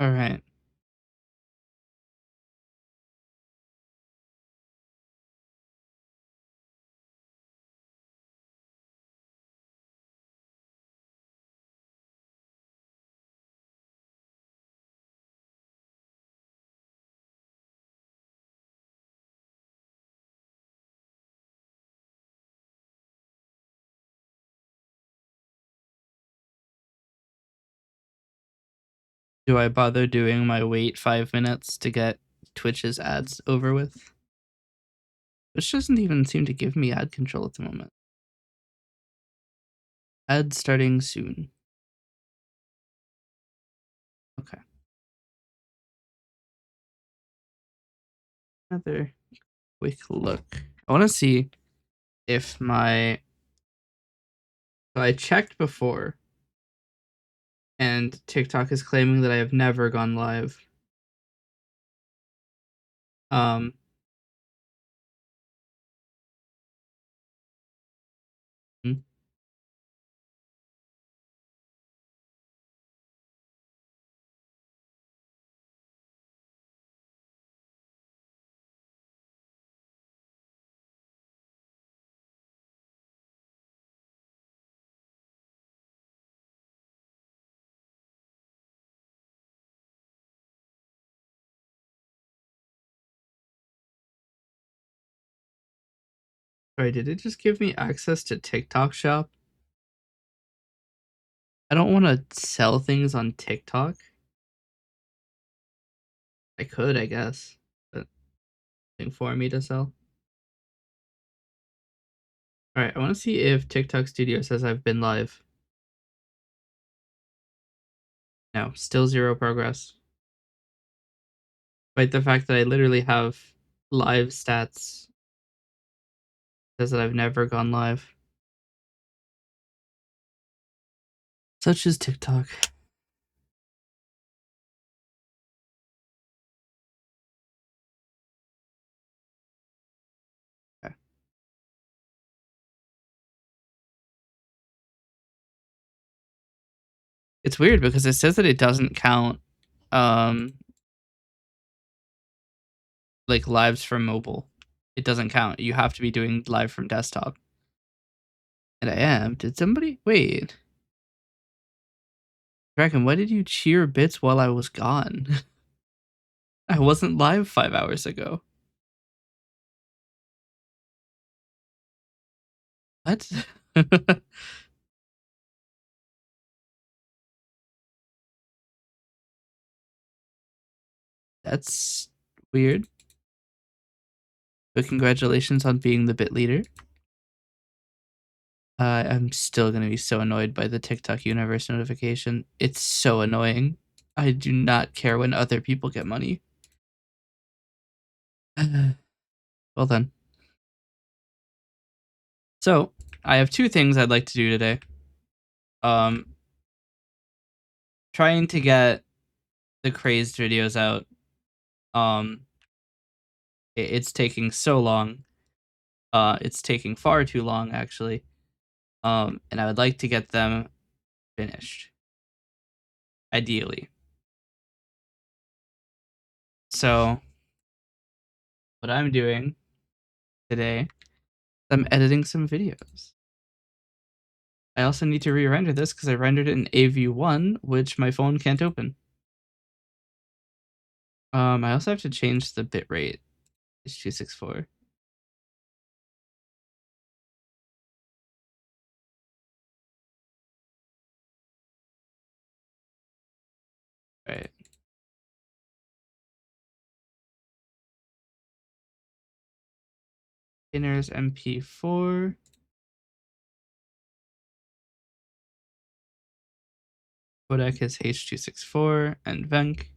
All right. Do I bother doing my wait 5 minutes to get Twitch's ads over with? Which doesn't even seem to give me ad control at the moment. Ads starting soon. Okay. Another quick look. I want to see if my. So I checked before, and TikTok is claiming that I have never gone live. Um. hmm. Sorry, did it just give me access to TikTok Shop? I don't want to sell things on TikTok. I could, I guess, but nothing for me to sell. All right, I want to see if TikTok Studio says I've been live. No, still zero progress. Despite the fact that I literally have live stats, says that I've never gone live. Such is TikTok. Okay. It's weird because it says that it doesn't count um like lives from mobile. It doesn't count. You have to be doing live from desktop. And I am. Did somebody wait? Dragon, why did you cheer bits while I was gone? I wasn't live 5 hours ago. What? That's weird. But congratulations on being the bit leader. I'm still gonna be so annoyed by the TikTok universe notification. It's so annoying. I do not care when other people get money. Well then. So I have two things I'd like to do today. Um, trying to get the crazed videos out. Um, it's taking so long. It's taking far too long actually. And I would like to get them finished, ideally. So what I'm doing today, I'm editing some videos. I also need to re-render this because I rendered it in AV1, which my phone can't open. I also have to change the bitrate. It's 264. Right. Inners MP4. Codec is H.264 and venc.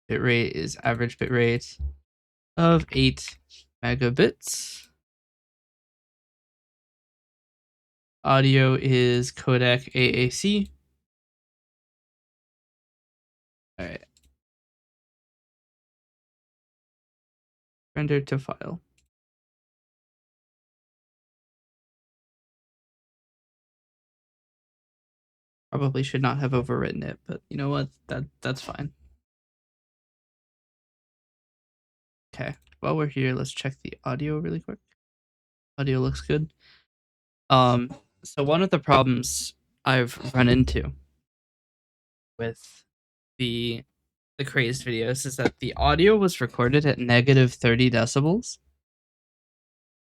Bitrate is average bitrate of 8 megabits. Audio is codec AAC. All right. Render to file. Probably should not have overwritten it, but you know what? That's fine. Okay, while we're here, let's check the audio really quick. Audio looks good. So one of the problems I've run into with the crazed videos is that the audio was recorded at negative 30 decibels,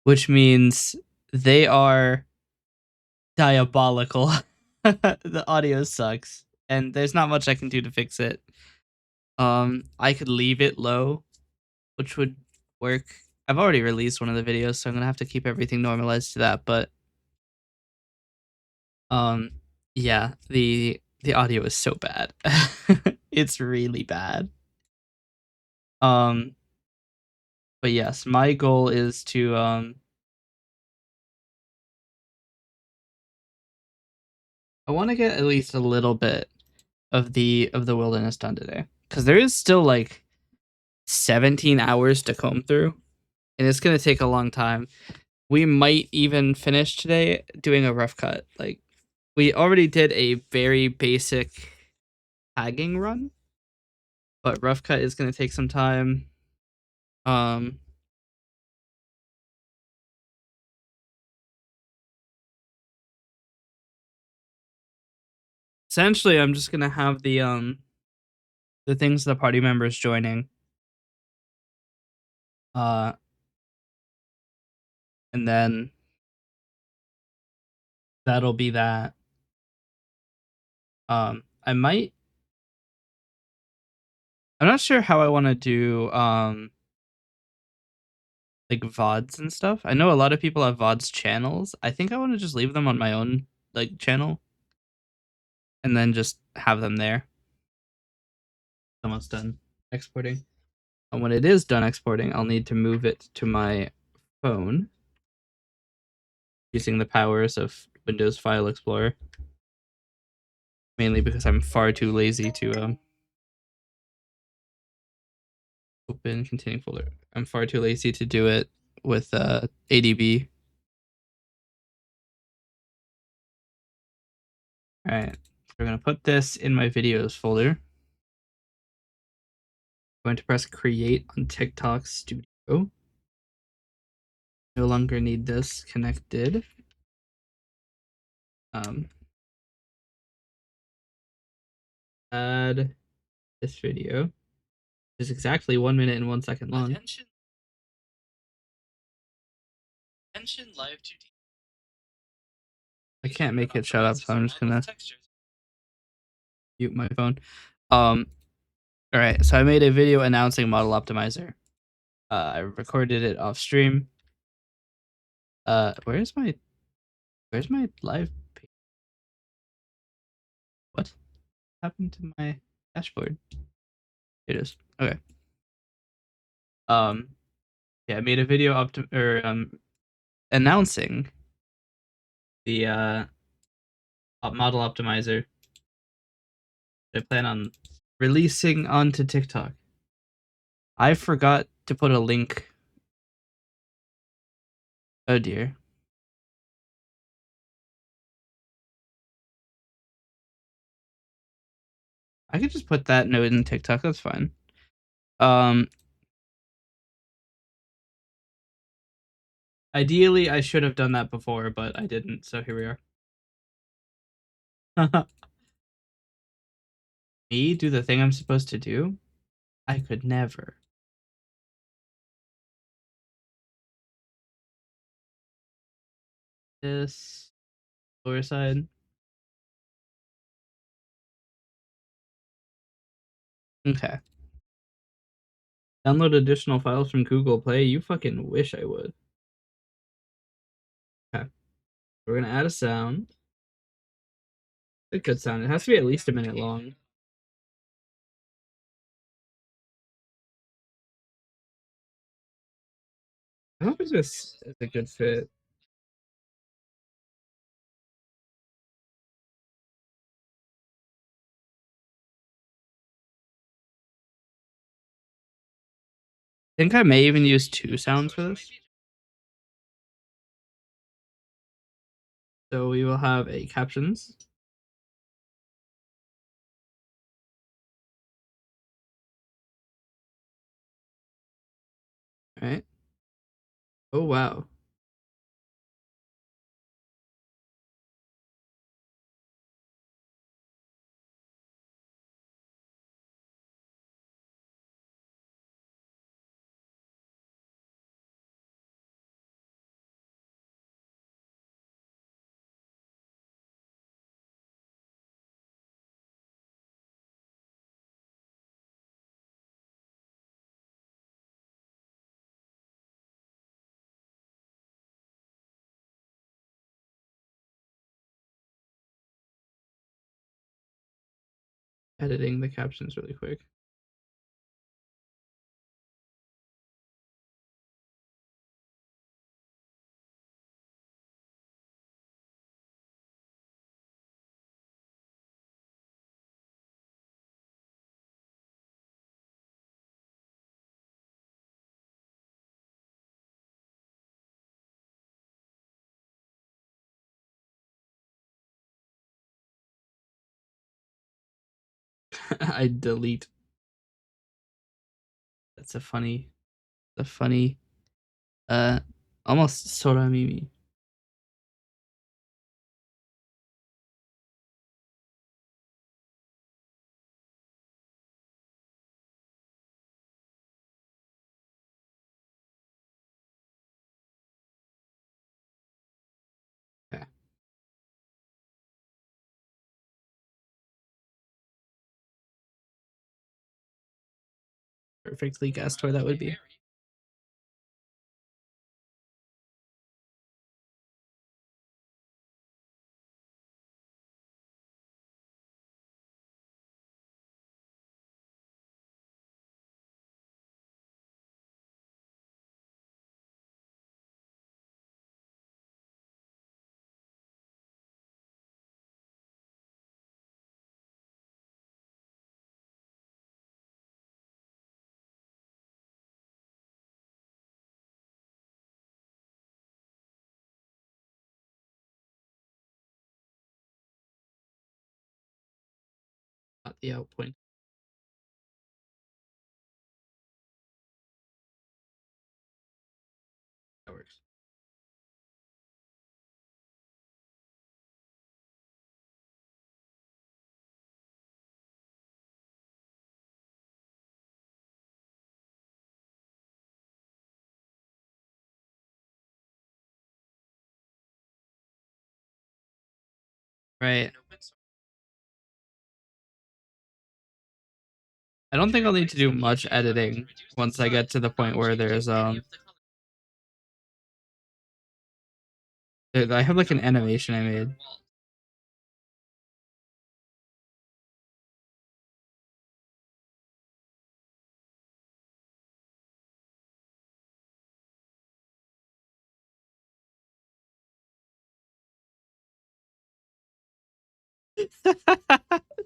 which means they are diabolical. The audio sucks, and there's not much I can do to fix it. I could leave it low, which would work. I've already released one of the videos, so I'm gonna have to keep everything normalized to that. But um, yeah, the audio is so bad. It's really bad. Um, but yes, my goal is to I want to get at least a little bit of the wilderness done today, because there is still like 17 hours to comb through, and it's gonna take a long time. We might even finish today doing a rough cut. Like, we already did a very basic tagging run, but rough cut is gonna take some time. Um, Essentially, I'm just gonna have the things the party members joining, uh, and then that'll be that. I might. I'm not sure how I want to do like VODs and stuff. I know a lot of people have VODs channels. I think I want to just leave them on my own like channel and then just have them there. Almost done exporting. And when it is done exporting, I'll need to move it to my phone using the powers of Windows File Explorer. Mainly because I'm far too lazy to open containing folder. I'm far too lazy to do it with ADB. All right, so we're gonna put this in my videos folder. I'm going to press create on TikTok Studio. No longer need this connected. Add this video, which is exactly 1 minute and 1 second long. Attention live to I can't make it shut up, so I'm just gonna mute my phone. All right, so I made a video announcing Model Optimizer. I recorded it off stream. Where's my live page? What happened to my dashboard? It is okay. Yeah, I made a video announcing the model optimizer I plan on releasing onto TikTok. I forgot to put a link. Oh dear. I could just put that note in TikTok. That's fine. Ideally, I should have done that before, but I didn't. So here we are. Me do the thing I'm supposed to do? I could never. This lower side. Okay. Download additional files from Google Play. You fucking wish I would. Okay. We're gonna add a sound. A good sound. It has to be at least a minute long. I hope this is a good fit. I think I may even use 2 sounds for this. So we will have a captions. All right. Oh wow. Editing the captions really quick. I delete. That's a funny, uh, almost Sora Mimi. Okay. Perfectly guessed where that would be. Not the out point. That works. Right. I don't think I'll need to do much editing once I get to the point where there's I have like an animation I made.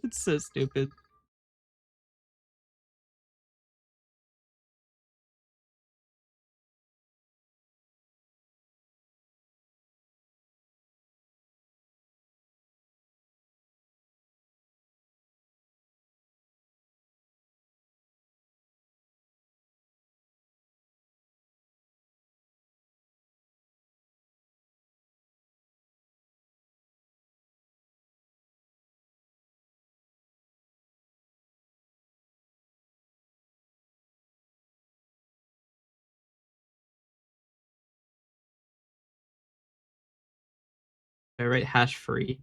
It's so stupid. I write hash free.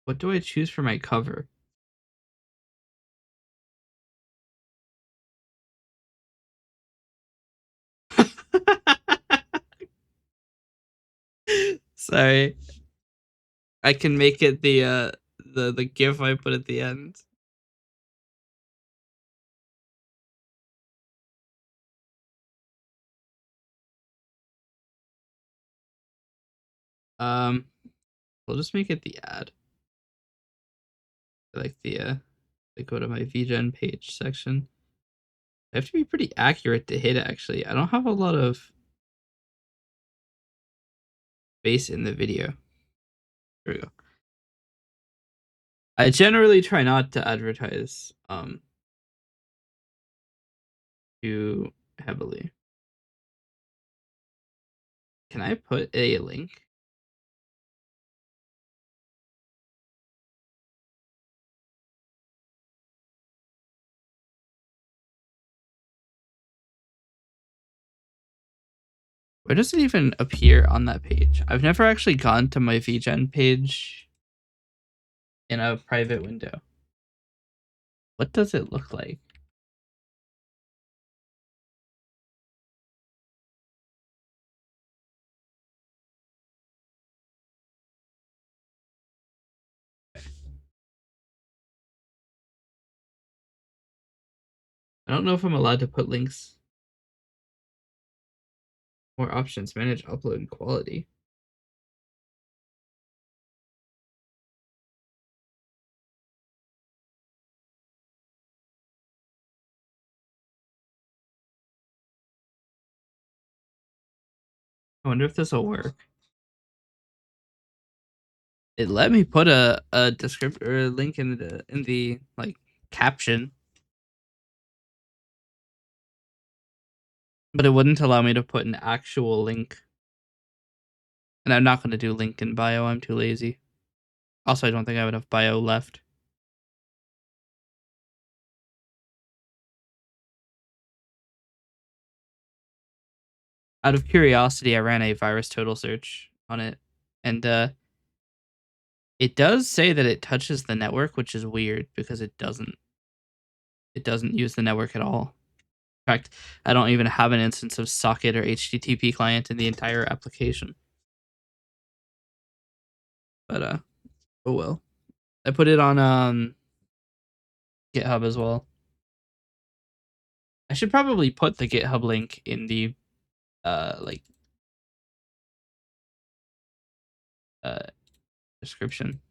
What do I choose for my cover? Sorry. I can make it the GIF I put at the end. Um, we'll just make it the ad. Like they go to my VGen page section. I have to be pretty accurate to hit actually. I don't have a lot of space in the video. There we go. I generally try not to advertise too heavily. Can I put a link? Where does it even appear on that page? I've never actually gone to my VGen page in a private window. What does it look like? I don't know if I'm allowed to put links. More options, manage upload and quality. I wonder if this will work. It let me put a descriptor or a link in the like caption, but it wouldn't allow me to put an actual link. And I'm not going to do link in bio. I'm too lazy. Also, I don't think I have enough bio left. Out of curiosity, I ran a virus total search on it, and it does say that it touches the network, which is weird because it doesn't. It doesn't use the network at all. In fact, I don't even have an instance of socket or HTTP client in the entire application. But oh well. I put it on GitHub as well. I should probably put the GitHub link in the like description.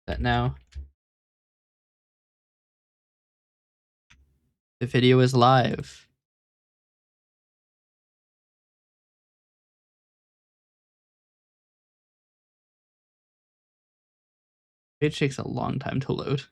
That now the video is live. It takes a long time to load.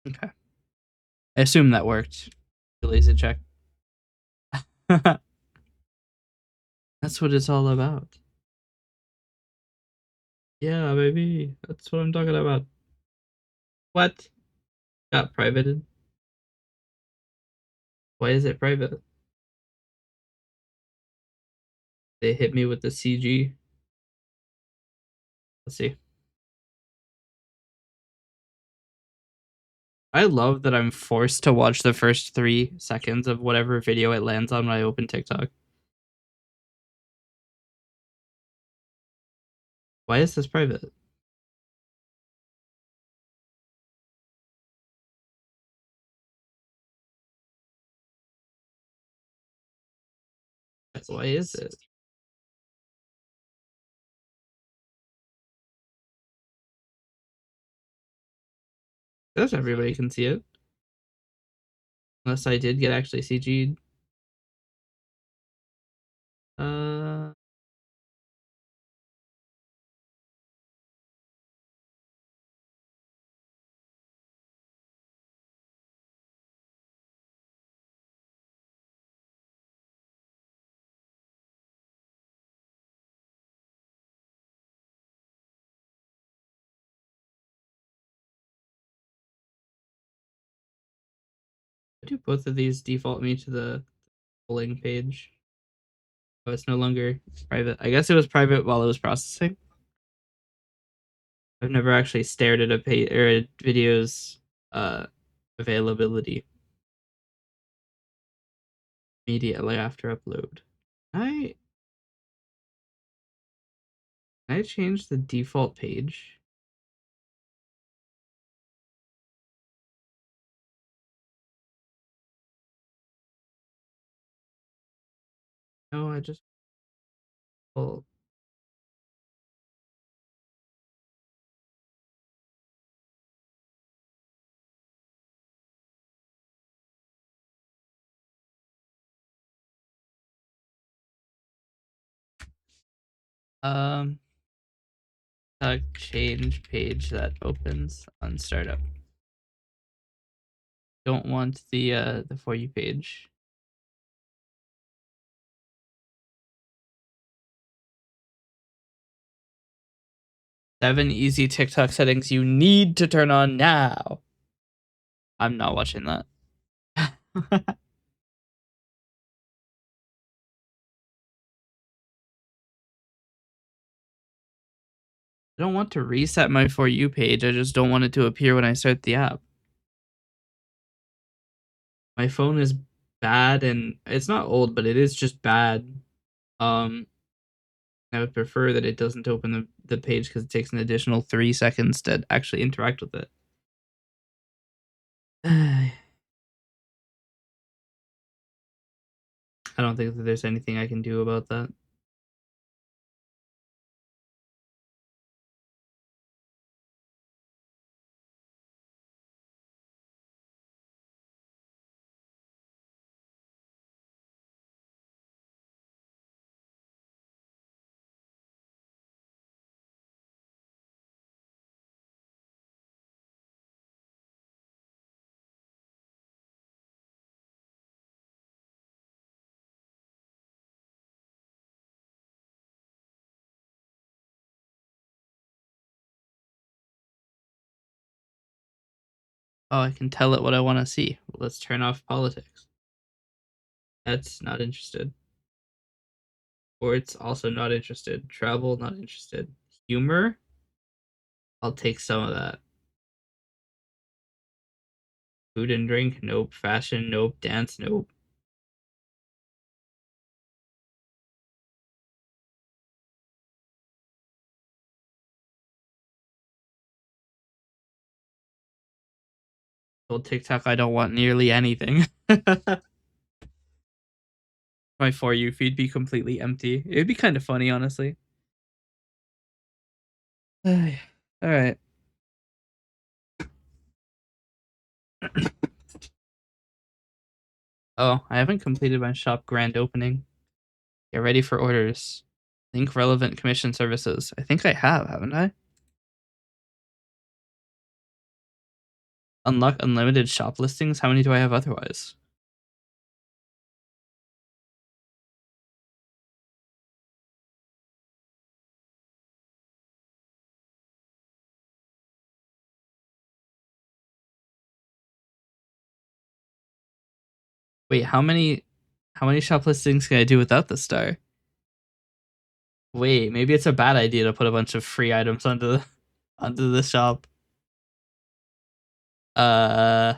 Okay. I assume that worked. Lazy check. That's what it's all about. Yeah, baby. That's what I'm talking about. What? Got privated? Why is it private? They hit me with the CG. Let's see. I love that I'm forced to watch the first 3 seconds of whatever video it lands on when I open TikTok. Why is this private? Why is it? Because everybody can see it. Unless I did get actually CG'd. Uh, do both of these default me to the polling page? Oh, it's no longer private. I guess it was private while it was processing. I've never actually stared at a page or a video's availability immediately after upload. I Can I change the default page? No, I just pull. Um, change page that opens on startup. Don't want the For You page. Seven easy TikTok settings you need to turn on now. I'm not watching that. I don't want to reset my For You page. I just don't want it to appear when I start the app. My phone is bad and it's not old, but it is just bad. I would prefer that it doesn't open the page because it takes an additional 3 seconds to actually interact with it. I don't think that there's anything I can do about that. Oh, I can tell it what I want to see. Let's turn off politics. That's not interested. Sports, also not interested. Travel, not interested. Humor, I'll take some of that. Food and drink, nope. Fashion, nope. Dance, nope. Well, TikTok, I don't want nearly anything. My For You feed be completely empty. It'd be kind of funny, honestly. All right. Oh, I haven't completed my shop grand opening. Get ready for orders. Link relevant commission services. I think I have, haven't I? Unlock unlimited shop listings. How many do I have otherwise? Wait, how many shop listings can I do without the star? Wait, maybe it's a bad idea to put a bunch of free items onto the shop. Uh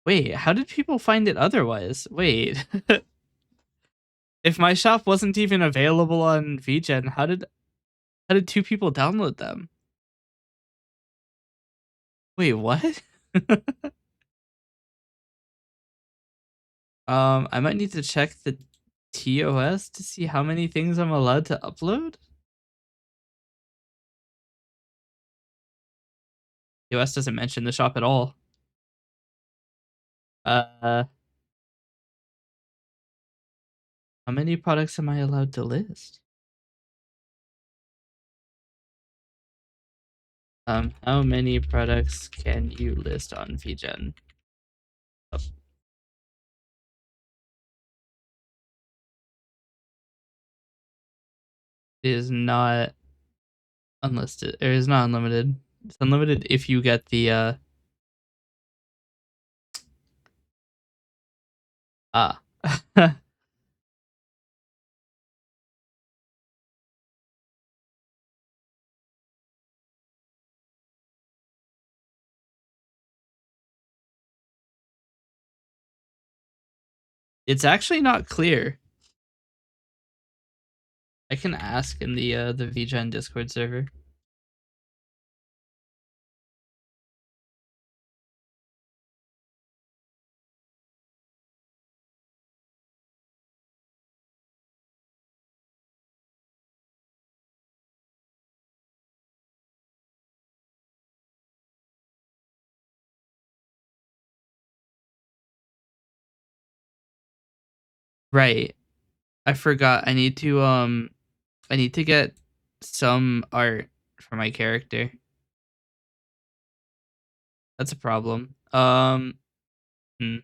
Wait, how did people find it otherwise? Wait. If my shop wasn't even available on VGen, how did two people download them? Wait, what? I might need to check the TOS to see how many things I'm allowed to upload. TOS doesn't mention the shop at all. Uh, how many products am I allowed to list? How many products can you list on VGen? Oh, it is not unlisted. It is not unlimited. It's unlimited if you get the ah. It's actually not clear. I can ask in the VGen Discord server. Right. I forgot. I need to get some art for my character. That's a problem. Hmm.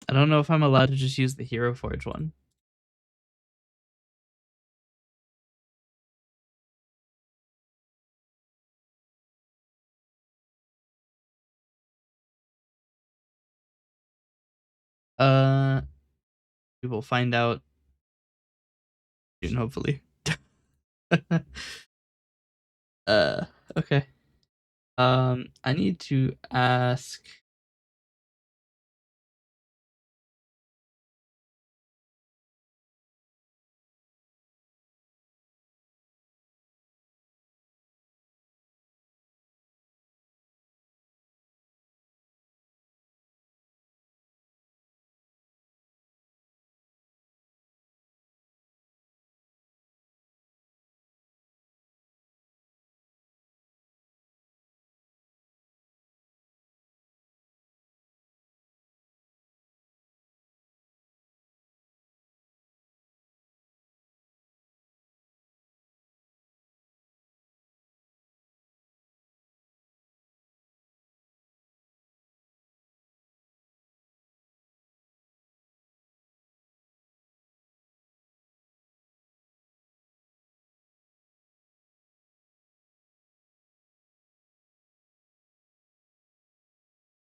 I don't know if I'm allowed to just use the Hero Forge one. Uh, we will find out soon, hopefully. uh, okay. I need to ask.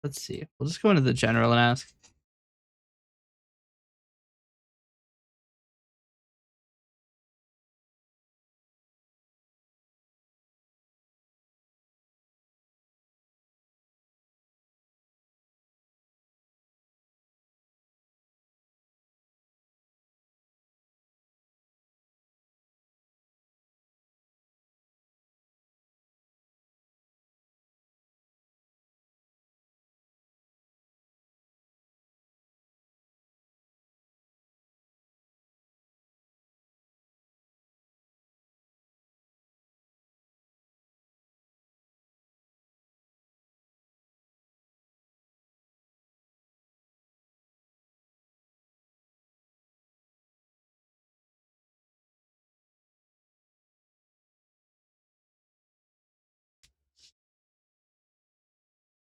Let's see. We'll just go into the general and ask.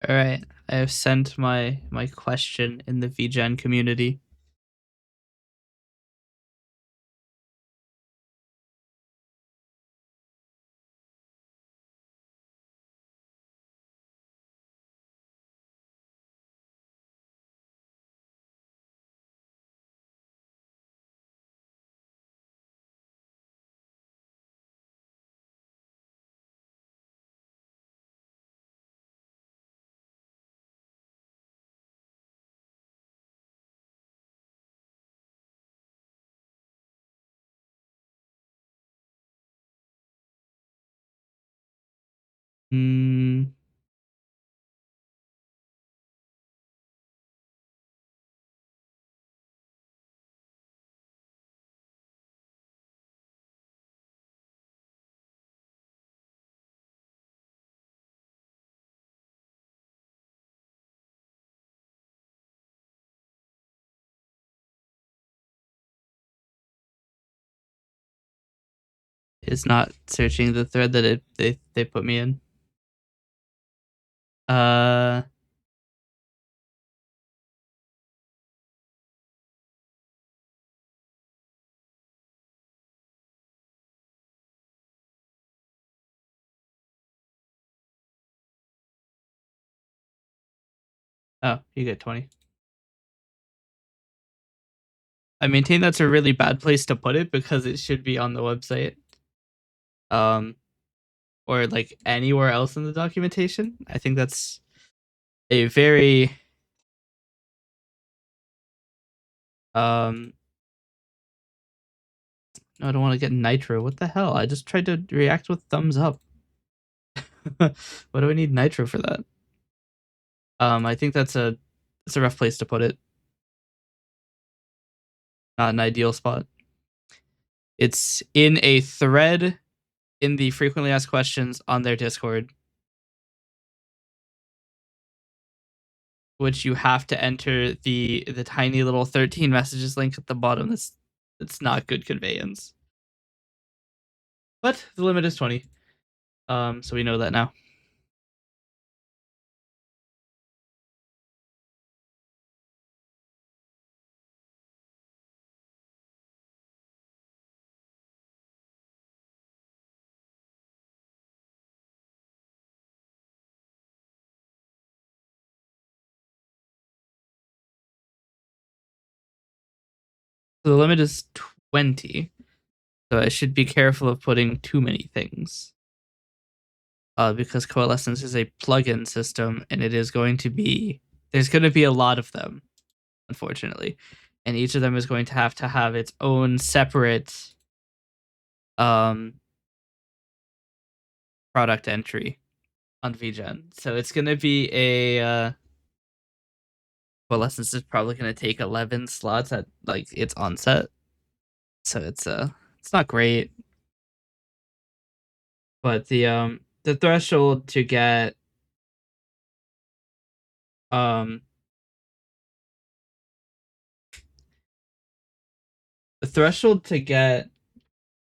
All right. I have sent my question in the VGen community. Hmm. Is not searching the thread that they put me in. Uh, Oh, you get 20. I maintain that's a really bad place to put it because it should be on the website. Or like anywhere else in the documentation. I think that's a very no, I don't want to get nitro. What the hell? I just tried to react with thumbs up. What do I need nitro for that? I think that's a rough place to put it. Not an ideal spot. It's in a thread in the frequently asked questions on their Discord, which you have to enter the tiny little 13 messages link at the bottom. That's not good conveyance. But the limit is 20. So we know that now. So the limit is 20. So I should be careful of putting too many things. Because Coalescence is a plugin system and it is going to be there's going to be a lot of them, unfortunately. And each of them is going to have its own separate um product entry on VGen. So it's going to be Coalescence is probably going to take 11 slots at like its onset. So it's not great. But the threshold to get um the threshold to get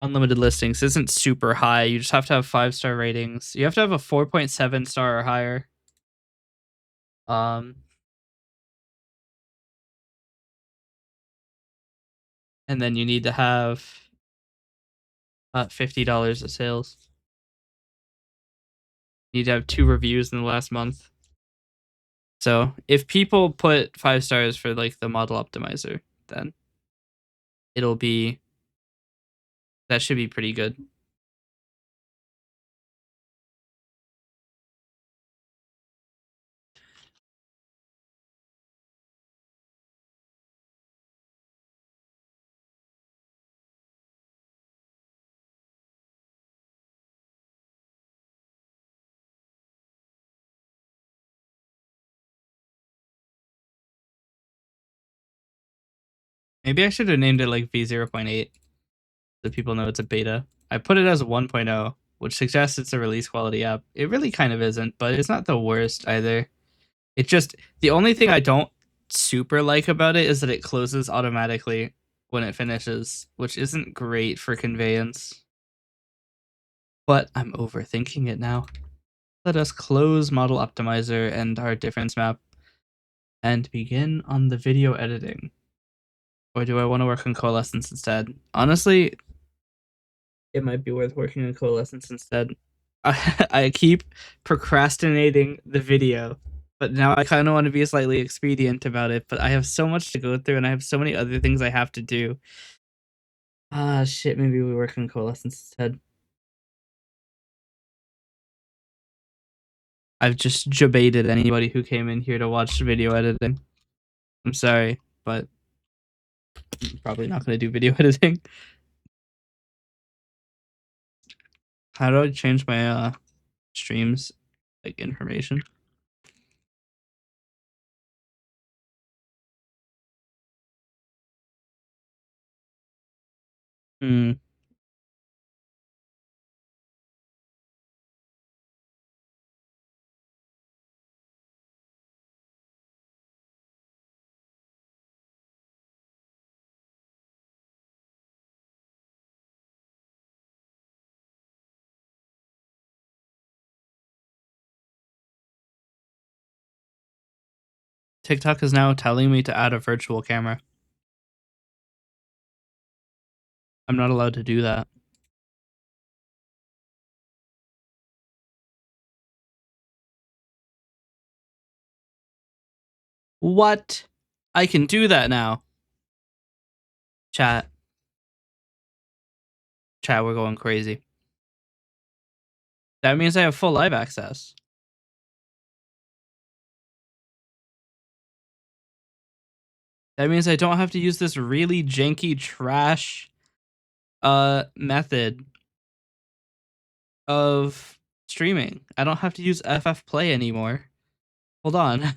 unlimited listings isn't super high. You just have to have 5-star ratings. You have to have a 4.7 star or higher. Um and then you need to have $50 of sales. You need to have 2 reviews in the last month. So if people put 5 stars for like the model optimizer, then it'll be that should be pretty good. Maybe I should have named it like V0.8 so people know it's a beta. I put it as 1.0, which suggests it's a release quality app. It really kind of isn't, but it's not the worst either. It just the only thing I don't super like about it is that it closes automatically when it finishes, which isn't great for conveyance. But I'm overthinking it now. Let us close Model Optimizer and our difference map and begin on the video editing. Or do I want to work on Coalescence instead? Honestly, it might be worth working on Coalescence instead. I keep procrastinating the video, but now I kind of want to be slightly expedient about it. But I have so much to go through, and I have so many other things I have to do. Ah, shit. Maybe we work on Coalescence instead. I've just jebaited anybody who came in here to watch video editing. I'm sorry, but I'm probably not going to do video editing. How do I change my streams like information? Hmm. TikTok is now telling me to add a virtual camera. I'm not allowed to do that. What? I can do that now. Chat. Chat, we're going crazy. That means I have full live access. That means I don't have to use this really janky trash method of streaming. I don't have to use FF Play anymore. Hold on.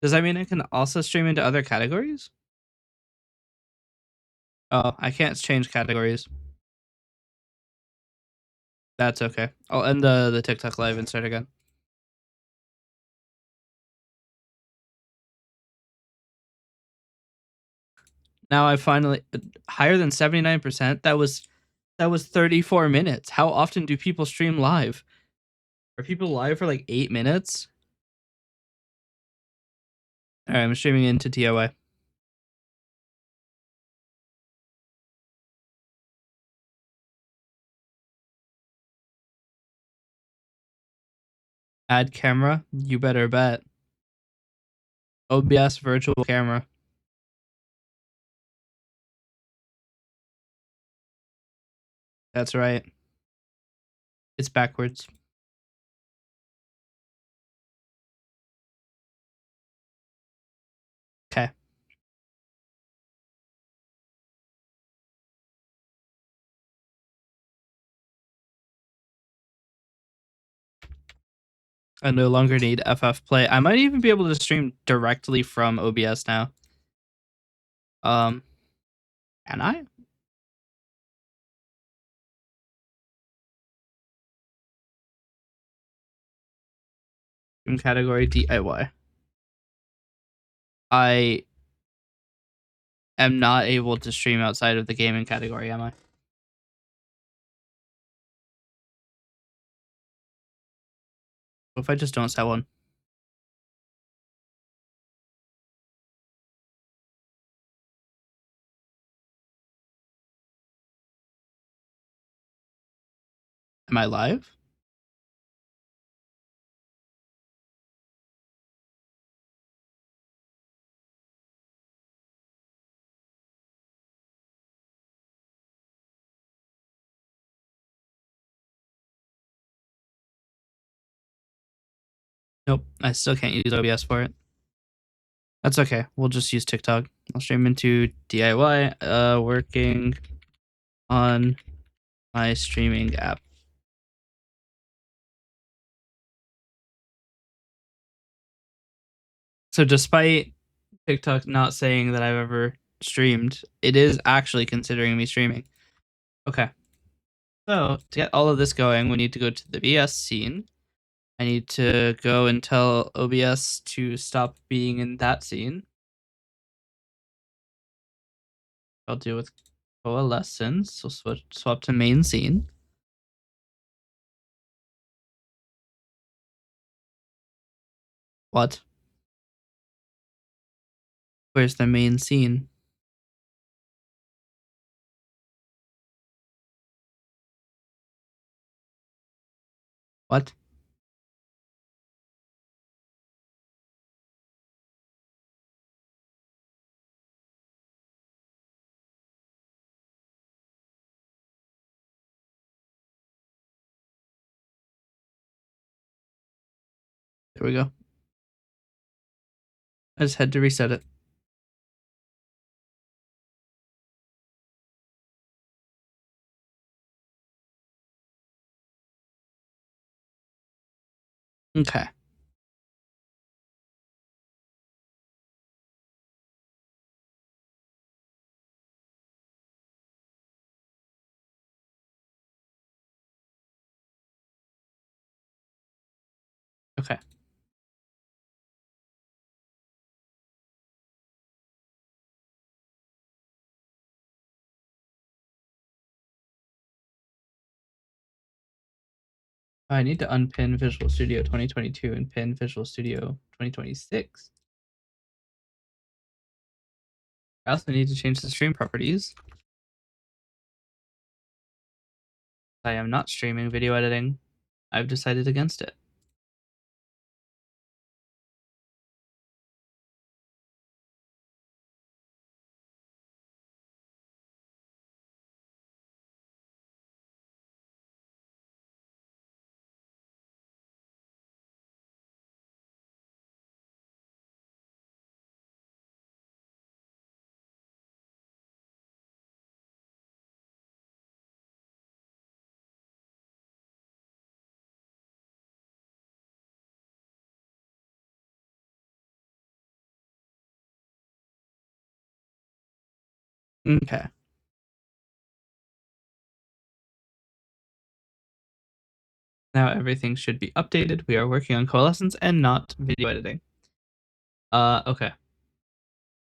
Does that mean I can also stream into other categories? Oh, I can't change categories. That's okay. I'll end the TikTok live and start again. Now I finally higher than 79%. That was 34 minutes. How often do people stream live? Are people live for like 8 minutes? All right, I'm streaming into DIY. Add camera. You better bet. OBS virtual camera. That's right. It's backwards. Okay. I no longer need FF Play. I might even be able to stream directly from OBS now. Can I? In category DIY. I am not able to stream outside of the gaming category, am I? What if I just don't set one? Am I live? Nope. I still can't use OBS for it. That's okay. We'll just use TikTok. I'll stream into DIY, working on my streaming app. So despite TikTok not saying that I've ever streamed, it is actually considering me streaming. Okay. So to get all of this going, we need to go to the VS scene. I need to go and tell OBS to stop being in that scene. I'll deal with Coalescence. So swap to main scene. What? Where's the main scene? What? There we go. I just had to reset it. Okay. Okay. I need to unpin Visual Studio 2022 and pin Visual Studio 2026. I also need to change the stream properties. I am not streaming video editing. I've decided against it. Okay. Now everything should be updated. We are working on Coalescence and not video editing. Okay.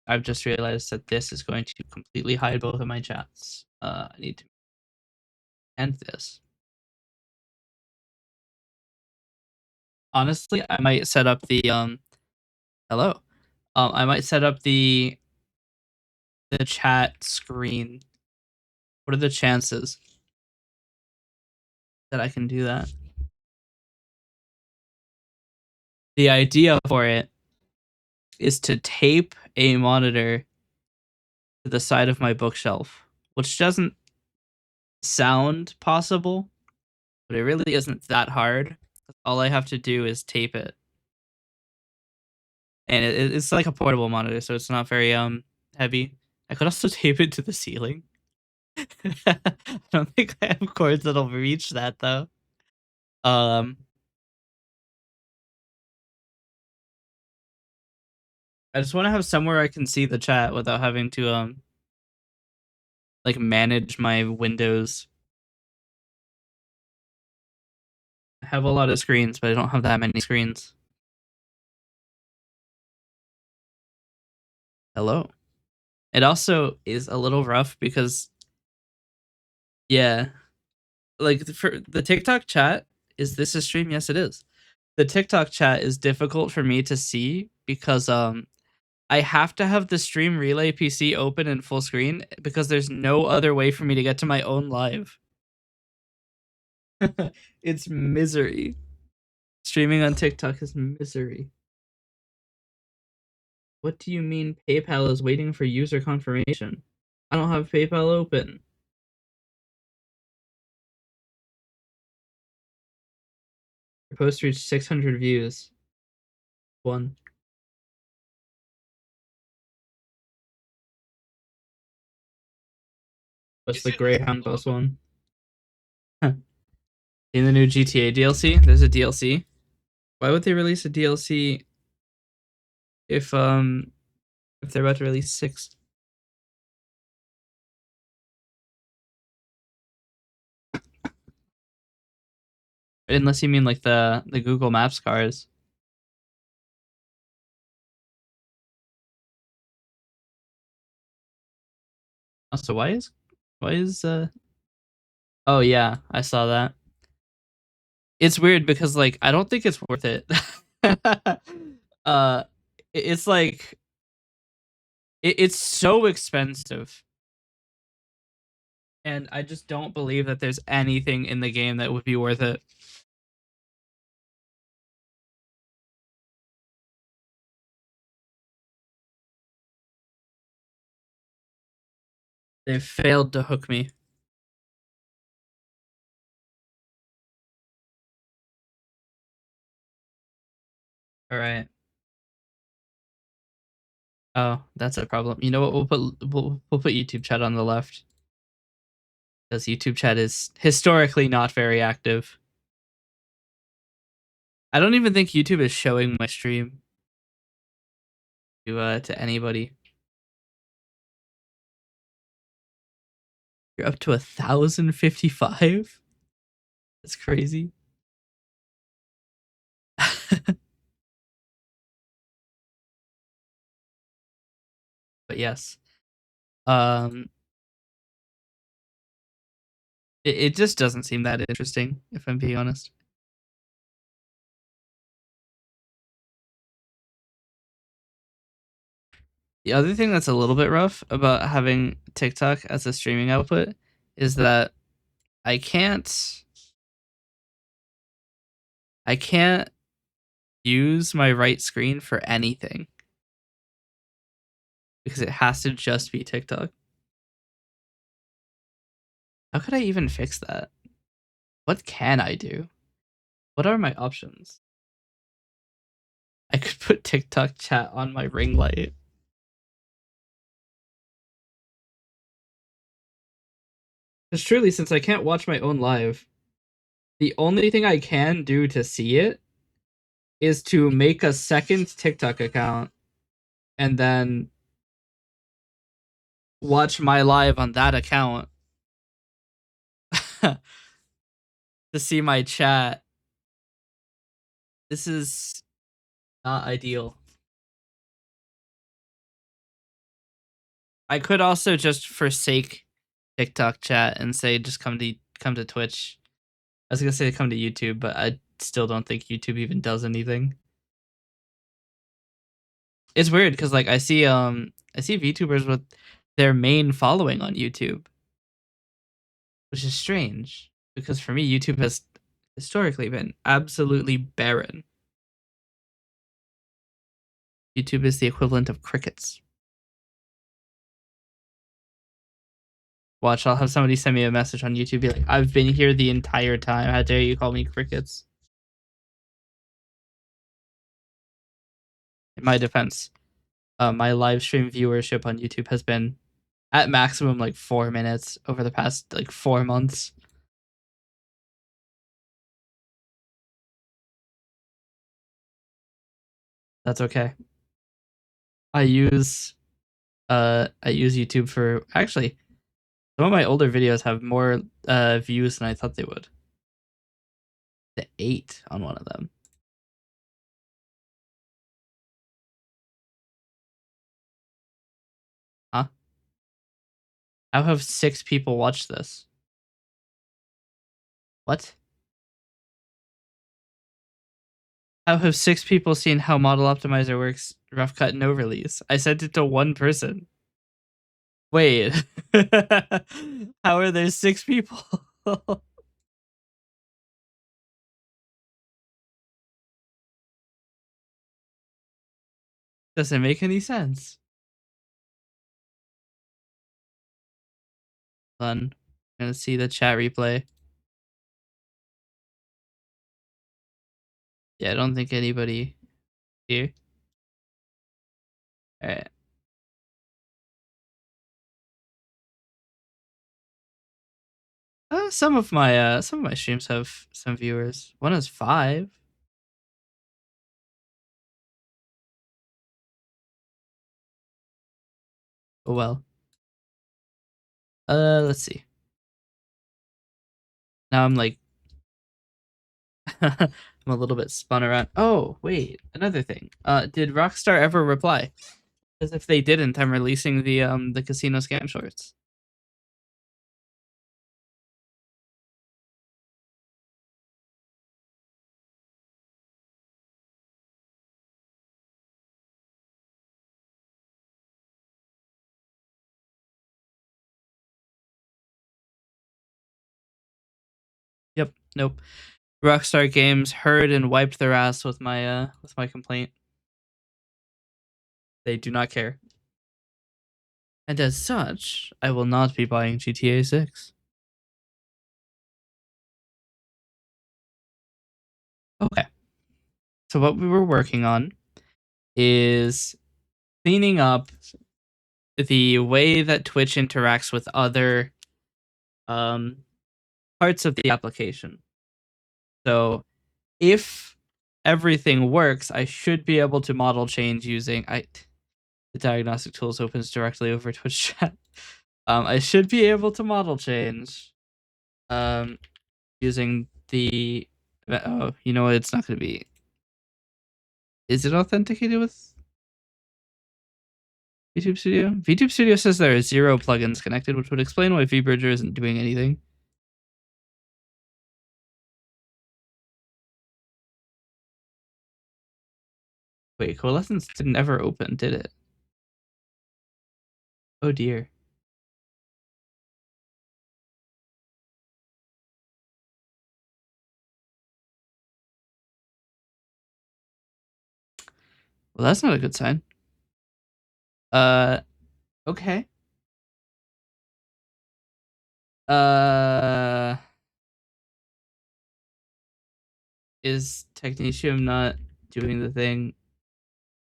I've just realized that this is going to completely hide both of my chats. I need to end this. Honestly, I might set up the hello. I might set up the chat screen. What are the chances that I can do that? The idea for it is to tape a monitor to the side of my bookshelf, which doesn't sound possible, but it really isn't that hard. All I have to do is tape it. And it's like a portable monitor, so it's not very heavy. I could also tape it to the ceiling. I don't think I have cords that'll reach that though. Um, I just want to have somewhere I can see the chat without having to like manage my windows. I have a lot of screens, but I don't have that many screens. Hello. It also is a little rough because yeah, like for the TikTok chat, is this a stream? Yes, it is. The TikTok chat is difficult for me to see because I have to have the stream relay PC open in full screen because there's no other way for me to get to my own live. It's misery. Streaming on TikTok is misery. What do you mean PayPal is waiting for user confirmation? I don't have PayPal open. Your post reached 600 views. One. What's the Greyhound bus one? In the new GTA DLC, there's a DLC. Why would they release a DLC if they're about to release 6? Unless you mean like the Google Maps cars. So why is oh yeah, I saw that. It's weird because like I don't think it's worth it. uh it's like it's so expensive. And I just don't believe that there's anything in the game that would be worth it. They failed to hook me. All right. Oh, that's a problem. You know what? We'll put YouTube chat on the left because YouTube chat is historically not very active. I don't even think YouTube is showing my stream to anybody. You're up to 1,055. That's crazy. But yes, um, it just doesn't seem that interesting, if I'm being honest. The other thing that's a little bit rough about having TikTok as a streaming output is that I can't I can't use my right screen for anything because it has to just be TikTok. How could I even fix that? What can I do? What are my options? I could put TikTok chat on my ring light. Because truly, since I can't watch my own live, the only thing I can do to see it is to make a second TikTok account and then watch my live on that account to see my chat. This is not ideal. I could also just forsake TikTok chat and say just come to Twitch. I was gonna say come to YouTube, but I still don't think YouTube even does anything. It's weird because like I see VTubers with their main following on YouTube, which is strange because for me YouTube has historically been absolutely barren. YouTube is the equivalent of crickets. Watch, I'll have somebody send me a message on YouTube, be like, I've been here the entire time. How dare you call me crickets? In my defense, my live stream viewership on YouTube has been at maximum like 4 minutes over the past like 4 months. That's okay. I use YouTube for actually some of my older videos have more views than I thought they would. The 8 on one of them. Huh? How have 6 people watched this? What? How have 6 people seen how Model Optimizer works rough cut and overlays? I sent it to one person. Wait. How are there 6 people? Doesn't make any sense. Fun. I'm gonna see the chat replay. Yeah, I don't think anybody here. Alright. Some of my streams have some viewers. One has 5. Oh well. Let's see. Now I'm like I'm a little bit spun around. Oh, wait, another thing. Did Rockstar ever reply? Because if they didn't, I'm releasing the casino scam shorts. Yep, nope. Rockstar Games heard and wiped their ass with my complaint. They do not care. And as such, I will not be buying GTA 6. Okay. So what we were working on is cleaning up the way that Twitch interacts with other um, parts of the application. So if everything works, I should be able to model change using the diagnostic tools opens directly over Twitch chat. I should be able to model change using the oh, you know what, it's not going to be. Is it authenticated with VTube Studio? VTube Studio says there are 0 plugins connected, which would explain why vBridger isn't doing anything. Wait, Coalescence didn't ever open, did it? Oh dear. Well, that's not a good sign. Okay. Uh, is Technetium not doing the thing?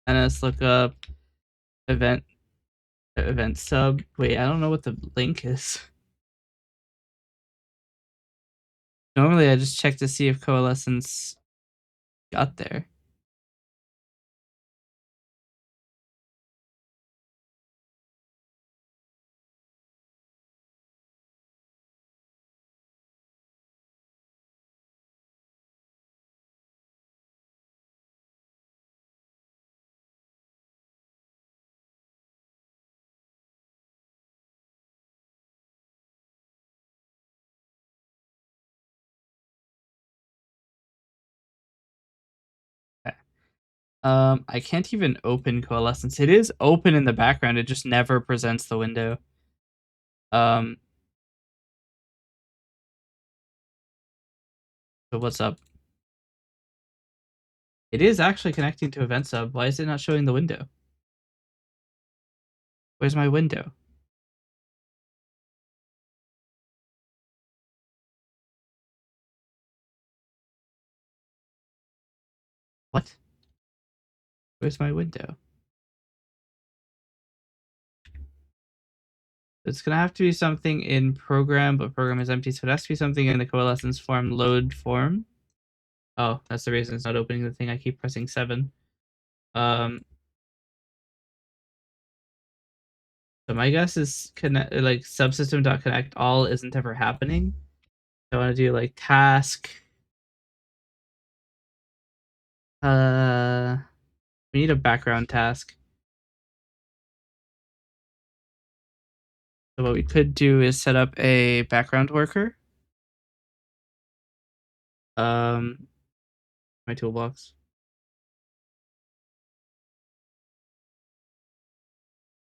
NS lookup event sub. Wait, I don't know what the link is. Normally, I just check to see if Coalescence got there. I can't even open Coalescence. It is open in the background. It just never presents the window. So what's up? It is actually connecting to Event Sub. Why is it not showing the window? Where's my window? What? Where's my window? It's gonna have to be something in program, but program is empty, so it has to be something in the Coalescence form load form. Oh, that's the reason it's not opening the thing. I keep pressing 7. So my guess is connect like subsystem.connect all isn't ever happening. So I want to do like task. We need a background task. So what we could do is set up a background worker. My toolbox.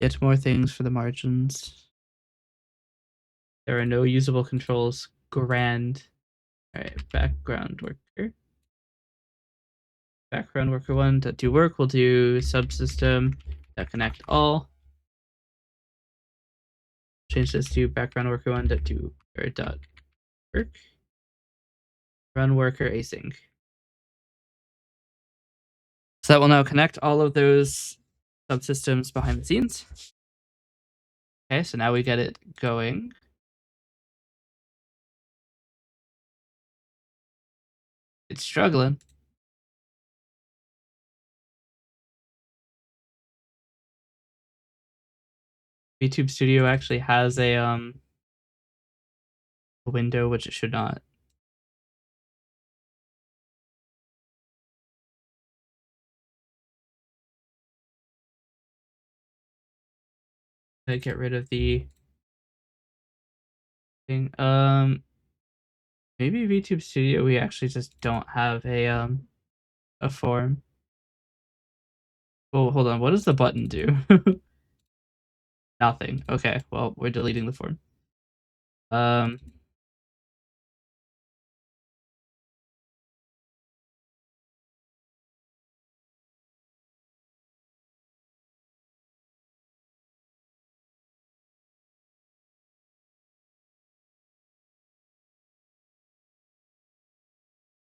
Get more things for the margins. There are no usable controls. Grand. All right, background worker. Background worker 1 to do work. We'll do subsystem that connect all. Change this to background worker 1 dot do or dot work. Run worker async. So that will now connect all of those subsystems behind the scenes. Okay, so now we get it going. It's struggling. VTube Studio actually has a window, which it should not. Get rid of the thing. Maybe VTube Studio we actually just don't have a form. Oh, hold on. What does the button do? Nothing. Okay. Well, we're deleting the form. Um.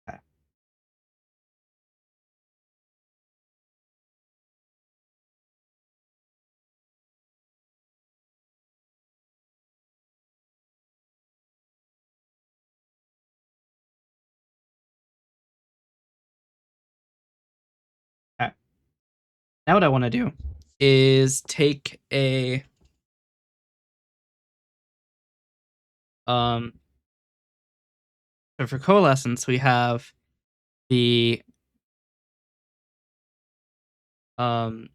Okay. Now what I want to do is take a so for Coalescence we have the um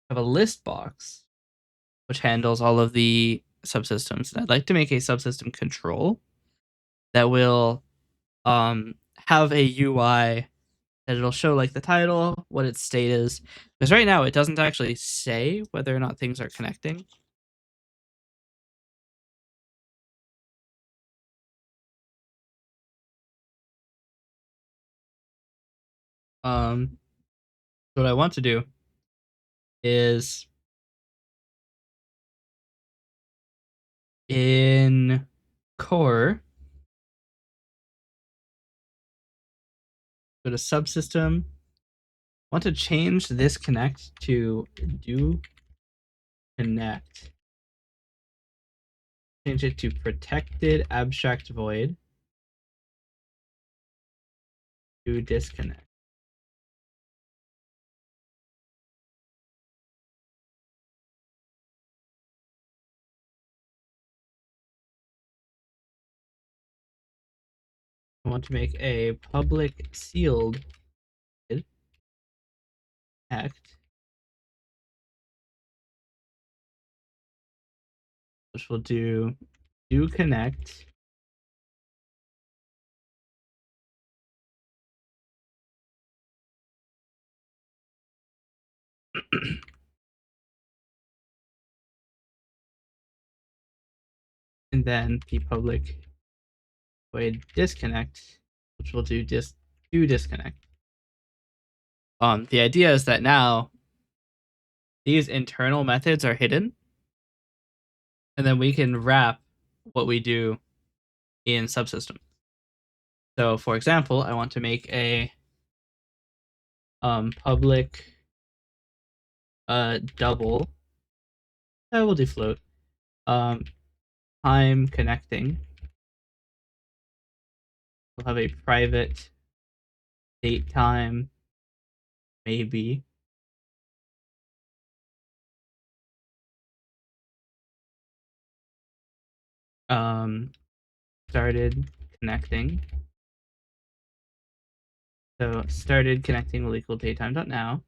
have a list box which handles all of the subsystems. And I'd like to make a subsystem control that will have a UI that it'll show like the title, what its state is. Because right now it doesn't actually say whether or not things are connecting. What I want to do is in core, go to subsystem. I want to change this connect to do connect. Change it to protected abstract void. Do disconnect. I want to make a public sealed connect, which will do connect And then the public void disconnect, which will do disconnect. The idea is that now these internal methods are hidden, and then we can wrap what we do in subsystem. So, for example, I want to make a public double. I will do float. Time connecting. We'll have a private date time, maybe. Started connecting. So started connecting will equal datetime.now.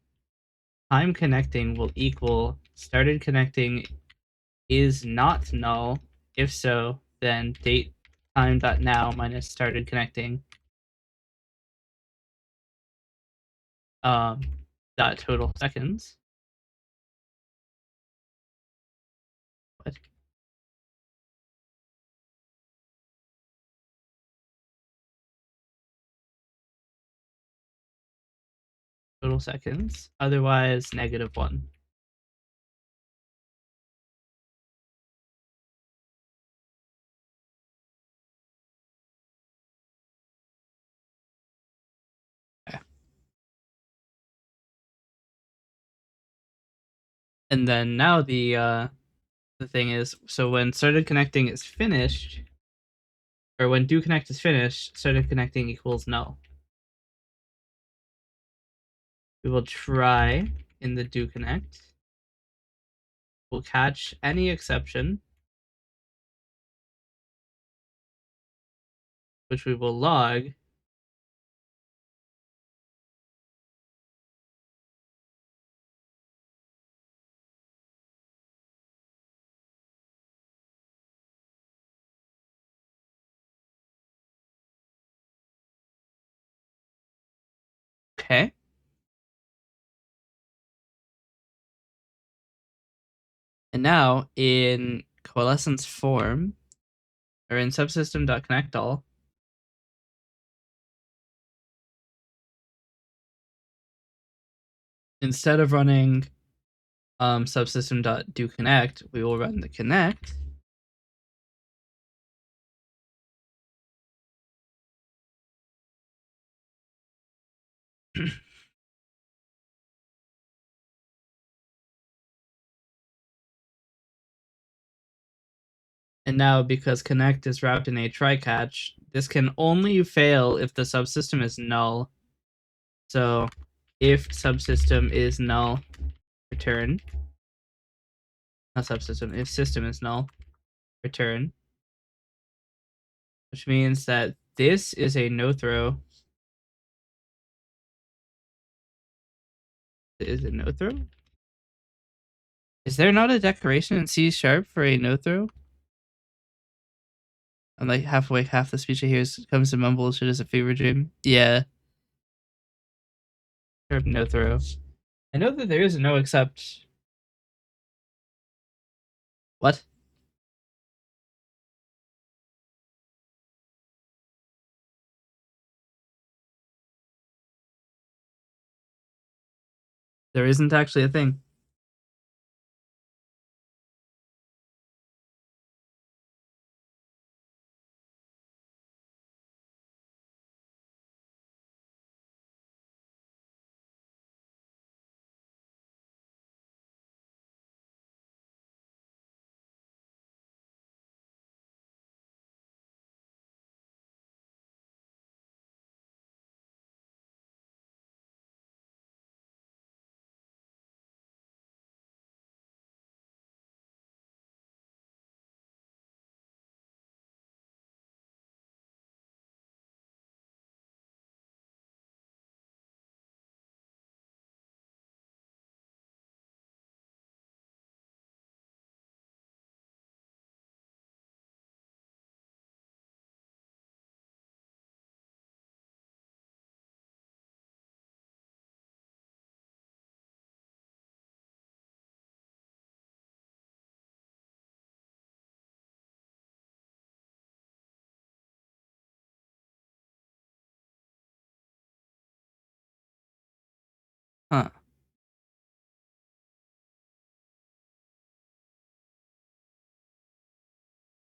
Time connecting will equal started connecting is not null. If so, then datetime.now minus started connecting dot total seconds. What? Total seconds. Otherwise, -1. Okay. And then now the thing is, so when started connecting is finished, or when do connect is finished, started connecting equals null. We will try in the do connect. We'll catch any exception, which we will log. Okay. And now in Coalescence form, or in subsystem.connectAll, instead of running subsystem.doConnect, we will run the connect. And now, because connect is wrapped in a try-catch, this can only fail if the subsystem is null. So if subsystem is null, return. Not subsystem, if system is null, return. Which means that this is a no-throw. Is it no-throw? Is there not a declaration in C# for a no-throw? I'm like half awake, half the speech I hear comes to mumble shit as a fever dream. Yeah. No throw. I know that there is a no except. What? There isn't actually a thing.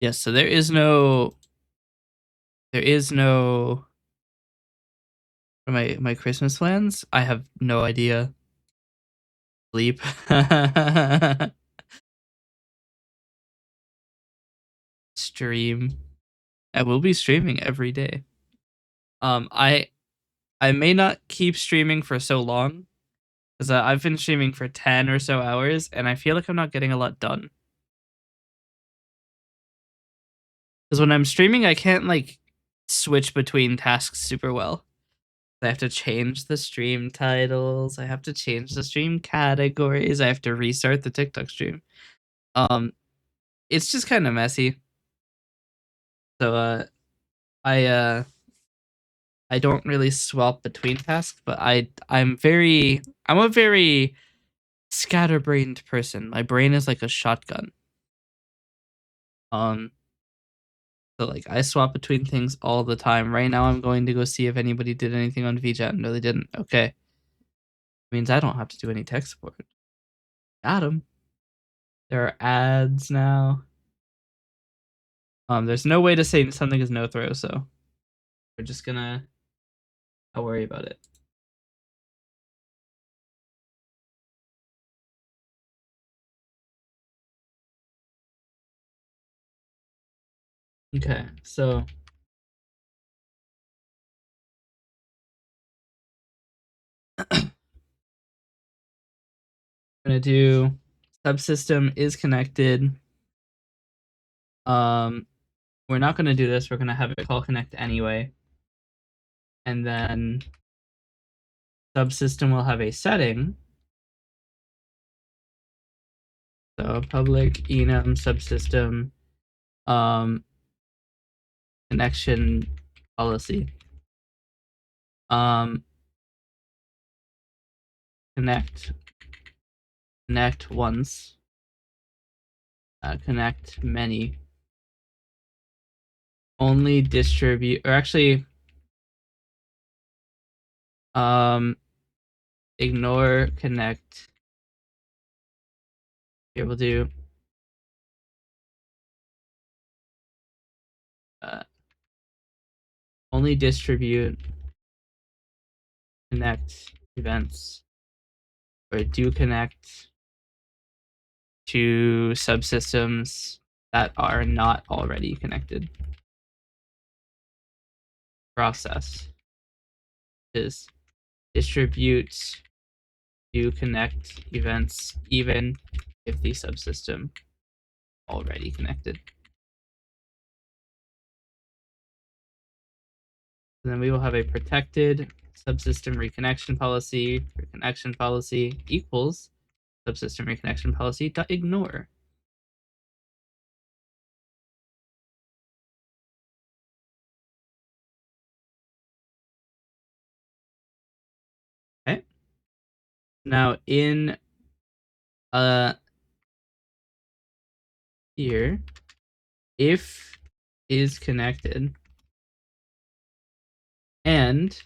Yes, so there is no my Christmas plans. I have no idea. Sleep. Stream. I will be streaming every day. I may not keep streaming for so long because I've been streaming for 10 or so hours, and I feel like I'm not getting a lot done. Because when I'm streaming, I can't like switch between tasks super well. I have to change the stream titles. I have to change the stream categories. I have to restart the TikTok stream. Um, it's just kind of messy. So I uh, I don't really swap between tasks, but I'm a very scatterbrained person. My brain is like a shotgun. Um, so like I swap between things all the time. Right now, I'm going to go see if anybody did anything on VChat. No, they didn't. Okay, means I don't have to do any tech support. Got 'em. There are ads now. There's no way to say something is no throw, so we're just gonna not worry about it. Okay, so I'm gonna do subsystem is connected. Um, we're not gonna do this. We're gonna have it call connect anyway, and then subsystem will have a setting. So public enum subsystem connection policy. Um, connect once. Connect many. Only distribute, or actually, ignore connect. Here we'll do only distribute connect events, or do connect to subsystems that are not already connected. Process is distribute do connect events even if the subsystem already connected. And then we will have a protected subsystem reconnection policy. Reconnection policy equals subsystem reconnection policy dot ignore. Okay. Now in here, if is connected and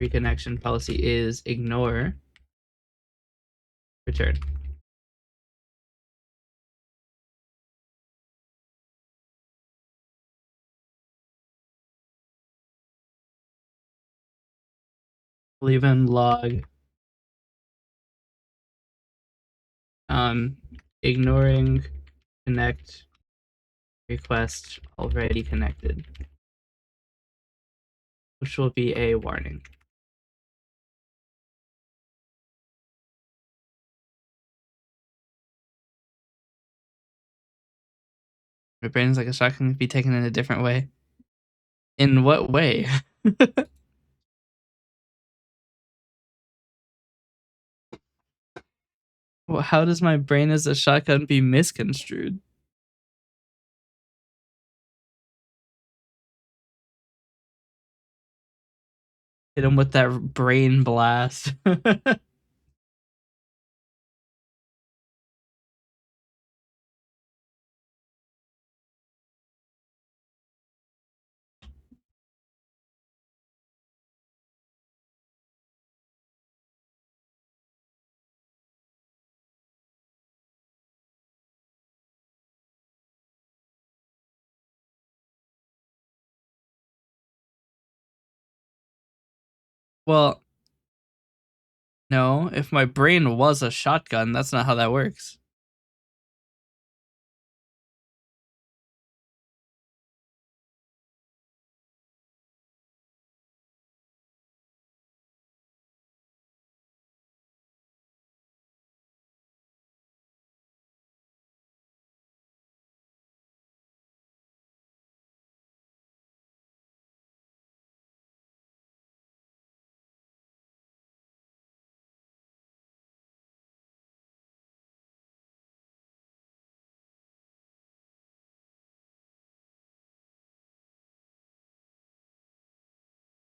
reconnection policy is ignore, return. We'll even log ignoring connect request already connected, which will be a warning. My brain's like a shotgun could be taken in a different way. In what way? Well, how does my brain as a shotgun be misconstrued? Hit him with that brain blast. Well, no, if my brain was a shotgun, that's not how that works.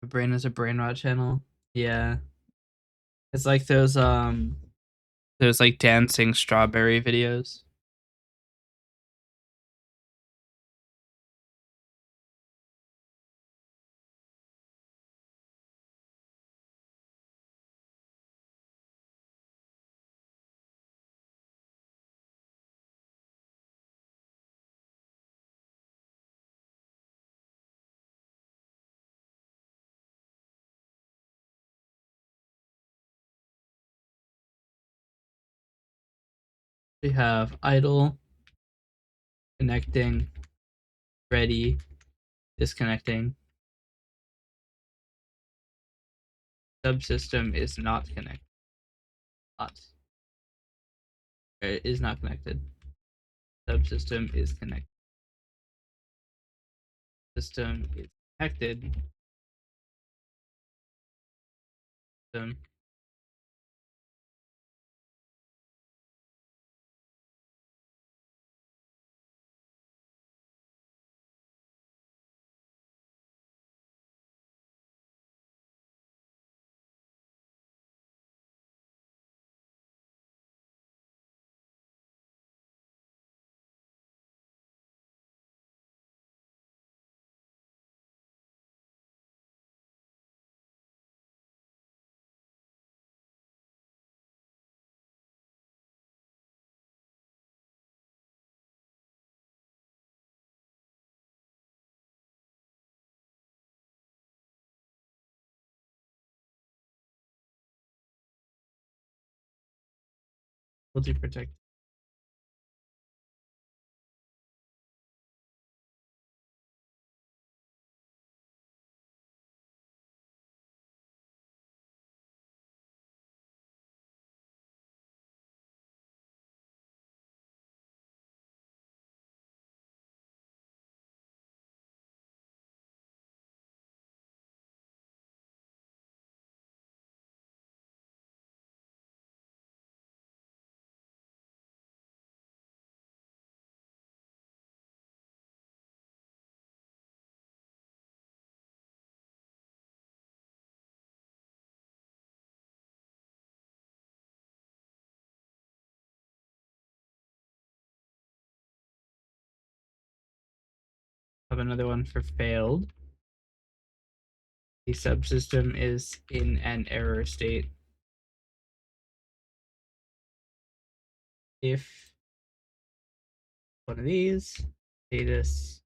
My brain is a brain rot channel. Yeah. It's like those like dancing strawberry videos. We have idle, connecting, ready, disconnecting. Subsystem is not connected. Not. It is not connected. Subsystem is connected. System is connected. System. Will do protect. Have another one for failed. The subsystem is in an error state. If one of these, status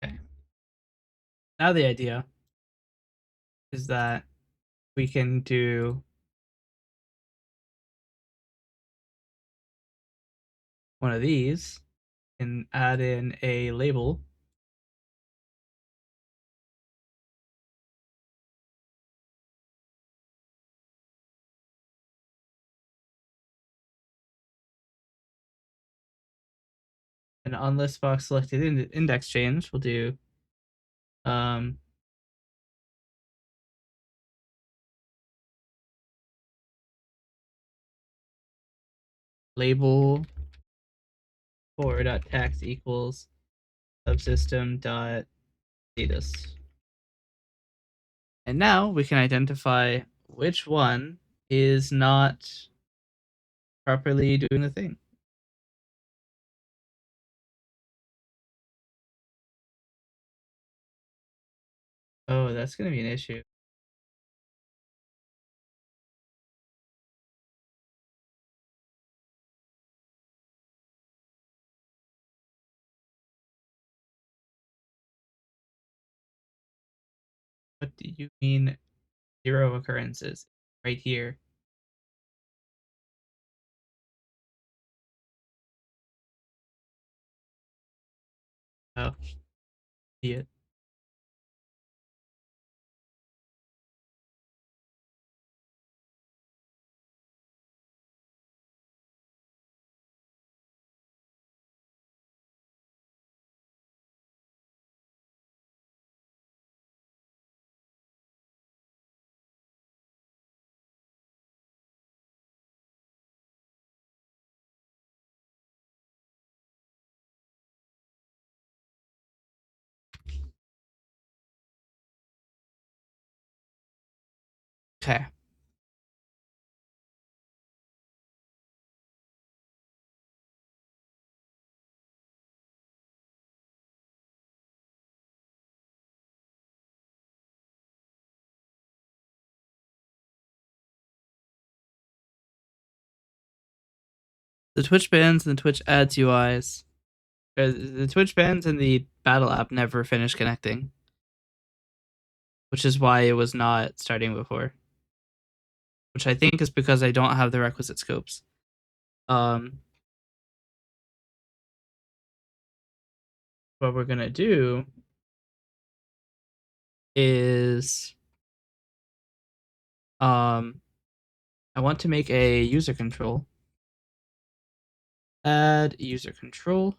okay. Now the idea is that we can do one of these and add in a label. And on list box selected index change, we'll do um, label for.text equals subsystem dot status. And now we can identify which one is not properly doing the thing. Oh, that's gonna be an issue. What do you mean 0 occurrences? Right here. Oh, see it. Okay. The Twitch bans and the Twitch ads UIs. The Twitch bans and the battle app never finished connecting, which is why it was not starting before. Which I think is because I don't have the requisite scopes. What we're gonna do is I want to make a user control. Add user control.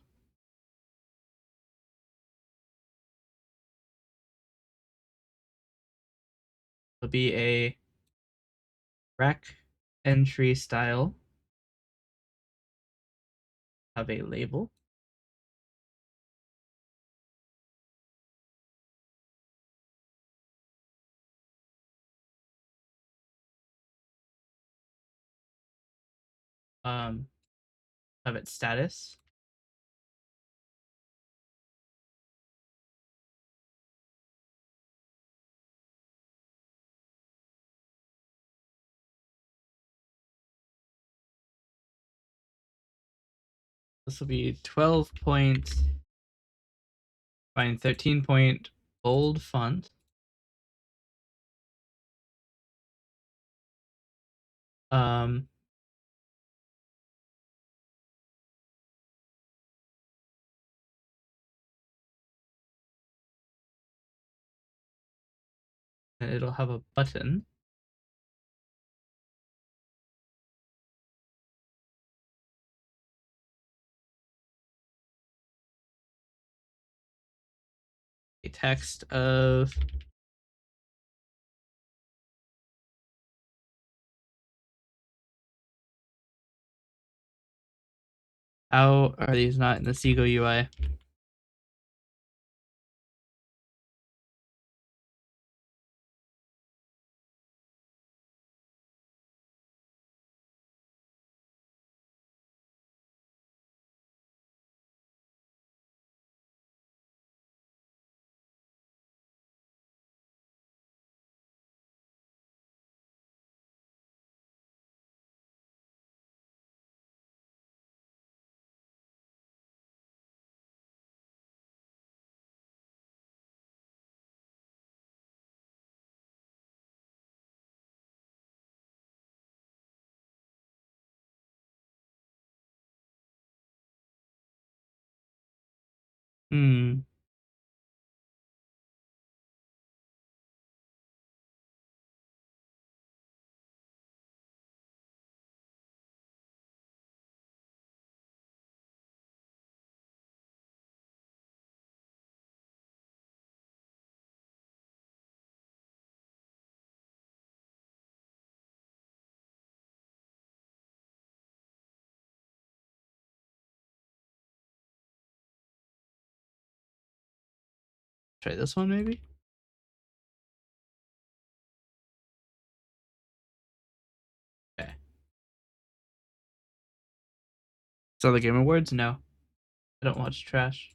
It'll be a rec entry style of a label. Of its status. This will be 12 point, fine, 13 point bold font. Um, and it'll have a button. A text of how are these not in the Seago UI? Hmm. Try this one maybe. Okay. So the Game Awards? No, I don't watch trash.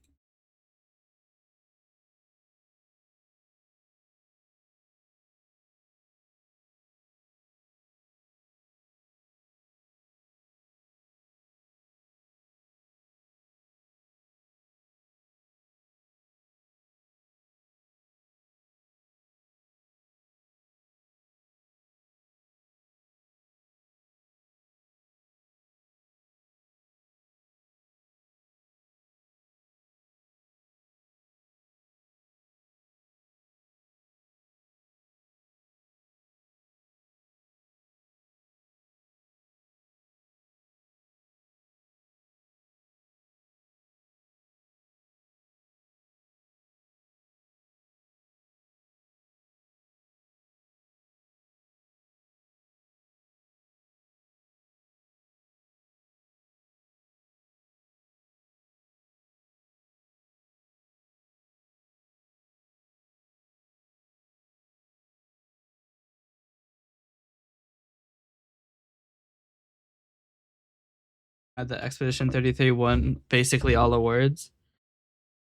The Expedition 33 won basically all awards.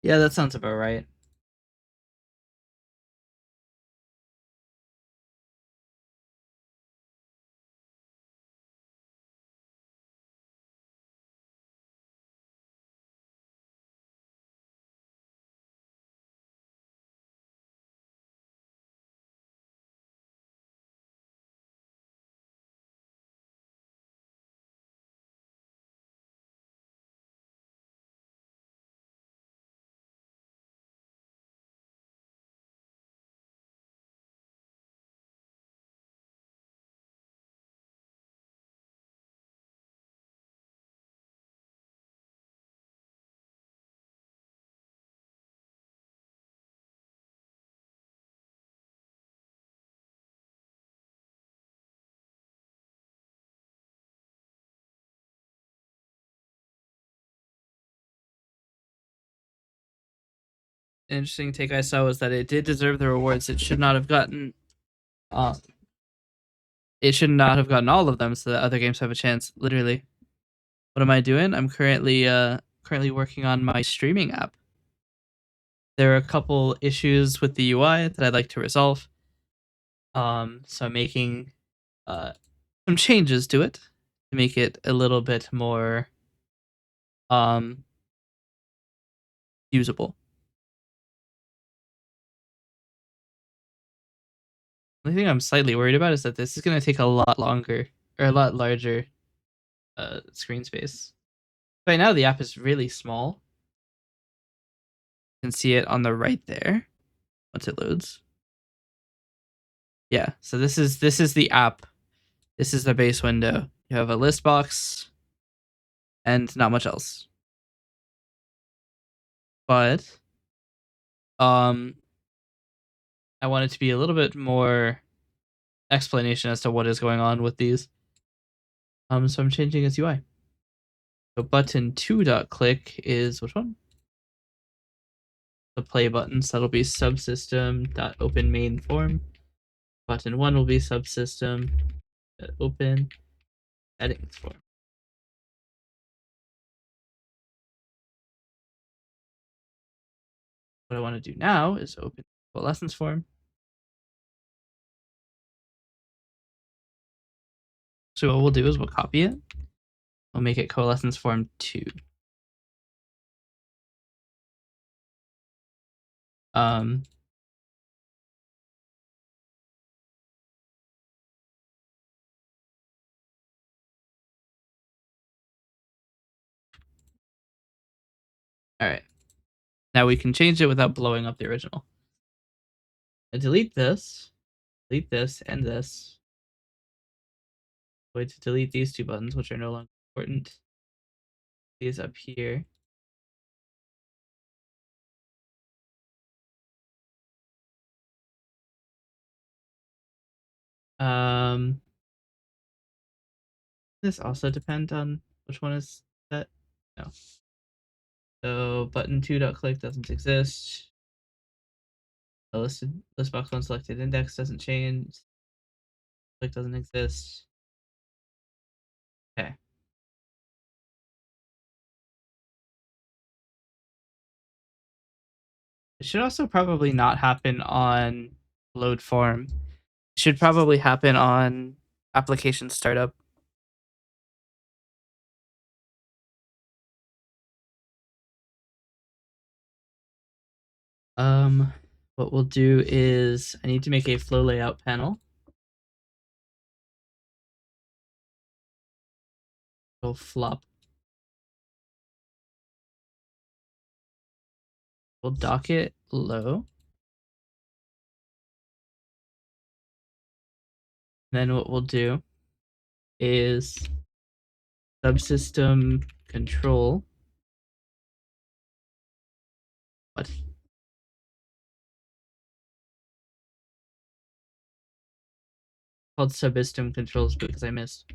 Yeah, that sounds about right. Interesting take I saw was that it did deserve the rewards. It should not have gotten uh, it should not have gotten all of them so that other games have a chance. Literally. What am I doing? I'm currently working on my streaming app. There are a couple issues with the UI that I'd like to resolve. So I'm making uh some changes to it to make it a little bit more um usable. The only thing I'm slightly worried about is that this is going to take a lot longer or a lot larger screen space. Right now, the app is really small. You can see it on the right there once it loads. Yeah, so this is the app. This is the base window. You have a list box and not much else. But um, I want it to be a little bit more explanation as to what is going on with these. So I'm changing its UI. So button 2.click is which one? The play button. So that'll be subsystem.open main form. Button 1 will be subsystem.open settings form. What I want to do now is open Coalescence form. So what we'll do is we'll copy it. We'll make it Coalescence form 2. Um, all right. Now we can change it without blowing up the original. I delete this, and this. Going to delete these two buttons, which are no longer important. These up here. Um, this also depends on which one is set. No. So button 2.click doesn't exist. The list box one selected index doesn't change. Click doesn't exist. Okay. It should also probably not happen on load form. It should probably happen on application startup. What we'll do is I need to make a flow layout panel. Go flop. We'll dock it low. Then what we'll do is subsystem control. What? Called subsystem controls because I missed.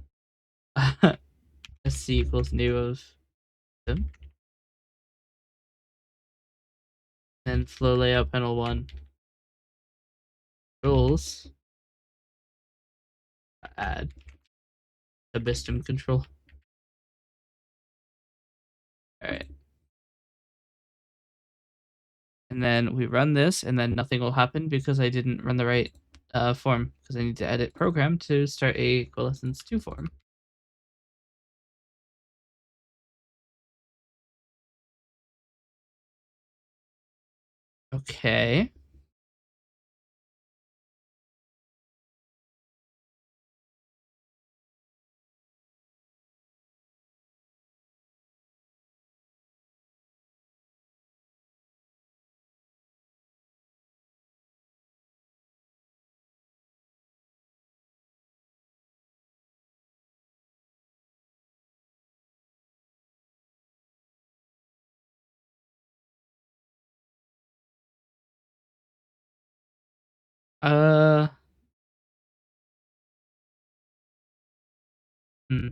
sc equals new of them. Then flow layout panel 1 controls add subsystem control. All right. And then we run this, and then nothing will happen because I didn't run the right form because I need to edit program to start a Coalescence 2 form. Okay. Uh, hmm.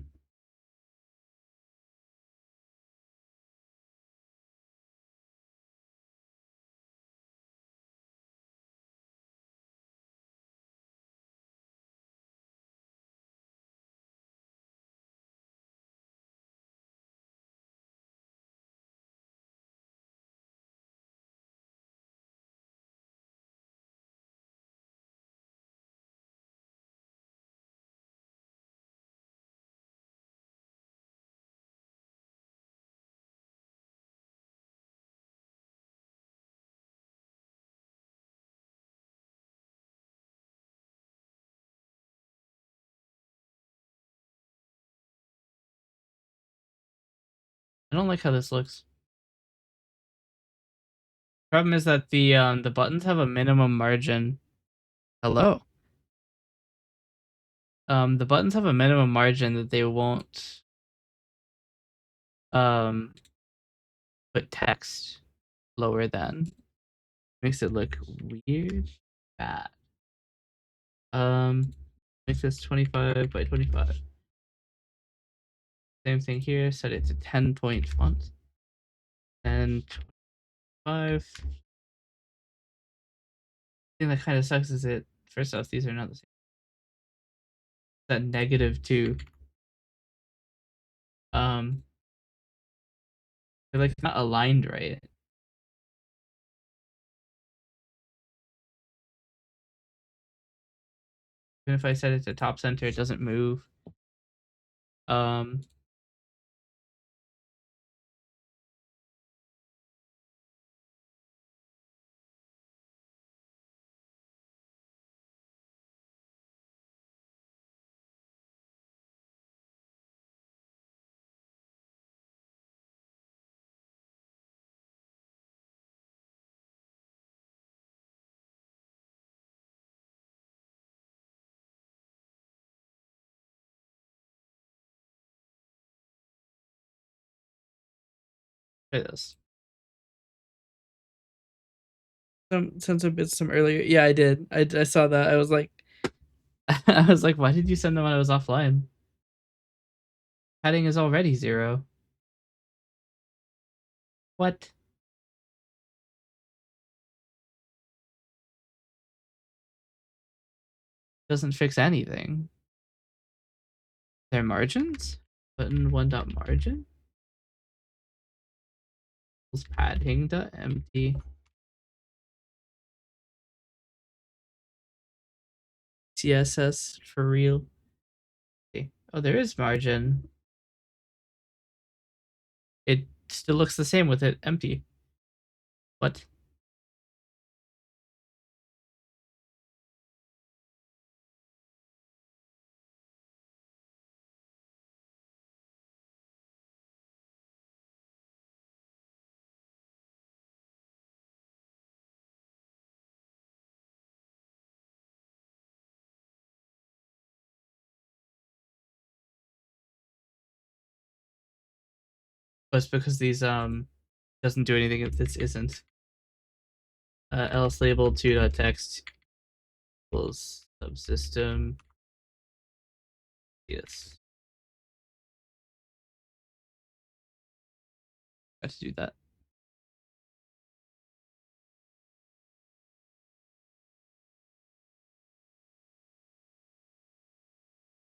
I don't like how this looks. Problem is that the buttons have a minimum margin. Hello. The buttons have a minimum margin that they won't um put text lower than. Makes it look weird. Bad. Make this 25 by 25. Same thing here. Set it to 10-point font. And 25. The thing that kind of sucks is it. First off, these are not the same. That -2. Um, they're like not aligned right. Even if I set it to top center, it doesn't move. Um, try this. Since a bit some earlier. Yeah, I did. I saw that. I was like, I was like, why did you send them when I was offline? Padding is already 0. What? Doesn't fix anything. Their margins? Button 1 dot margin? Padding dot empty. CSS for real. Okay. Oh, there is margin. It still looks the same with it empty. What? But it's because these doesn't do anything if this isn't. Else label 2.text equals subsystem. Yes. I have to do that.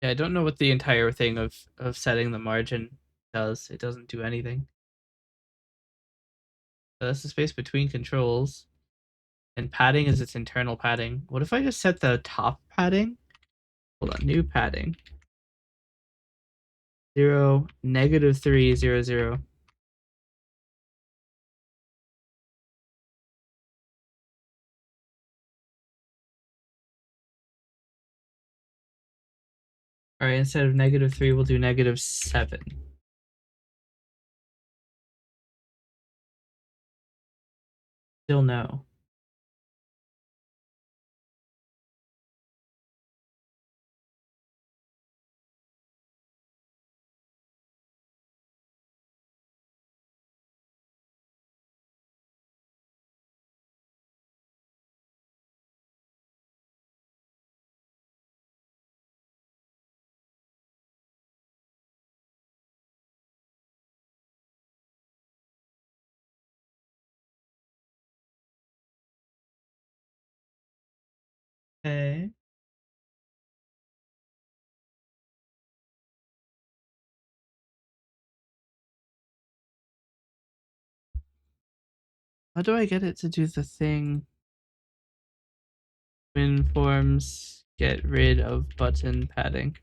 Yeah, I don't know what the entire thing of setting the margin does. It doesn't do anything. That's the space between controls. And padding is its internal padding. What if I just set the top padding? Hold on, new padding. 0, -3, 0, 0. All right, instead of -3, we'll do -7. Still no. Okay. How do I get it to do the thing? Twin forms, get rid of button padding.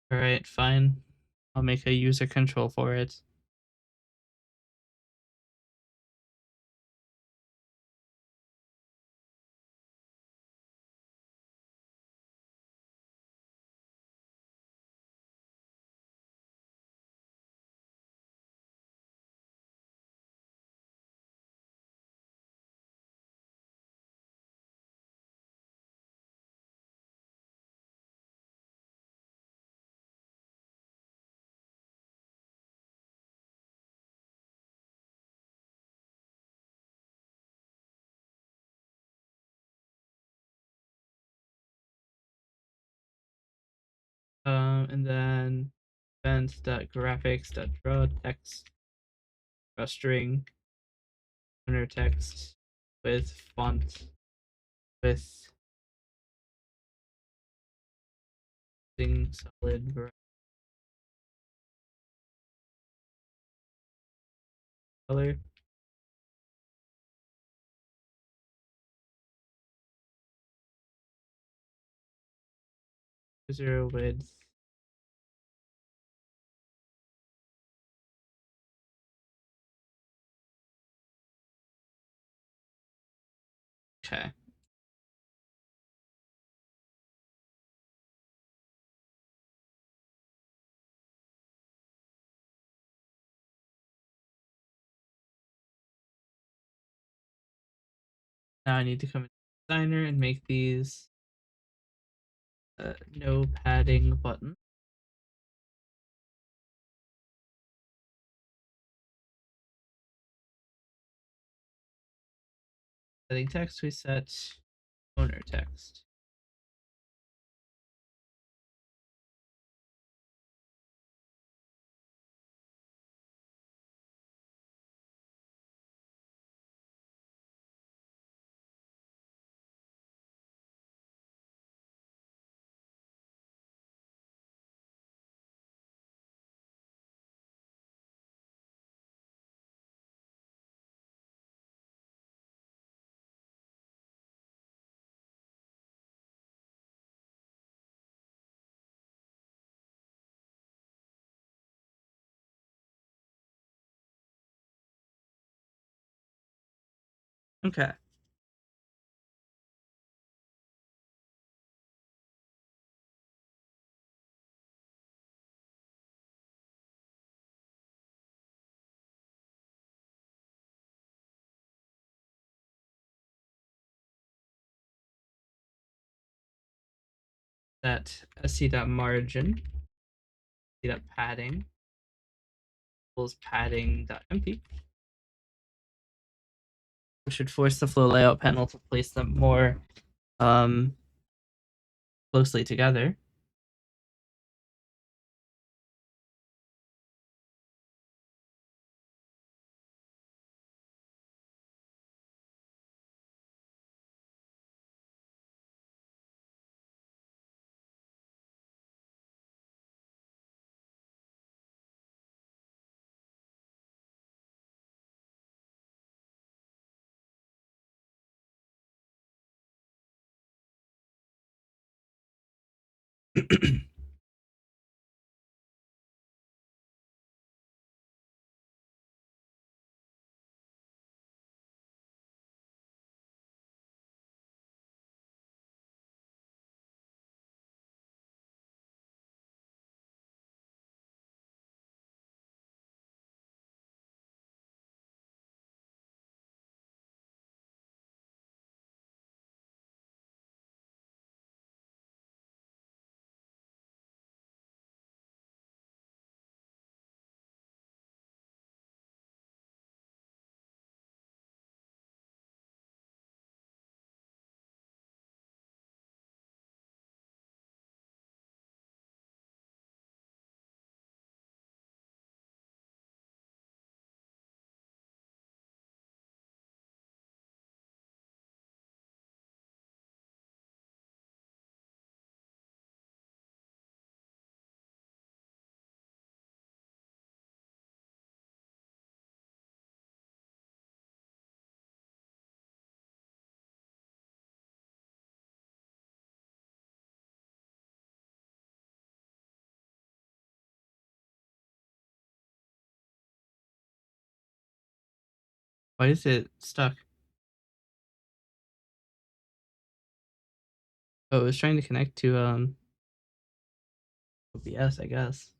All right, fine. I'll make a user control for it. And then events.graphics.draw text, draw string, owner text with font with thing solid color. User width. Okay. Now I need to come into designer and make these no padding button. Setting text, we set owner text. Okay. That sc.margin, sc.padding equals padding.empty. We should force the flow layout panel to place them more closely together. Why is it stuck? Oh, it was trying to connect to OBS, I guess.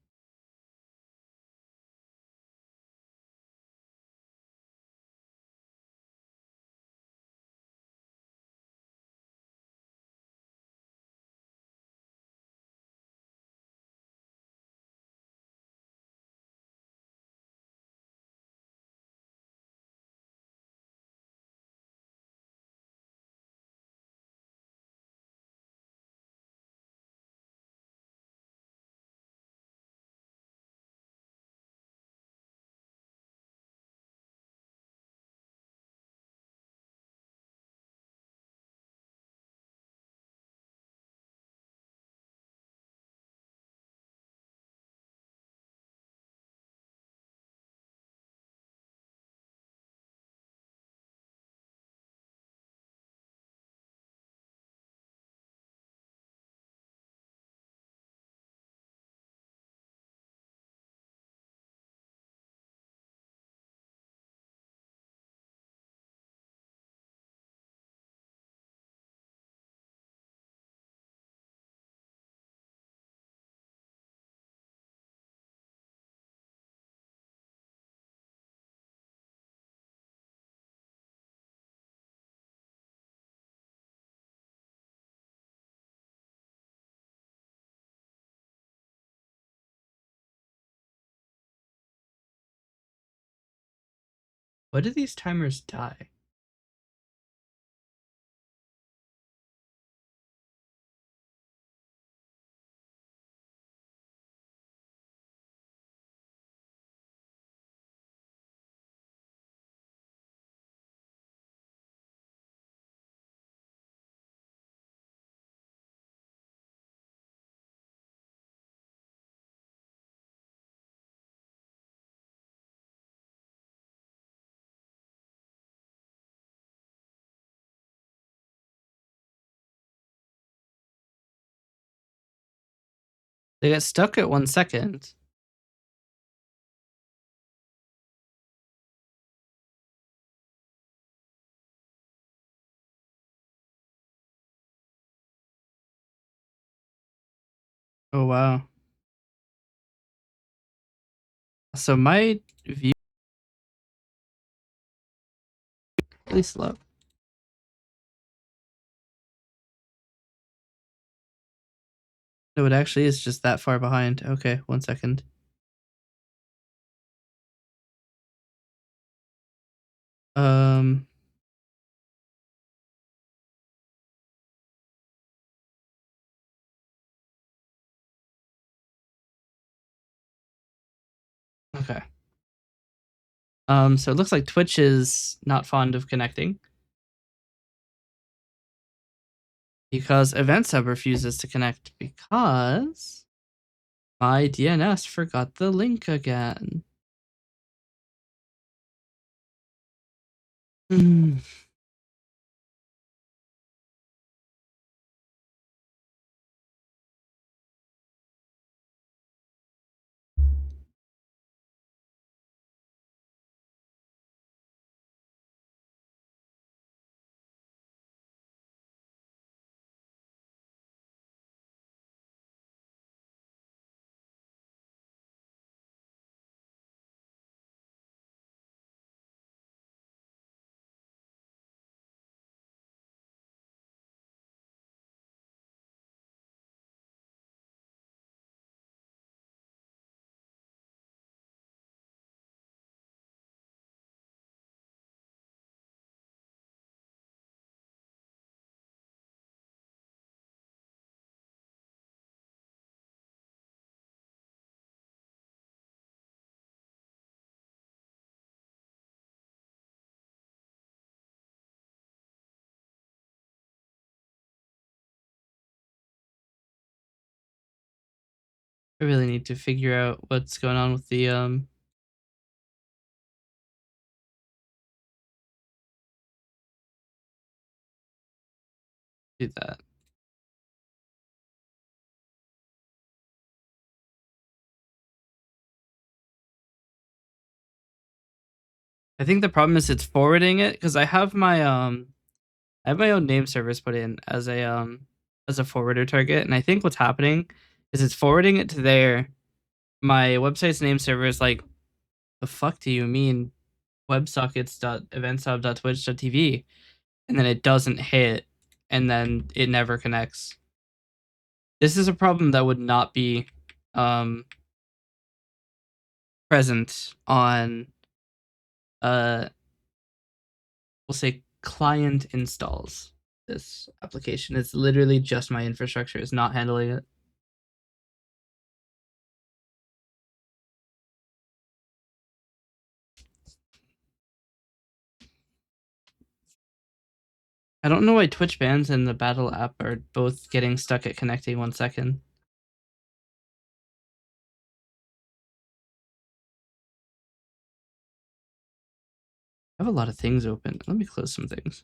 Why do these timers die? They got stuck at 1 second. Oh wow. So my view is really slow. No, it actually is just that far behind. Okay, 1 second. Um, okay. So it looks like Twitch is not fond of connecting because EventSub refuses to connect because my DNS forgot the link again. Hmm. I really need to figure out what's going on with the do that. I think the problem is it's forwarding it because I have my own name servers put in as a forwarder target, and I think what's happening is it's forwarding it to there. My website's name server is like, the fuck do you mean websockets.eventsub.twitch.tv? And then it doesn't hit, and then it never connects. This is a problem that would not be present on we'll say client installs. This application is literally just my infrastructure is not handling it. I don't know why Twitch bans and the battle app are both getting stuck at connecting 1 second. I have a lot of things open. Let me close some things.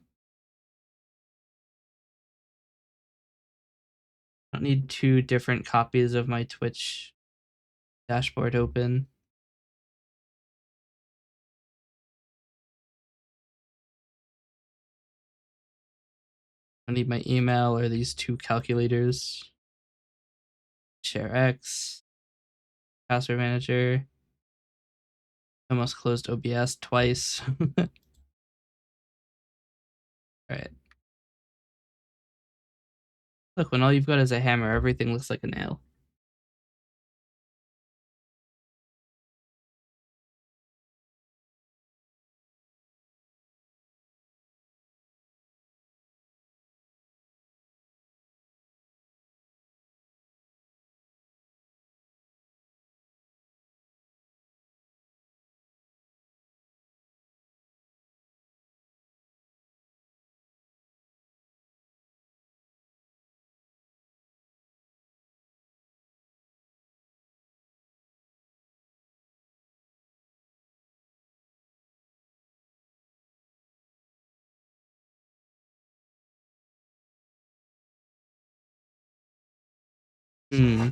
I don't need 2 different copies of my Twitch dashboard open. I need my email or these 2 calculators. Share X. Password manager. Almost closed OBS twice. All right. Look, when all you've got is a hammer, everything looks like a nail. Hmm.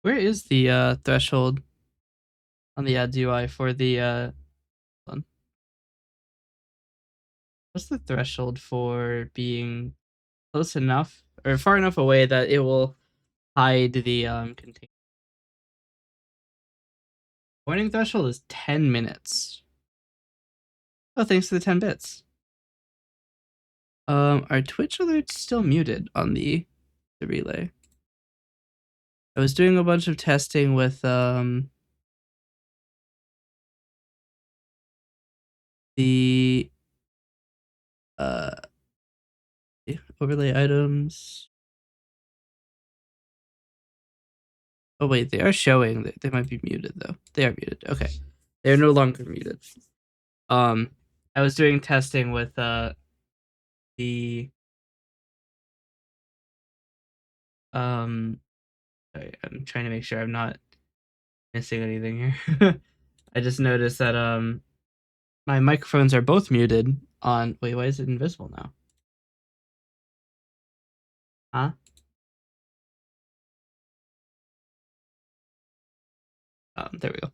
Where is the threshold on the ads UI for the one? What's the threshold for being close enough or far enough away that it will hide the container? Warning threshold is 10 minutes. Oh, thanks to the 10 bits. Are Twitch alerts still muted on the relay? I was doing a bunch of testing with the overlay items. Oh wait, they are showing. They might be muted though. They are muted. Okay, they're no longer muted. I was doing testing with the sorry, I'm trying to make sure I'm not missing anything here. I just noticed that my microphones are both muted on. Wait, why is it invisible now? Huh? There we go.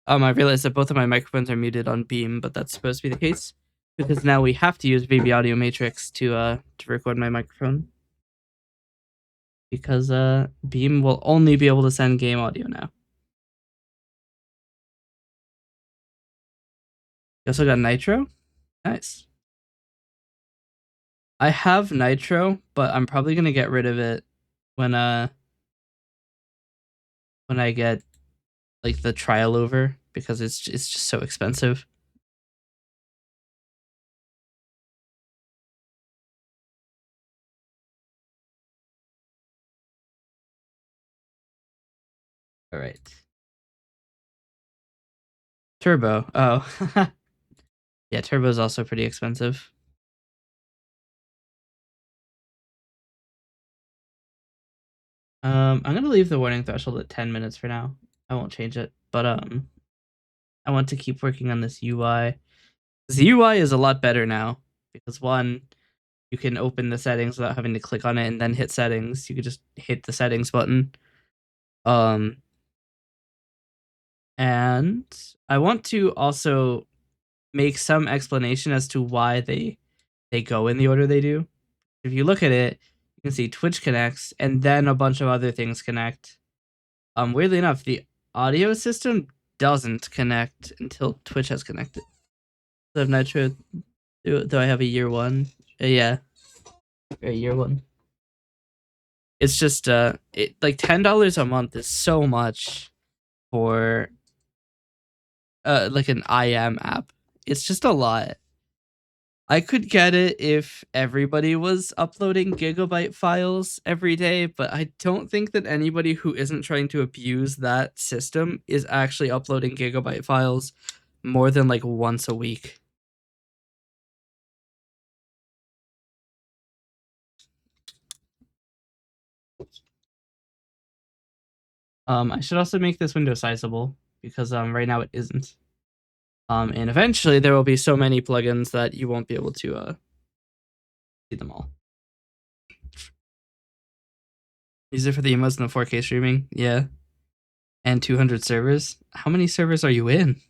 I realized that both of my microphones are muted on Beam, but that's supposed to be the case because now we have to use VB Audio Matrix to record my microphone. because Beam will only be able to send game audio now. You also got Nitro? Nice. I have Nitro, but I'm probably gonna get rid of it when I get like the trial over because it's just so expensive. All right. Turbo. Oh. Yeah, Turbo is also pretty expensive. I'm gonna leave the warning threshold at 10 minutes for now. I won't change it, but I want to keep working on this UI. The UI is a lot better now because one, you can open the settings without having to click on it and then hit settings. You could just hit the settings button. Um, and I want to also make some explanation as to why they go in the order they do. If you look at it, you can see Twitch connects and then a bunch of other things connect. Weirdly enough, the audio system doesn't connect until Twitch has connected. So I'm not sure. Do I have a year one? Yeah, a year one. It's just it like $10 a month is so much for like an IM app. It's just a lot. I could get it if everybody was uploading gigabyte files every day, but I don't think that anybody who isn't trying to abuse that system is actually uploading gigabyte files more than like once a week. I should also make this window sizable because right now it isn't. And eventually there will be so many plugins that you won't be able to see them all. Use it for the emotes and the 4K streaming, yeah, and 200 servers. How many servers are you in?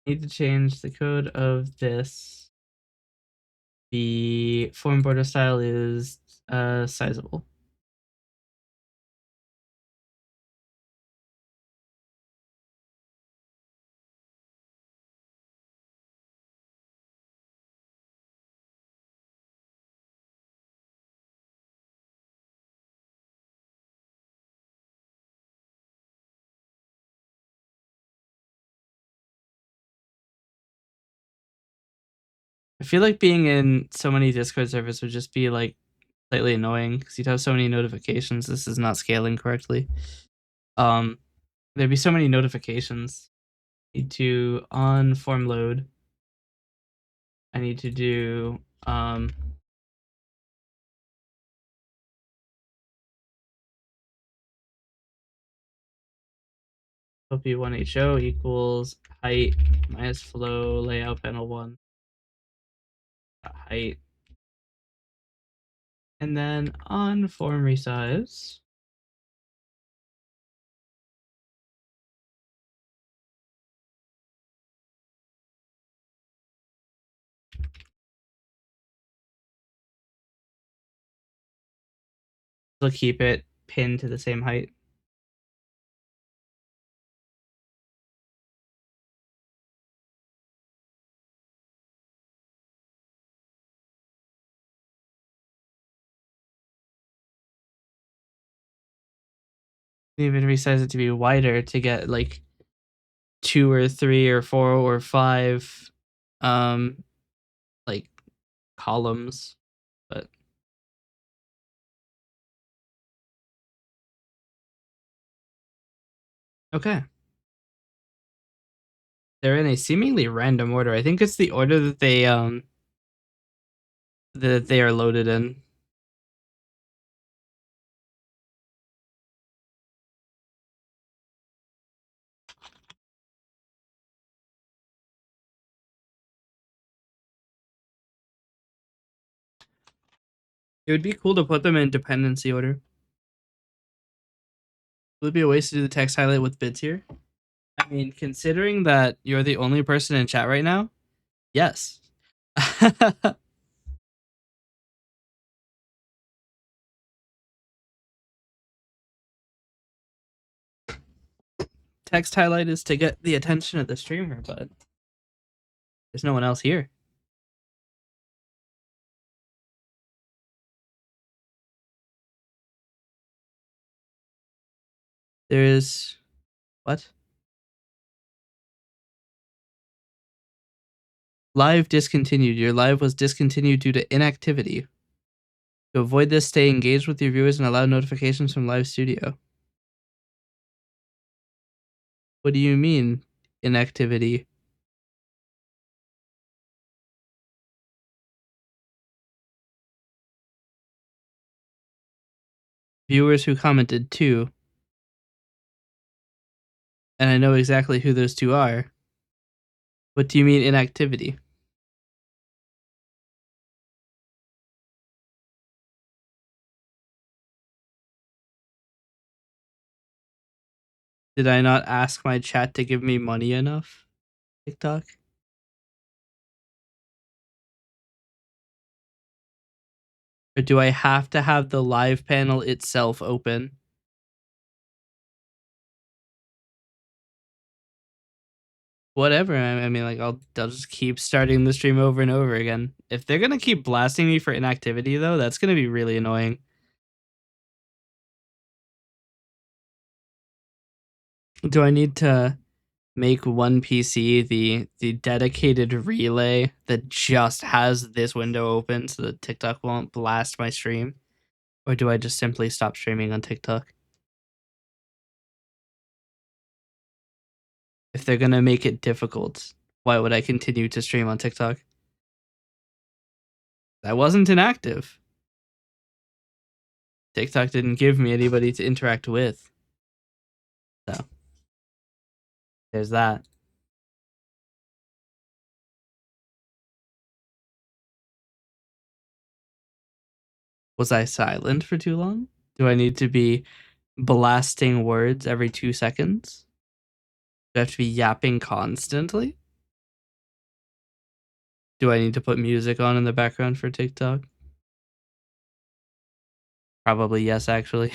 Need to change the code of this. The form border style is sizable. I feel like being in so many Discord servers would just be like slightly annoying because you'd have so many notifications. This is not scaling correctly. Um, there'd be so many notifications. Need to on form load. I need to do OP1HO equals height minus flow layout panel 1 height. And then on form resize, we'll keep it pinned to the same height. Even resize it to be wider to get like 2 or 3 or 4 or 5 um like columns, but okay. They're in a seemingly random order. I think it's the order that they are loaded in. It would be cool to put them in dependency order. Would it be a waste to do the text highlight with bids here? I mean, considering that you're the only person in chat right now, yes. Text highlight is to get the attention of the streamer, but there's no one else here. There is what? Live discontinued. Your live was discontinued due to inactivity. To avoid this, stay engaged with your viewers and allow notifications from live studio. What do you mean, inactivity? Viewers who commented too. And I know exactly who those two are. What do you mean inactivity? Did I not ask my chat to give me money enough? TikTok? Or do I have to have the live panel itself open? Whatever. I mean, like, I'll just keep starting the stream over and over again. If they're gonna keep blasting me for inactivity, though, that's gonna be really annoying. Do I need to make one PC the dedicated relay that just has this window open so that TikTok won't blast my stream? Or do I just simply stop streaming on TikTok? If they're gonna make it difficult, why would I continue to stream on TikTok? I wasn't inactive. TikTok didn't give me anybody to interact with. So there's that. Was I silent for too long? Do I need to be blasting words every 2 seconds? Do I have to be yapping constantly? Do I need to put music on in the background for TikTok? Probably yes, actually.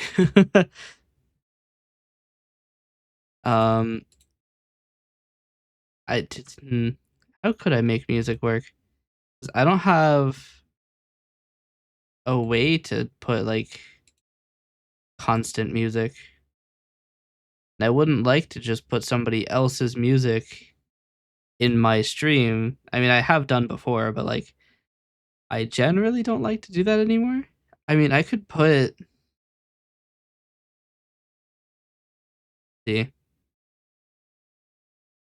um, how could I make music work? 'Cause I don't have a way to put like constant music. And I wouldn't like to just put somebody else's music in my stream. I mean, I have done before, but like I generally don't like to do that anymore. I mean, I could put see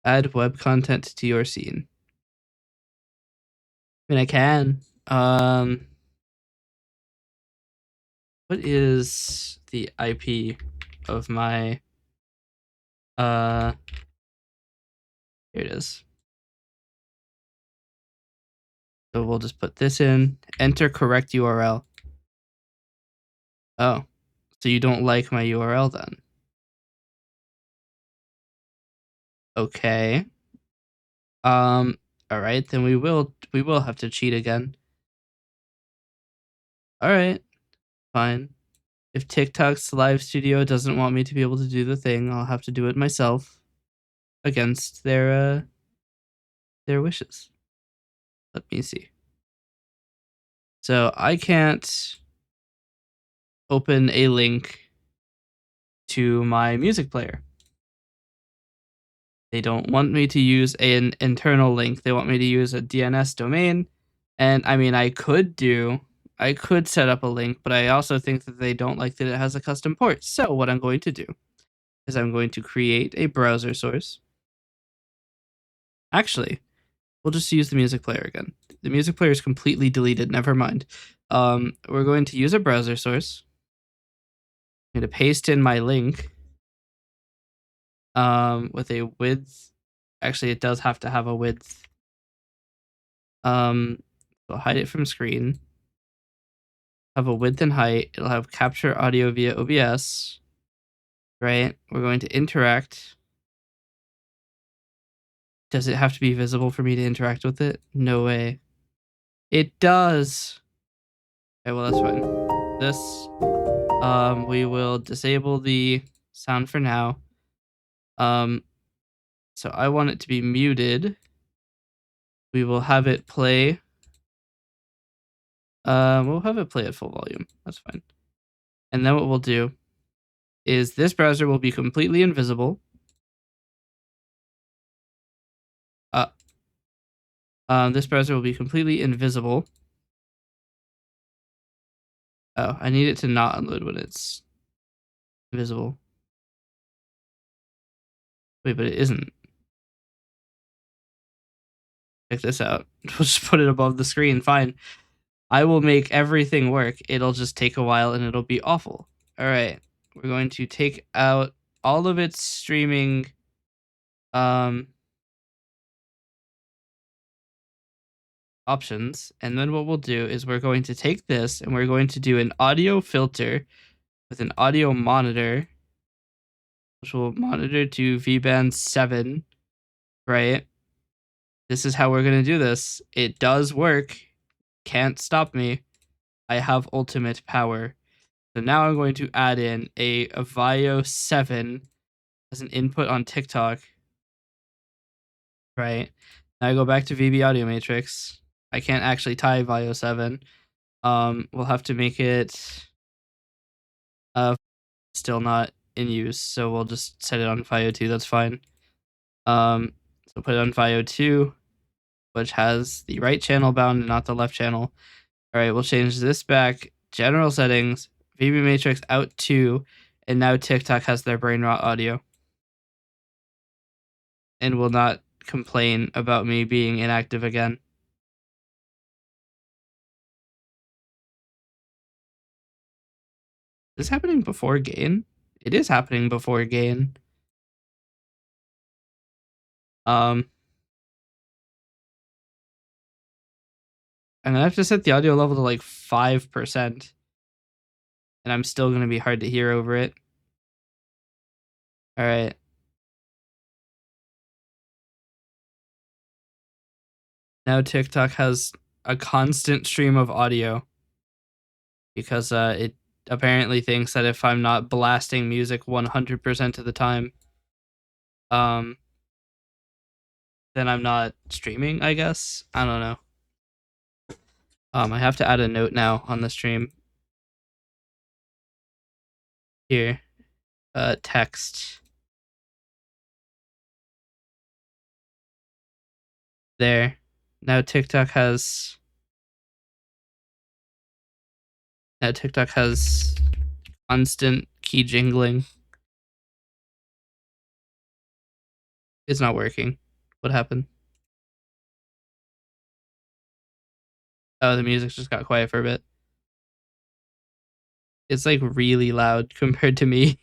add web content to your scene. I mean, I can. What is the IP of my here it is. So we'll just put this in, enter correct URL. Oh, so you don't like my URL then? Okay. All right, then we will have to cheat again. All right, fine. If TikTok's live studio doesn't want me to be able to do the thing, I'll have to do it myself against their wishes. Let me see. So I can't open a link to my music player. They don't want me to use an internal link. They want me to use a DNS domain. And I mean, I could set up a link, but I also think that they don't like that it has a custom port. So what I'm going to do is I'm going to create a browser source. Actually, we'll just use the music player again. The music player is completely deleted. Never mind. We're going to use a browser source. I'm going to paste in my link with a width. Actually, it does have to have a width. So hide it from screen. Have a width and height. It'll have capture audio via OBS. right? We're going to interact. Does it have to be visible for me to interact with it? No way. It does. Okay, well, that's fine. This, we will disable the sound for now. So I want it to be muted. We will have it play. We'll have it play at full volume. That's fine. And then what we'll do is this browser will be completely invisible. This browser will be completely invisible. Oh, I need it to not unload when it's invisible. Wait, but it isn't. Check this out. We'll just put it above the screen. Fine. I will make everything work. It'll just take a while and it'll be awful. All right. We're going to take out all of its streaming options. And then what we'll do is we're going to take this and we're going to do an audio filter with an audio monitor, which will monitor to V-band 7, right? This is how we're going to do this. It does work. Can't stop me. I have ultimate power. So now I'm going to add in a VIO 7 as an input on TikTok. Right. Now I go back to VB Audio Matrix. I can't actually tie VIO 7. We'll have to make it still not in use, so we'll just set it on VIO 2. That's fine. So put it on VIO 2, which has the right channel bound and not the left channel. All right, we'll change this back. General settings, VB Matrix out 2, and now TikTok has their brain rot audio. And will not complain about me being inactive again. Is this happening before gain? It is happening before gain. I'm gonna have to set the audio level to like 5%. And I'm still gonna be hard to hear over it. All right. Now TikTok has a constant stream of audio because it apparently thinks that if I'm not blasting music 100% of the time, then I'm not streaming, I guess. I don't know. I have to add a note now on the stream. Here. Text. There. Now TikTok has constant key jingling. It's not working. What happened? Oh, the music just got quiet for a bit. It's like really loud compared to me.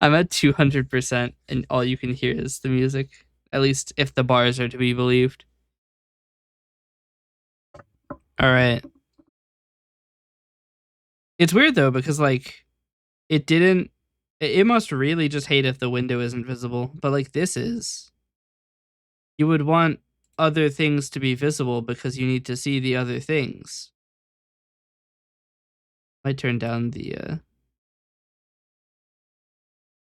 I'm at 200% and all you can hear is the music. At least if the bars are to be believed. All right. It's weird though because like it must really just hate if the window isn't visible, but like this is. You would want other things to be visible because you need to see the other things. Might turn down the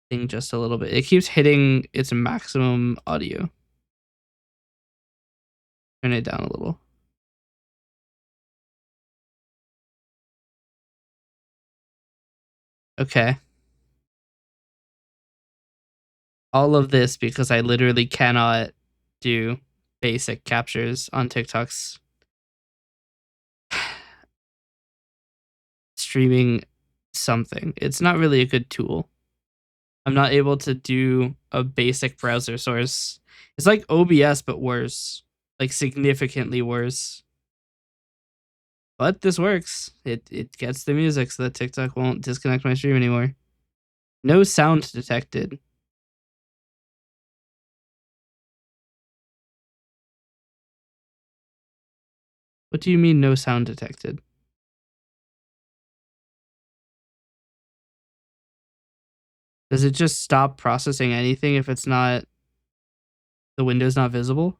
thing just a little bit. It keeps hitting its maximum audio. Turn it down a little. Okay. All of this because I literally cannot do basic captures on TikTok's streaming something. It's not really a good tool. I'm not able to do a basic browser source. It's like OBS, but worse. Like significantly worse. But this works. It gets the music so that TikTok won't disconnect my stream anymore. No sound detected. What do you mean no sound detected? It Does it just stop processing anything if it's not, the window's not visible?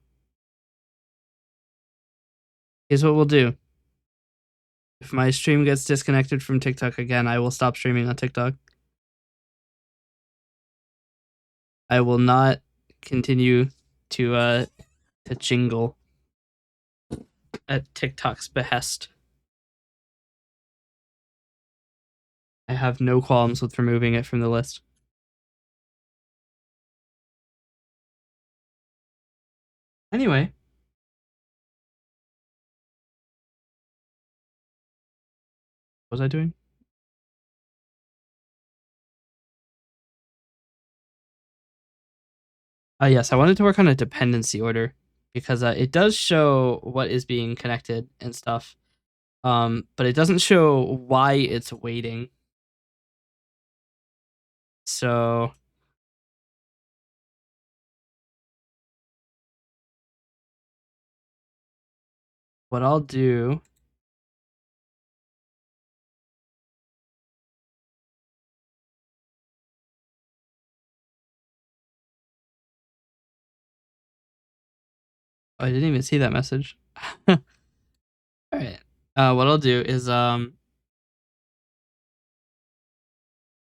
Here's what we'll do. If my stream gets disconnected from TikTok again, I will stop streaming on TikTok. I will not continue to jingle at TikTok's behest. I have no qualms with removing it from the list. Anyway. What was I doing? Yes, I wanted to work on a dependency order because it does show what is being connected and stuff. But it doesn't show why it's waiting. So what I'll do I didn't even see that message. All right. What I'll do is in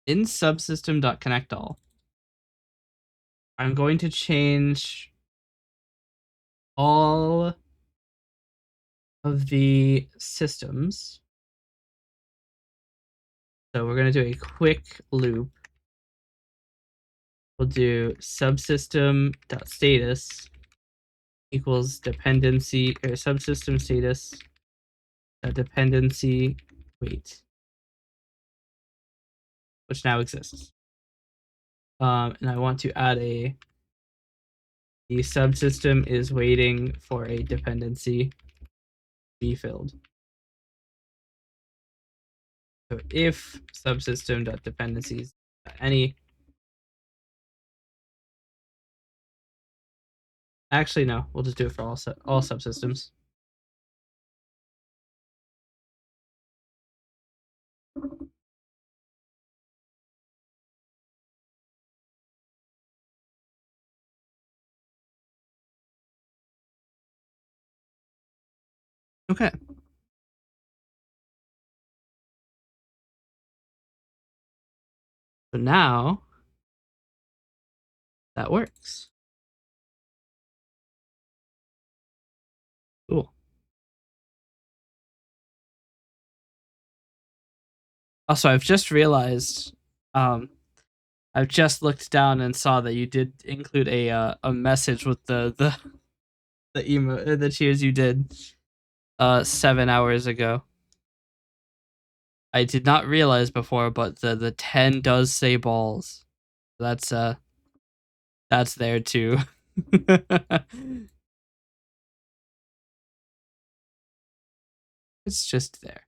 subsystem.connectAll, I'm going to change all of the systems. So we're going to do a quick loop. We'll do subsystem.status equals dependency or subsystem status dependency wait, which now exists. And I want to add the subsystem is waiting for a dependency to be filled. So if subsystem.dependencies any, actually no, we'll just do it for all subsystems. Okay. So now that works. Cool. Also, I've just realized, I've just looked down and saw that you did include a message with the emo the cheers you did 7 hours ago. I did not realize before, but the 10 does say balls. That's there too. It's just there.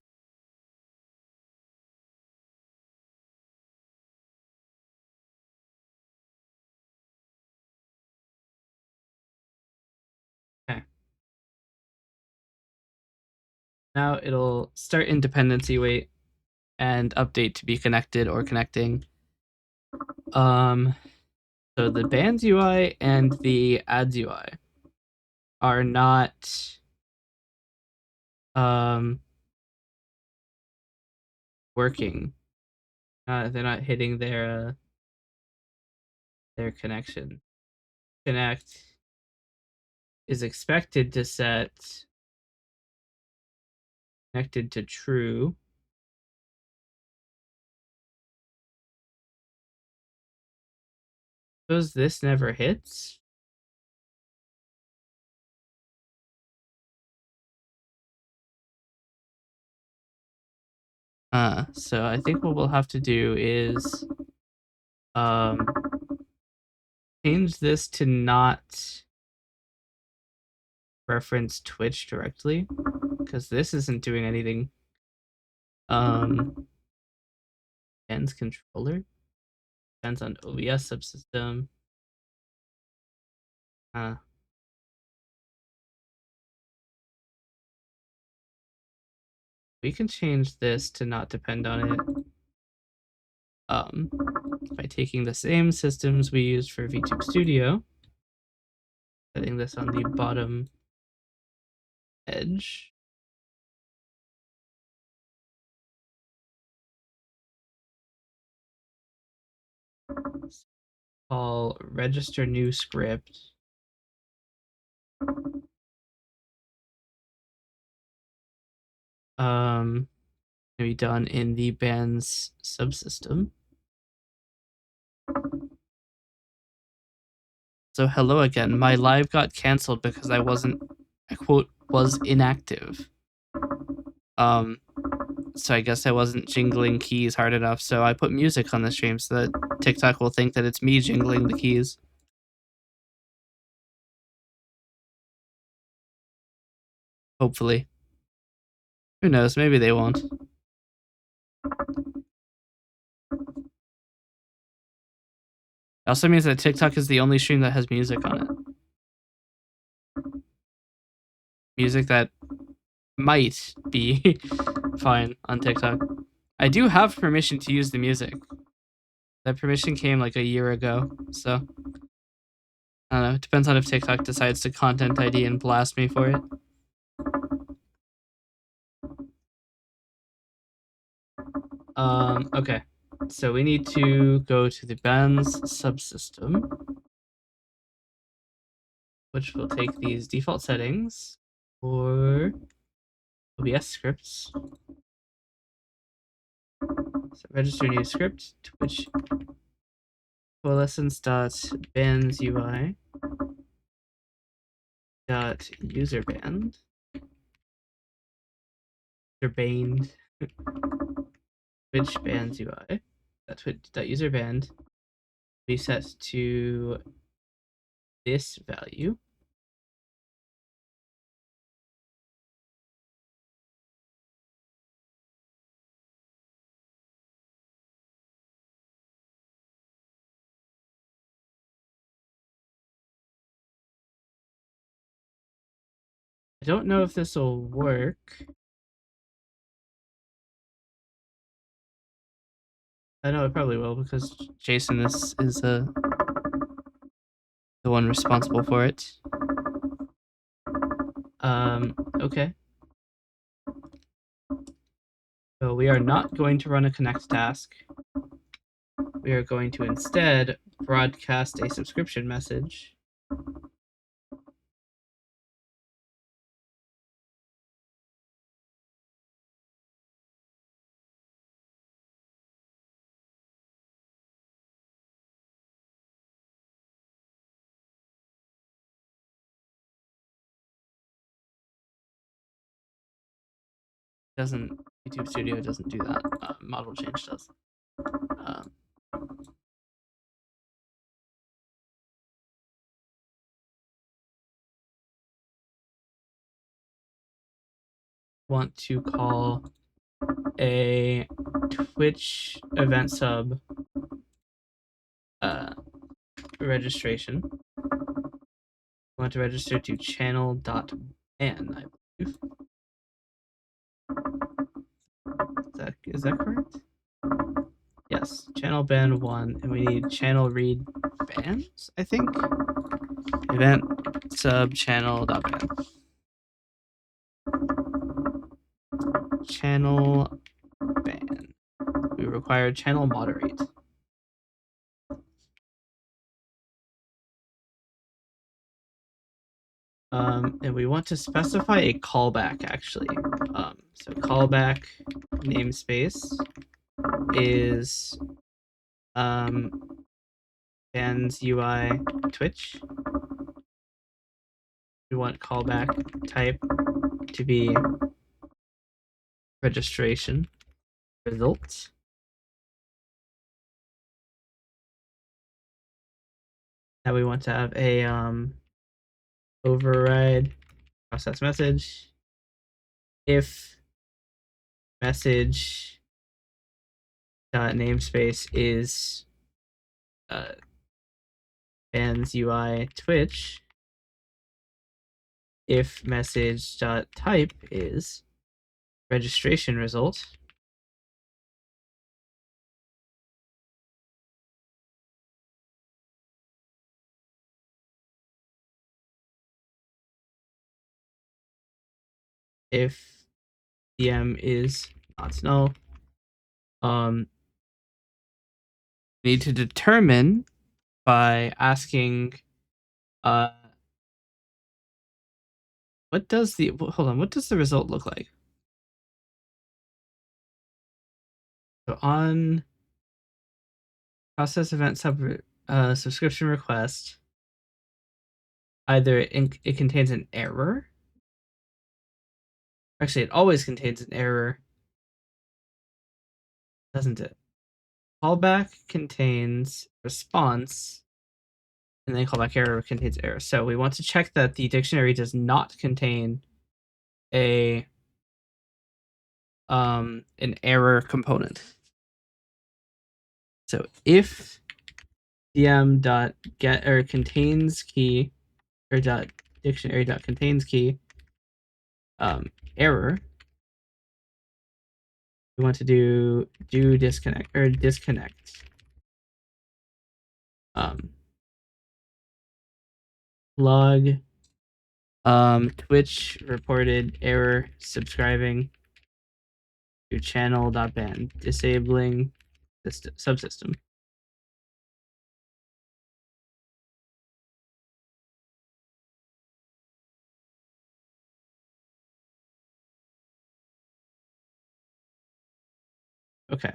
Okay. Now it'll start in dependency wait and update to be connected or connecting. So the bands UI and the ads UI are not working. They're not hitting their connection. Connect is expected to set connected to true. Suppose this never hits. So I think what we'll have to do is change this to not reference Twitch directly, because this isn't doing anything. Ends controller depends on OBS subsystem. We can change this to not depend on it. by taking the same systems we used for VTube Studio, setting this on the bottom edge. Call register new script. Can be done in the band's subsystem. So hello again. My live got canceled because I quote, was inactive. So I guess I wasn't jingling keys hard enough, so I put music on the stream so that TikTok will think that it's me jingling the keys. Hopefully. Who knows, maybe they won't. It also means that TikTok is the only stream that has music on it. Music that might be fine on TikTok. I do have permission to use the music. That permission came like a year ago, so I don't know. It depends on if TikTok decides to content ID and blast me for it. Okay. So we need to go to the band's subsystem, which will take these default settings for OBS scripts. So register new script, Twitch Coalescence.bands UI dot userband userband Twitch bands UI Twitch.userband be set to this value. I don't know if this will work. I know it probably will because Jason is the one responsible for it. Okay. So we are not going to run a connect task. We are going to instead broadcast a subscription message. YouTube Studio doesn't do that. Model change does. Want to call a Twitch event sub registration. Want to register to channel.ban, I believe. Is that correct? Yes, channel ban 1, and we need channel read bans, I think. Event sub channel.ban. Channel ban. We require channel moderate. And we want to specify a callback actually. So callback namespace is bands UI Twitch. We want callback type to be registration results. Now we want to have a override process message if message namespace is bands UI Twitch, if message type is registration result, if DM is not null, we need to determine by asking, what does the result look like? So on process event subscription request, either it contains an error. Actually, it always contains an error, doesn't it? Callback contains response, and then callback error contains error. So we want to check that the dictionary does not contain a an error component. So if dm dot get or contains key or dot dictionary dot contains key error, we want to do disconnect or disconnect log Twitch reported error subscribing to channel.ban disabling this subsystem. Okay.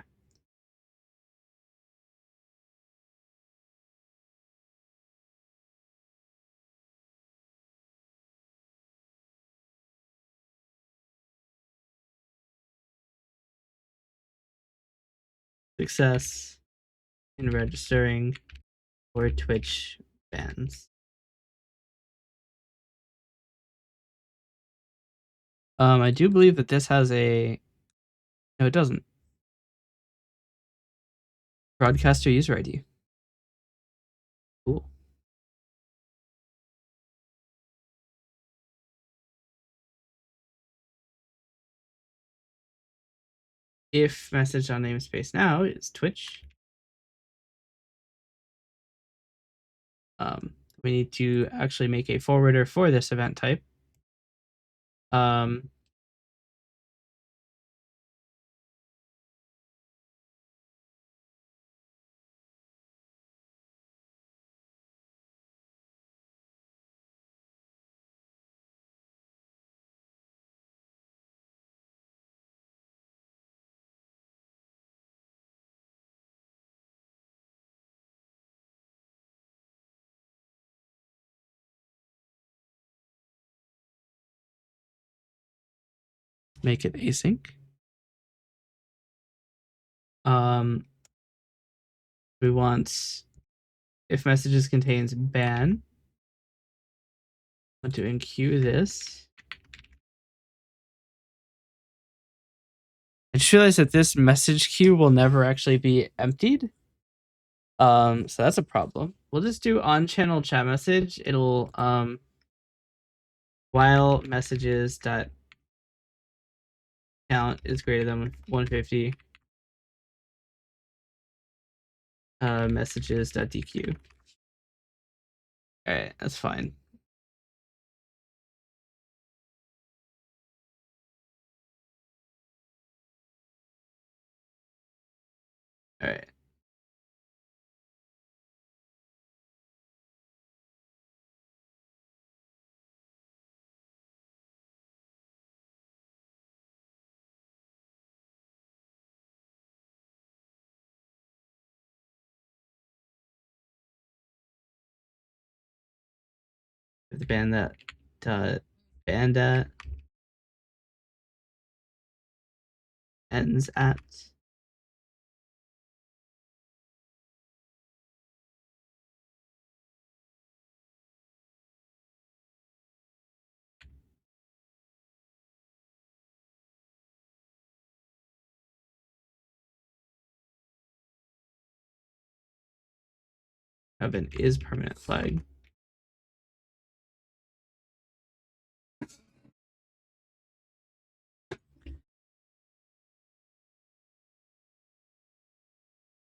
Success in registering for Twitch bans. I do believe that this has a... No, it doesn't. Broadcaster user ID. Cool. If message on namespace now is Twitch, we need to actually make a forwarder for this event type. Make it async. We want if messages contains ban. I want to enqueue this. I just realized that this message queue will never actually be emptied. So that's a problem. We'll just do on channel chat message. It'll while messages dot count is greater than 150. Messages dot dq. All right, that's fine. All right. The ban that ban that ends at. Event is permanent flag.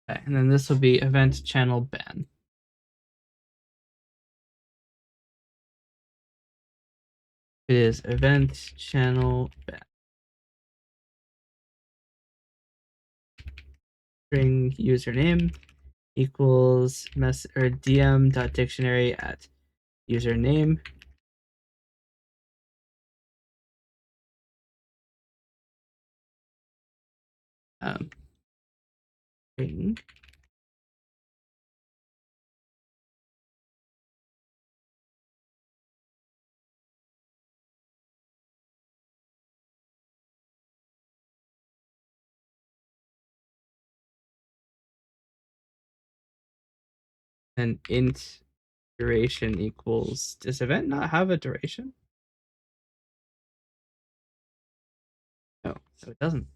Okay, and then this will be event channel ban. If It is event channel string username equals mess or dm.dictionary at username. String and int duration equals, does event not have a duration? No, it doesn't.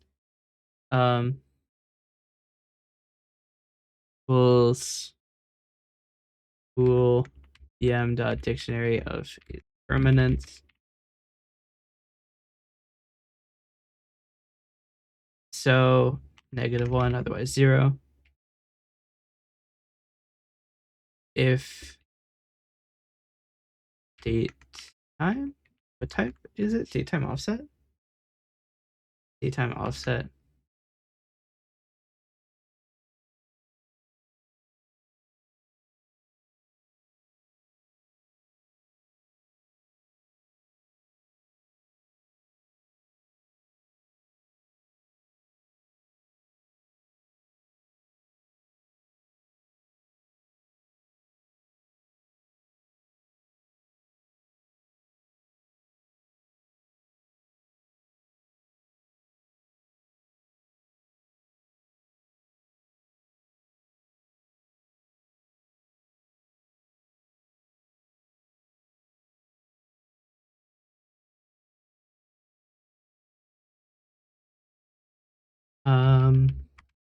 Equals bool dm.dictionary of permanence. So -1, otherwise 0. If date time, what type is it? Datetime offset? Datetime offset.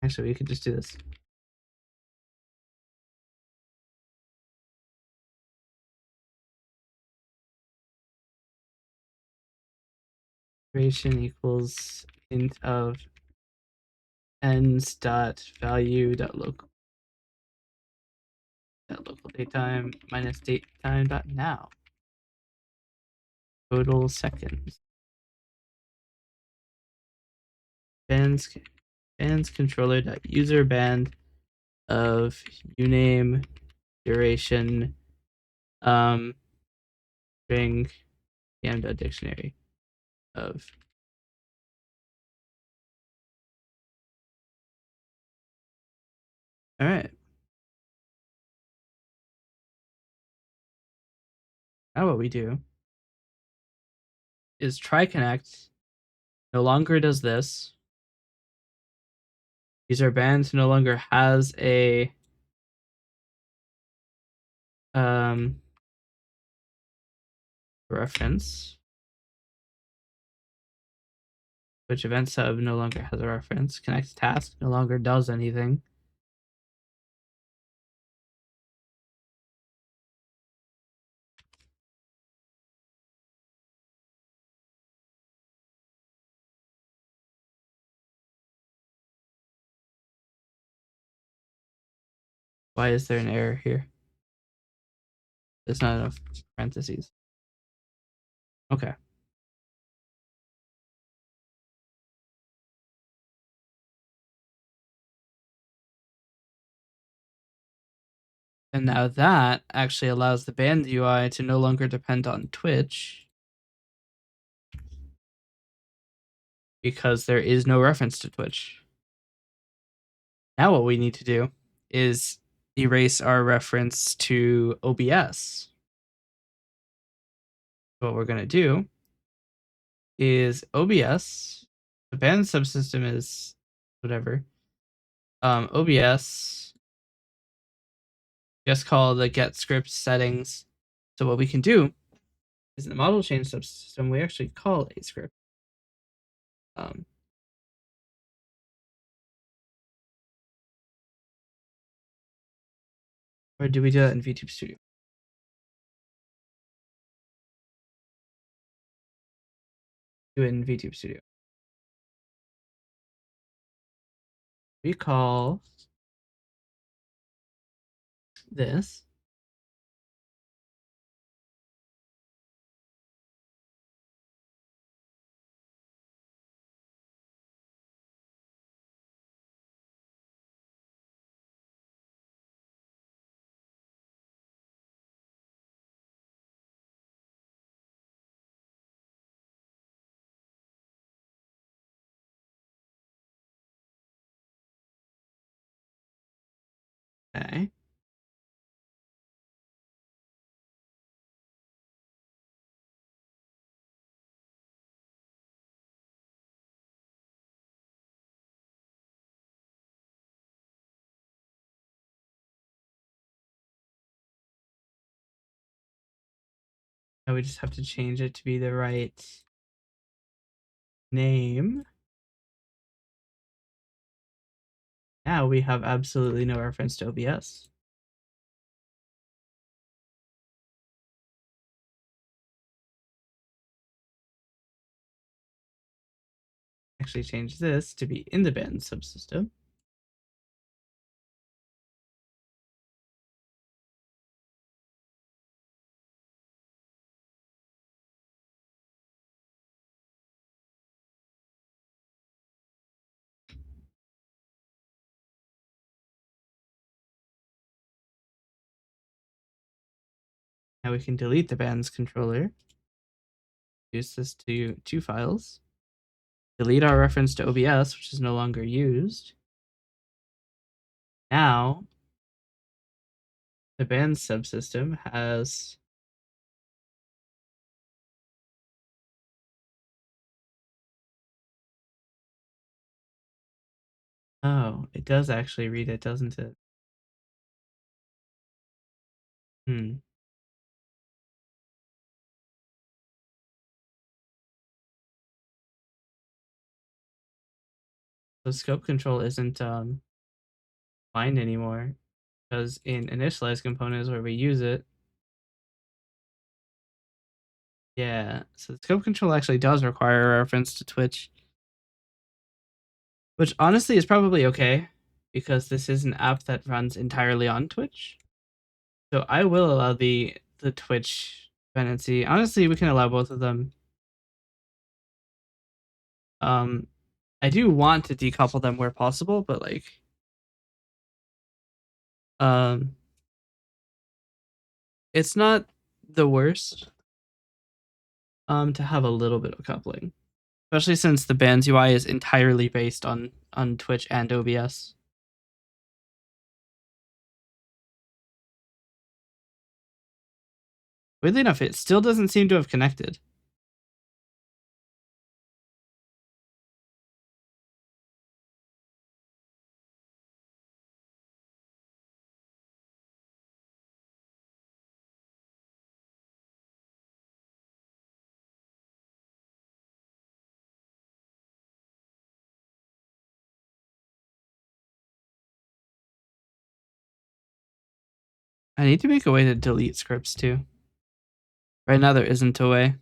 Actually, we could just do this. Duration equals int of ends dot value dot local datetime minus datetime dot now. Total seconds. Bands controller dot user band of uname duration string dm.dictionary of. All right. Now what we do is try connect no longer does this. User band no longer has a reference, which event sub no longer has a reference. Connect task no longer does anything. Why is there an error here? There's not enough parentheses. Okay. And now that actually allows the band UI to no longer depend on Twitch because there is no reference to Twitch. Now what we need to do is erase our reference to OBS. What we're going to do is OBS, the band subsystem is whatever. OBS, just call the get script settings. So what we can do is in the model change subsystem, we actually call a script. Or do we do that in VTube Studio? Do it in VTube Studio. We call this Now we just have to change it to be the right name. Now we have absolutely no reference to OBS. Actually change this to be in the band subsystem. Now we can delete the band's controller. Reduce this to 2 files. Delete our reference to OBS, which is no longer used. Now, the band subsystem has oh, it does actually read it, doesn't it? Hmm. So scope control isn't defined anymore because in initialize components where we use it, yeah. So the scope control actually does require a reference to Twitch, which honestly is probably okay because this is an app that runs entirely on Twitch. So I will allow the Twitch dependency. Honestly, we can allow both of them. Um, I do want to decouple them where possible, but like, um, it's not the worst to have a little bit of coupling, especially since the band's UI is entirely based on Twitch and OBS. Weirdly enough, it still doesn't seem to have connected. I need to make a way to delete scripts too. Right now, there isn't a way.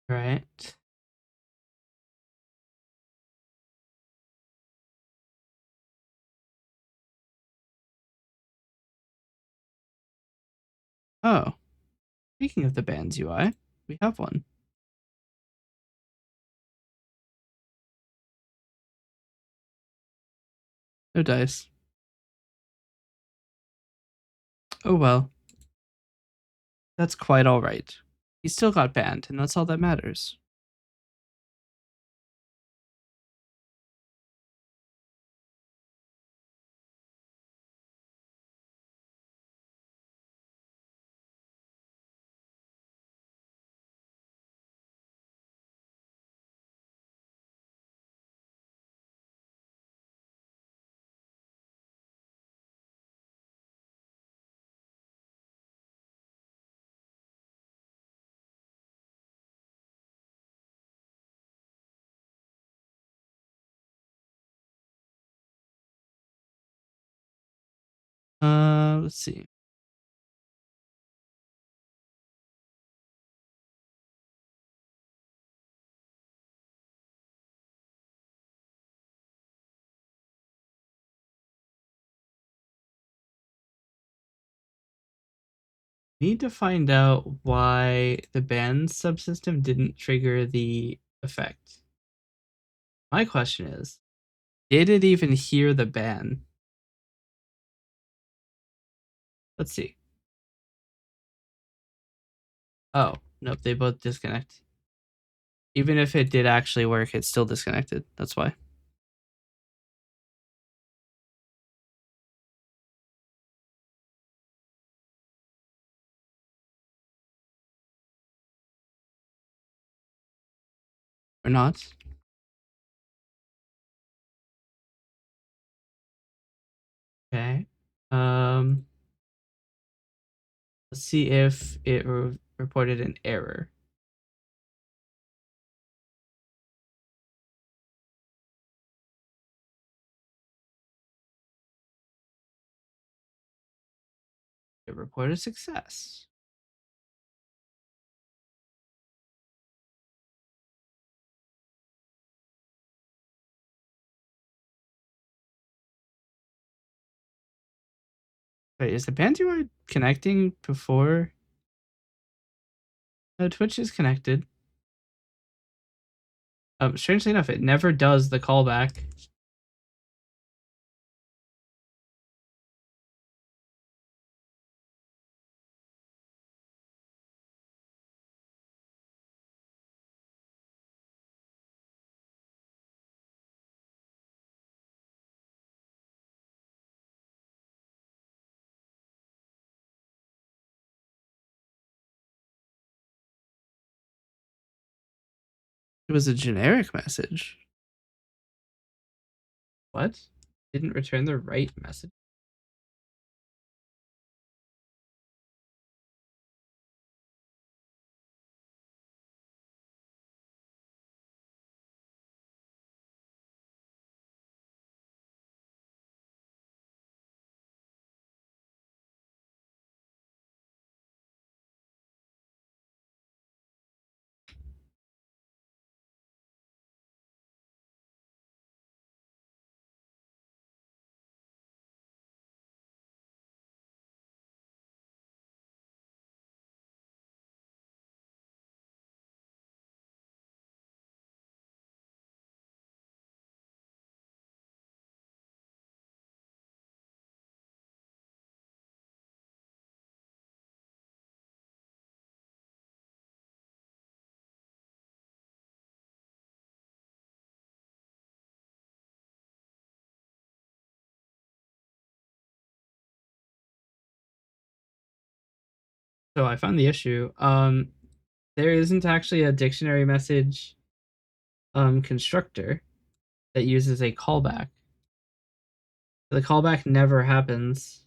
Right. Oh, speaking of the band's UI, we have one. No dice. Oh well. That's quite all right. He still got banned, and that's all that matters. Let's see. Need to find out why the ban subsystem didn't trigger the effect. My question is, did it even hear the ban? Let's see. Oh, nope, they both disconnect. Even if it did actually work, it's still disconnected. That's why. or not. Okay. Let's see if it reported an error. It reported success. Wait, is the Banduai connecting before? No, Twitch is connected. Strangely enough, it never does the callback. It was a generic message. What? Didn't return the right message. So I found the issue. There isn't actually a dictionary message constructor that uses a callback. The callback never happens.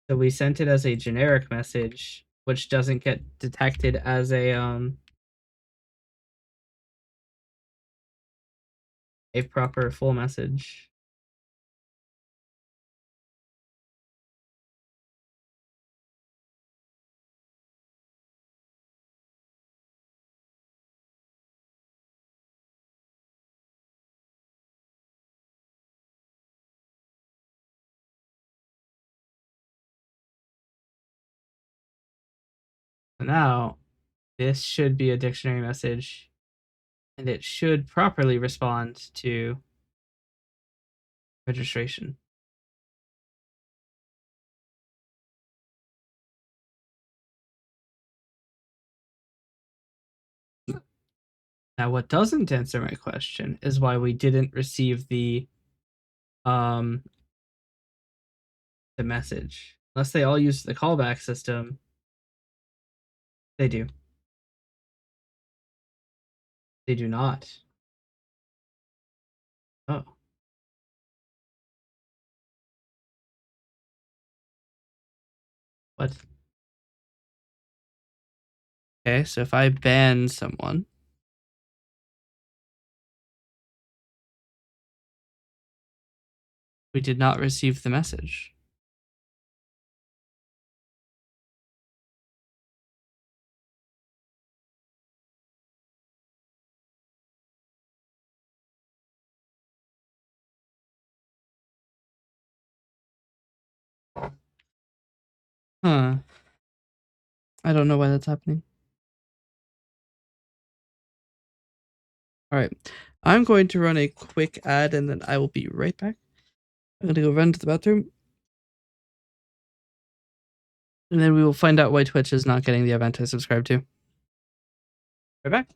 So we sent it as a generic message, which doesn't get detected as a proper full message. So now this should be a dictionary message, and it should properly respond to registration. Now, what doesn't answer my question is why we didn't receive um the message. Unless they all use the callback system, they do. They do not. Oh, what? Okay, so if I ban someone, we did not receive the message. Huh. I don't know why that's happening. All right. I'm going to run a quick ad and then I will be right back. I'm going to go run to the bathroom. And then we will find out why Twitch is not getting the event I subscribed to. Right back.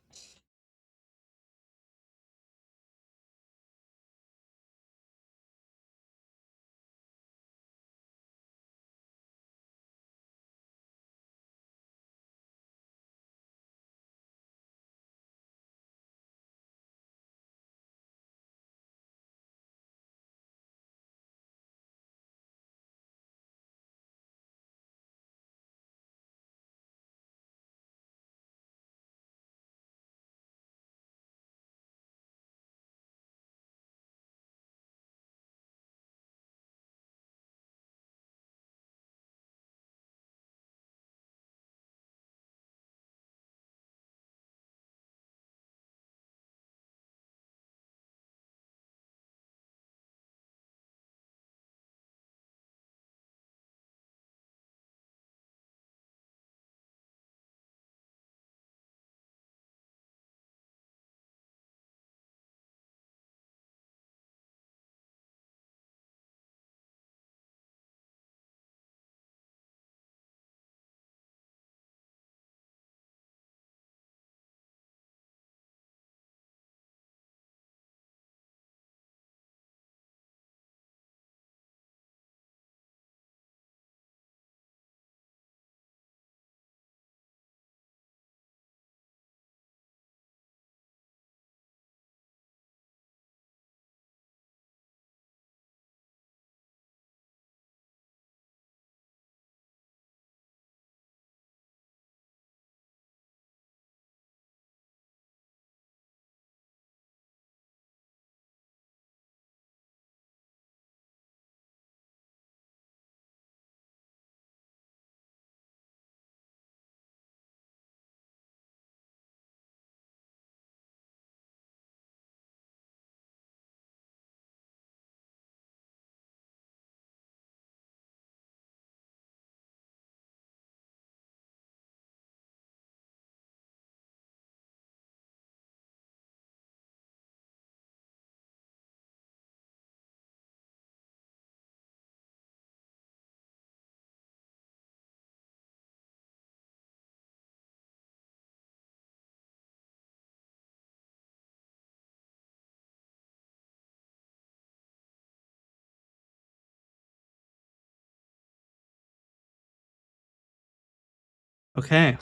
Okay.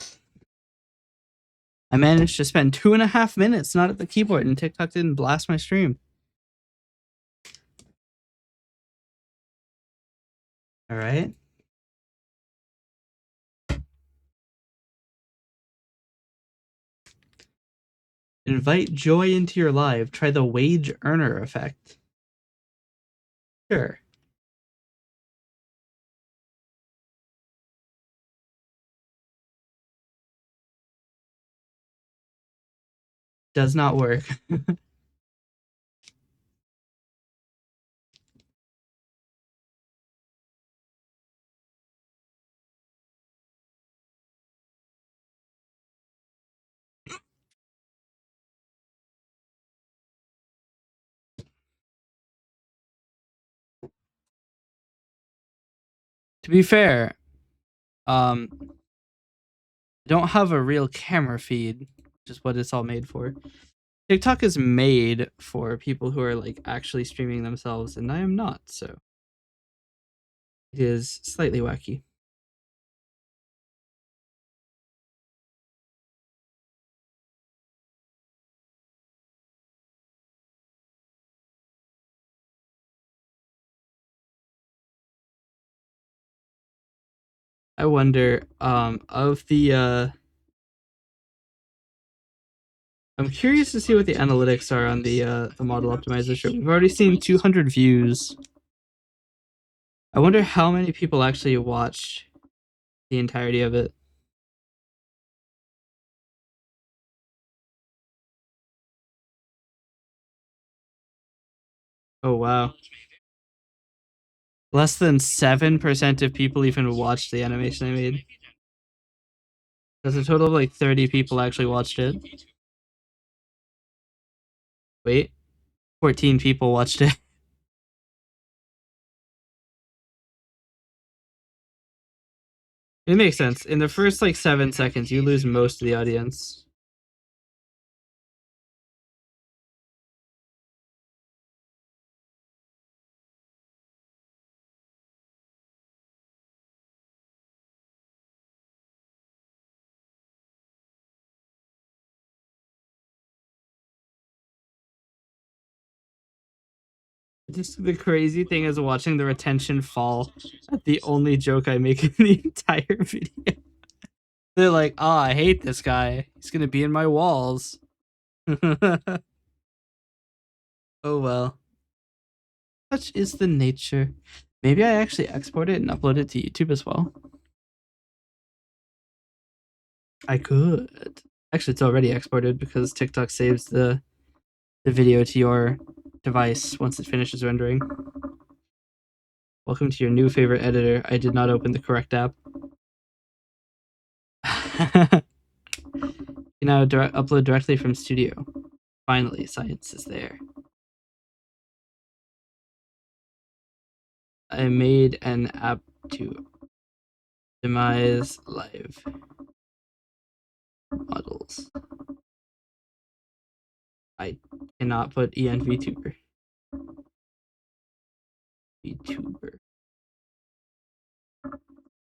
I managed to spend 2.5 minutes not at the keyboard, and TikTok didn't blast my stream. All right. Invite joy into your life. Try the wage earner effect. Sure. Does not work. To be fair, I don't have a real camera feed, which is what it's all made for. TikTok is made for people who are like actually streaming themselves, and I am not, so it is slightly wacky. I wonder, of the I'm curious to see what the analytics are on the model optimizer show. We've already seen 200 views. I wonder how many people actually watch the entirety of it. Oh wow. Less than 7% of people even watched the animation I made. There's a total of like 30 people actually watched it. Wait, 14 people watched it. It makes sense. In the first like 7 seconds, you lose most of the audience. Just the crazy thing is watching the retention fall at the only joke I make in the entire video. They're like, "Oh, I hate this guy. He's gonna be in my walls." Oh well. Such is the nature. Maybe I actually export it and upload it to YouTube as well. I could. Actually, it's already exported because TikTok saves the video to your device once it finishes rendering. Welcome to your new favorite editor. I did not open the correct app. You now upload directly from Studio. Finally, science is there. I made an app to optimize live models. I cannot put envtuber. vtuber.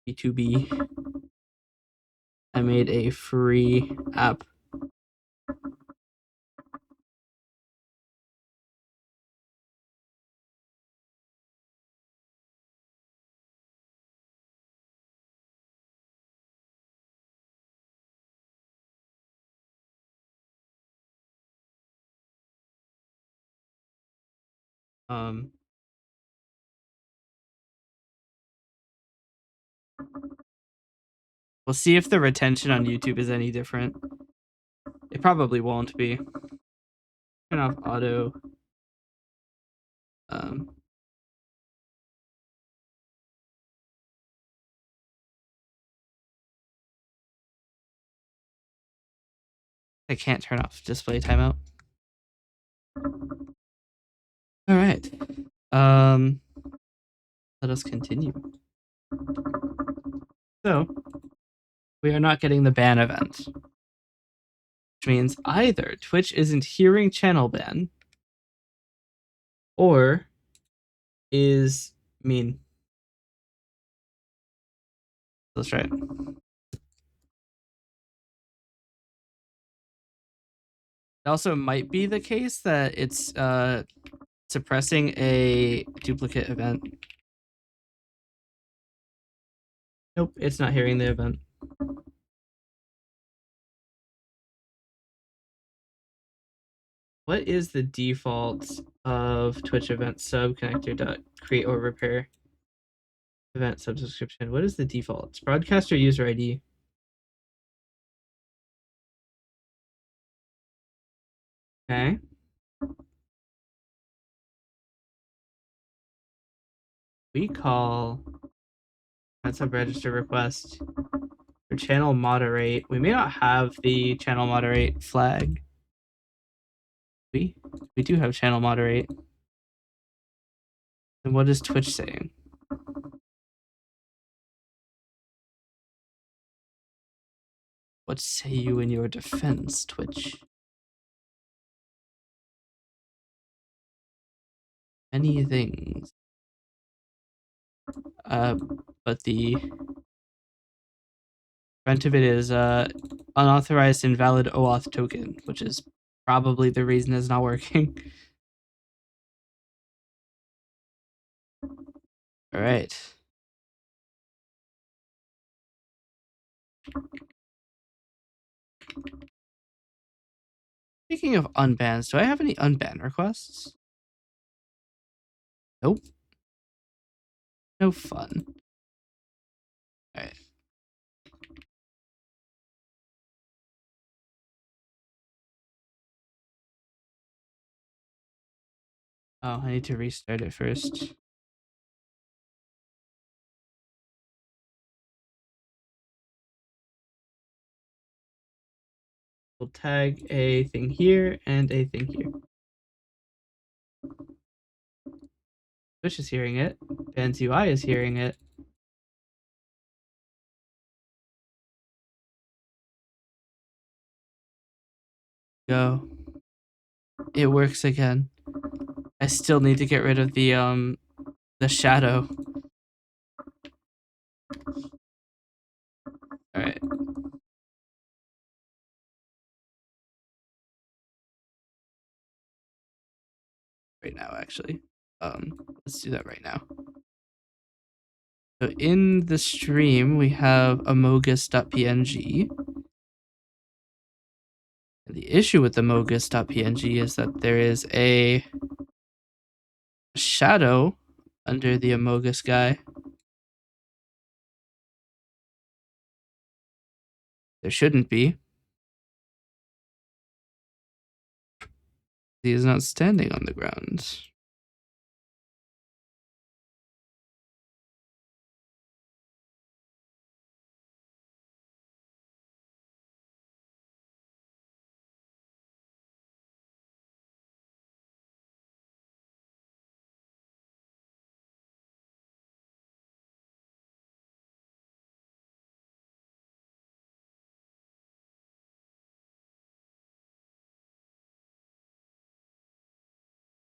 v2b. I made a free app. Um, we'll see if the retention on YouTube is any different. It probably won't be. Turn off auto. Um, I can't turn off display timeout. All right. Let us continue. So, we are not getting the ban event, which means either Twitch isn't hearing channel ban or is mean. Let's try it. It also might be the case that it's suppressing a duplicate event. Nope, it's not hearing the event. What is the default of Twitch event sub connector dot create or repair event subscription? What is the default? It's broadcaster user ID. Okay. We call that sub register request for channel moderate. We may not have the channel moderate flag. We do have channel moderate. And what is Twitch saying? What say you in your defense, Twitch? Many things. But the front of it is unauthorized invalid OAuth token, which is probably the reason it's not working. All right. Speaking of unbans, do I have any unban requests? Nope. No fun. All right. Oh, I need to restart it first. We'll tag a thing here and a thing here. Twitch is hearing it. Ban's UI is hearing it. Go. It works again. I still need to get rid of the shadow. All right. Right now, actually. Let's do that right now. So in the stream, we have amogus.png. The issue with amogus.png is that there is a shadow under the amogus guy. There shouldn't be. He is not standing on the ground.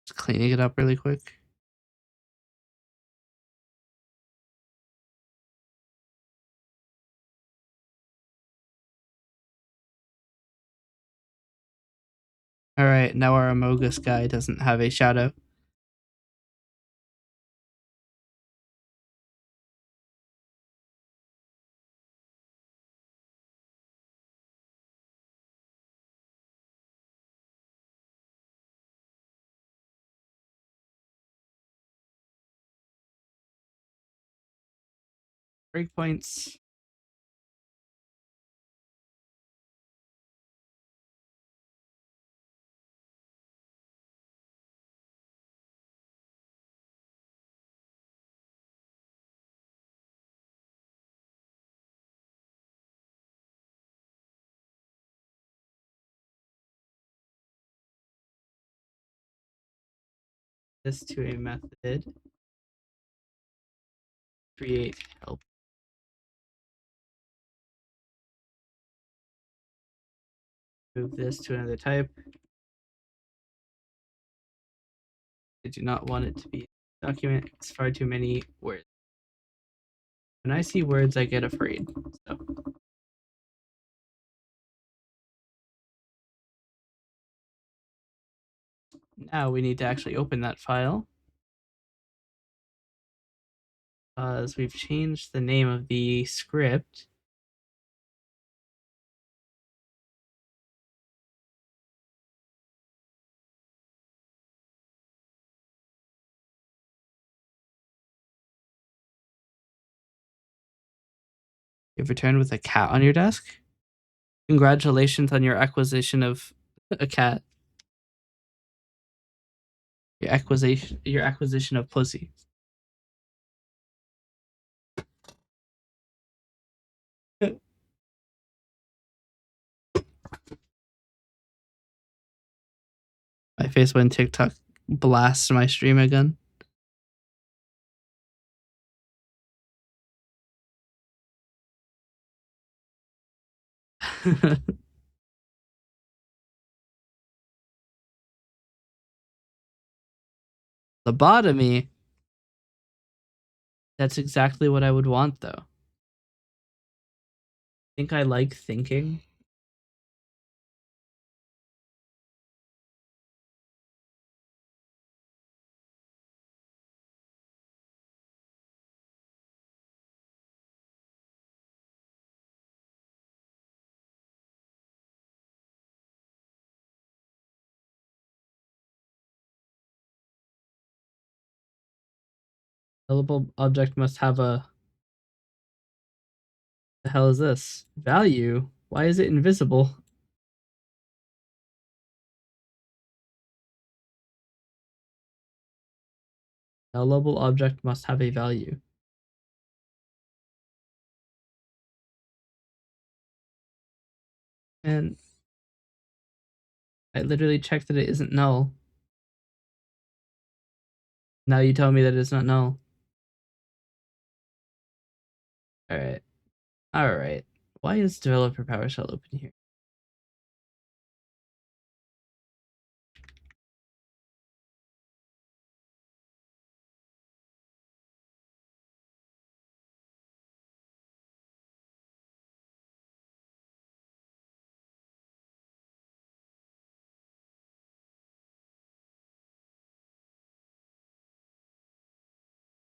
Just cleaning it up really quick. All right, now our amogus guy doesn't have a shadow. Breakpoints. This to a method. Create help. Move this to another type. I do not want it to be a document. It's far too many words. When I see words, I get afraid. So now we need to actually open that file. As we've changed the name of the script. You've returned with a cat on your desk? Congratulations on your acquisition of a cat. Your acquisition of pussy. My face when TikTok blasts my stream again. Lobotomy? That's exactly what I would want, though. Think I like thinking? Available object must have a... The hell is this? Value? Why is it invisible? A lovable object must have a value. And I literally checked that it isn't null. Now you tell me that it's not null. Alright. Alright. Why is developer PowerShell open here?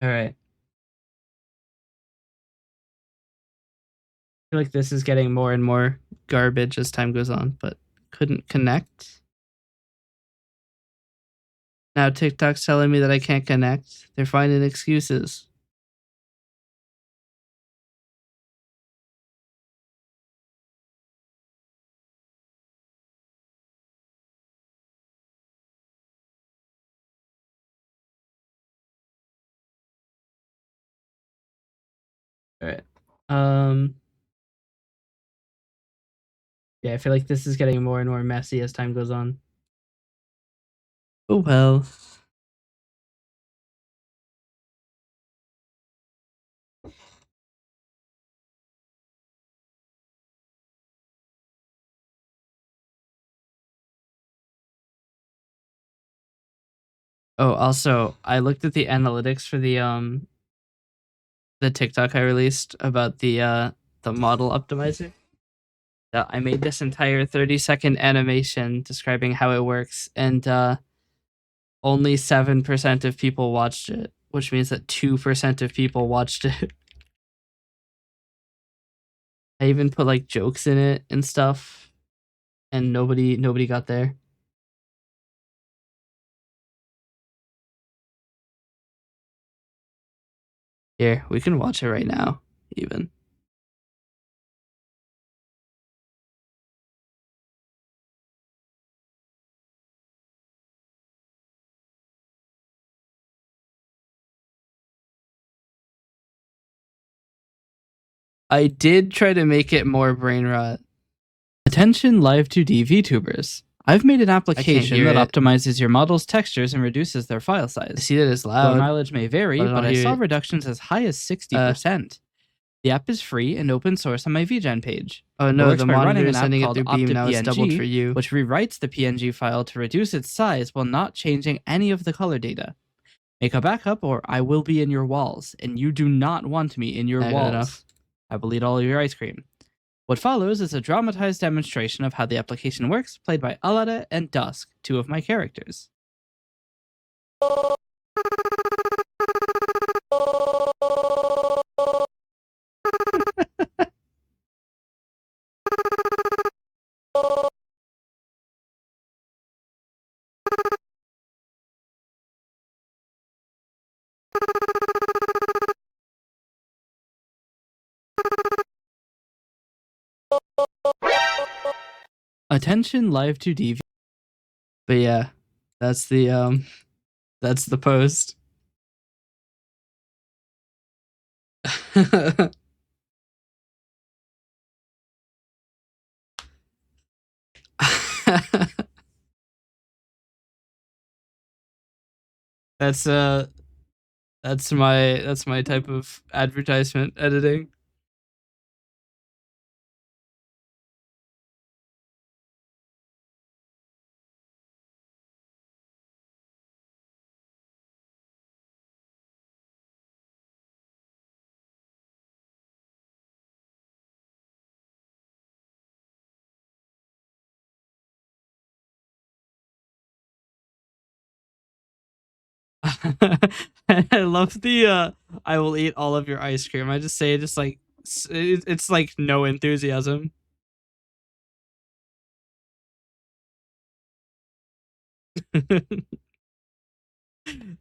Alright. I feel like this is getting more and more garbage as time goes on, but couldn't connect. Now TikTok's telling me that I can't connect. They're finding excuses. Alright. Yeah, I feel like this is getting more and more messy as time goes on. Oh well. Oh, also, I looked at the analytics for the TikTok I released about the model optimizer. I made this entire 30-second animation describing how it works, and only 7% of people watched it, which means that 2% of people watched it. I even put like jokes in it and stuff, and nobody got there. Here, we can watch it right now, even. I did try to make it more brain rot. Attention live 2D VTubers. I've made an application that optimizes your model's textures and reduces their file size. I see that it's loud. The mileage may vary, but I saw reductions as high as 60%. The app is free and open source on my VGen page. Oh no, the monitor is sending it through Beam now. It's doubled for you, which rewrites the PNG file to reduce its size while not changing any of the color data. Make a backup or I will be in your walls, and you do not want me in your walls. I will eat all of your ice cream. What follows is a dramatized demonstration of how the application works, played by Alada and Dusk, two of my characters. Attention live to DV. But yeah, that's the post. that's uh that's my type of advertisement editing. I love the I will eat all of your ice cream. I just say just like it's like no enthusiasm.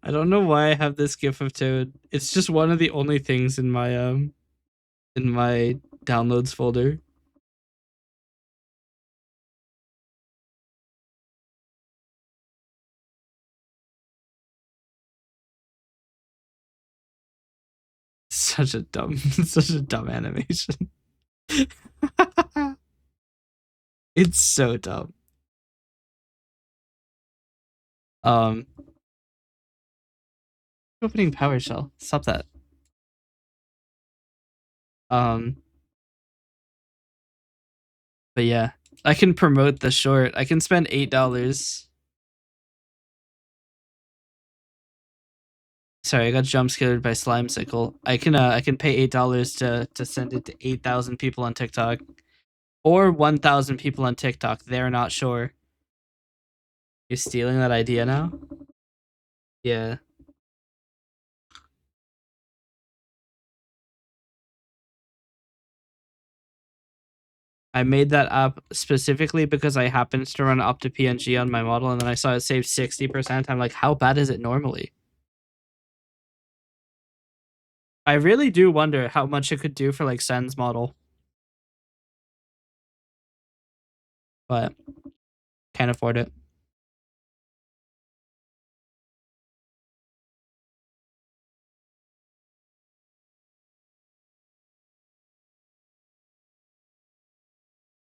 I don't know why I have this gif of Toad. It's just one of the only things in my downloads folder. Such a dumb such a dumb animation. It's so dumb. Um opening PowerShell. Stop that. Um but yeah. I can promote the short. I can spend $8. Sorry, I got jump scared by Slime Sickle. I can pay $8 to send it to 8,000 people on TikTok. Or 1,000 people on TikTok. They're not sure. You're stealing that idea now? Yeah. I made that app specifically because I happened to run up to PNG on my model and then I saw it save 60%. I'm like, how bad is it normally? I really do wonder how much it could do for like Sen's model. But can't afford it.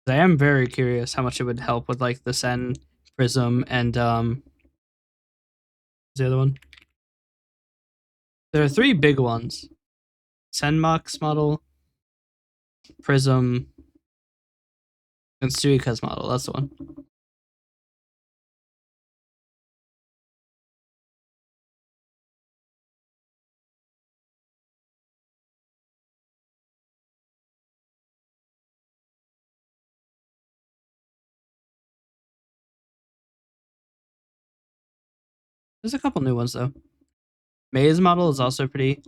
I am very curious how much it would help with like the Sen Prism and what's the other one? There are three big ones. Senmox model, Prism, and Suika's model. That's the one. There's a couple new ones though. May's model is also pretty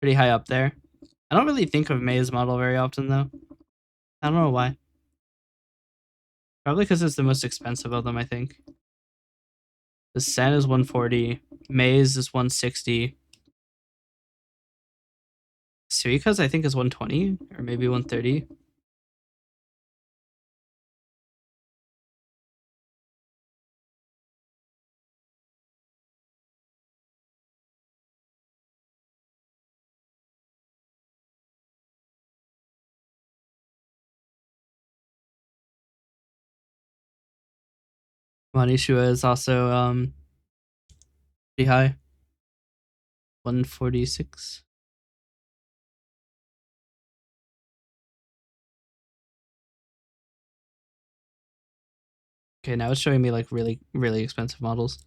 high up there. I don't really think of May's model very often though. I don't know why. Probably because it's the most expensive of them, I think. The Sen is 140. May's is 160. Suika's I think is 120 or maybe 130. Manishua is also pretty high. 146. Okay, now it's showing me like really expensive models.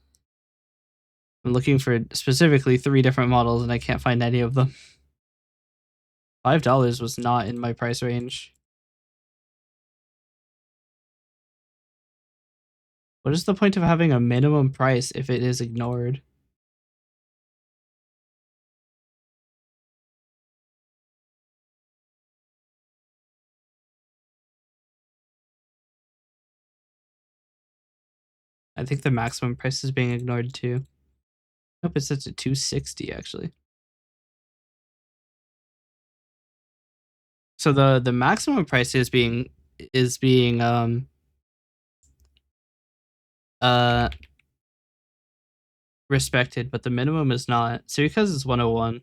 I'm looking for specifically 3 different models and I can't find any of them. $5 was not in my price range. What is the point of having a minimum price if it is ignored? I think the maximum price is being ignored too. Nope, it's set to 260 actually. So the maximum price is being uh respected, but the minimum is not. So because it's 101.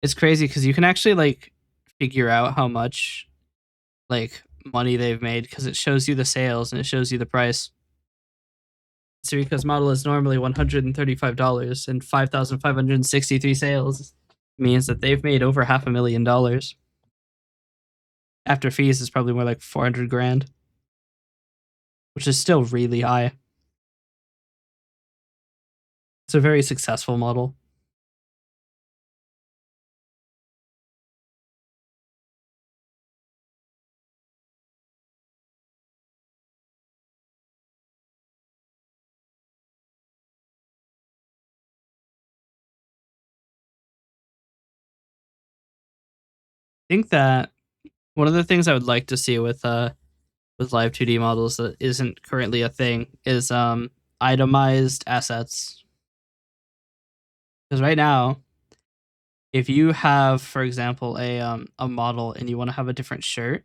It's crazy because you can actually like figure out how much like money they've made because it shows you the sales and it shows you the price. Sarika's model is normally $135 and 5,563 sales means that they've made over $500,000. After fees, it's probably more like 400 grand, which is still really high. It's a very successful model. I think that one of the things I would like to see with live 2D models that isn't currently a thing is itemized assets. Because right now, if you have, for example, a model and you want to have a different shirt,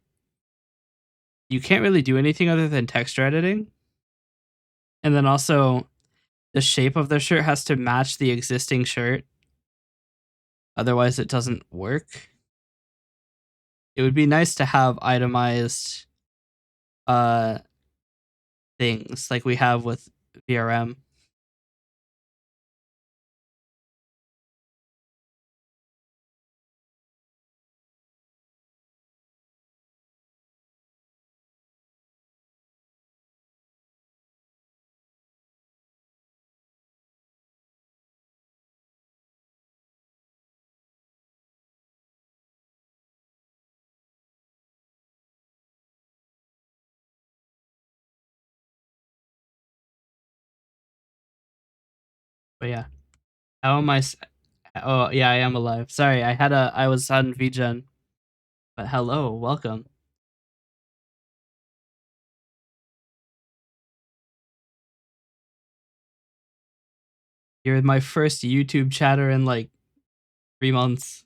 you can't really do anything other than texture editing. And then also, the shape of the shirt has to match the existing shirt. Otherwise, it doesn't work. It would be nice to have itemized things like we have with VRM. But yeah, how am I? Oh yeah, I am alive. Sorry, I was on VGen. But hello, welcome. You're my first YouTube chatter in like 3 months.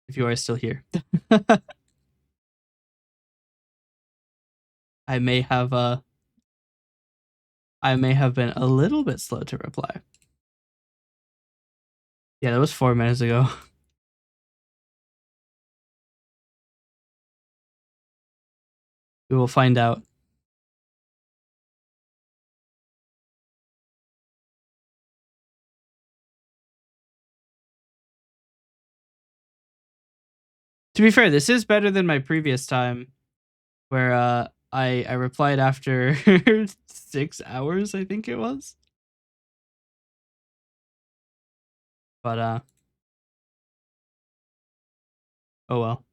If you are still here, I may have been a little bit slow to reply. Yeah, that was 4 minutes ago. We will find out. To be fair, this is better than my previous time, where I replied after 6 hours, I think it was. But oh well.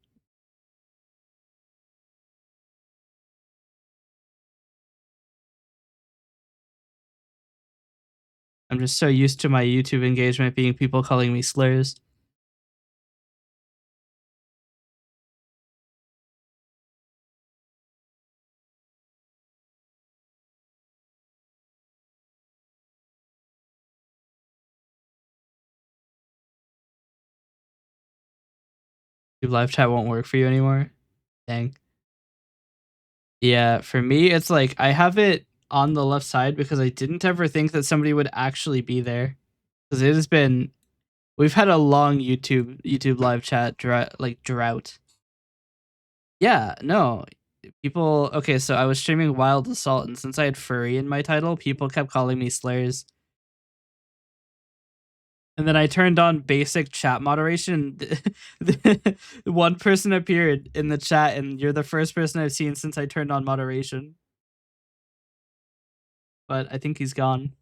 I'm just so used to my YouTube engagement being people calling me slurs. Your live chat won't work for you anymore. Dang. Yeah, for me, it's like I have it on the left side because I didn't ever think that somebody would actually be there. Because it has been, we've had a long YouTube live chat drought. Yeah, no, people. Okay, so I was streaming Wild Assault, and since I had furry in my title, people kept calling me slurs. And then I turned on basic chat moderation. One person appeared in the chat, and you're the first person I've seen since I turned on moderation. But I think he's gone.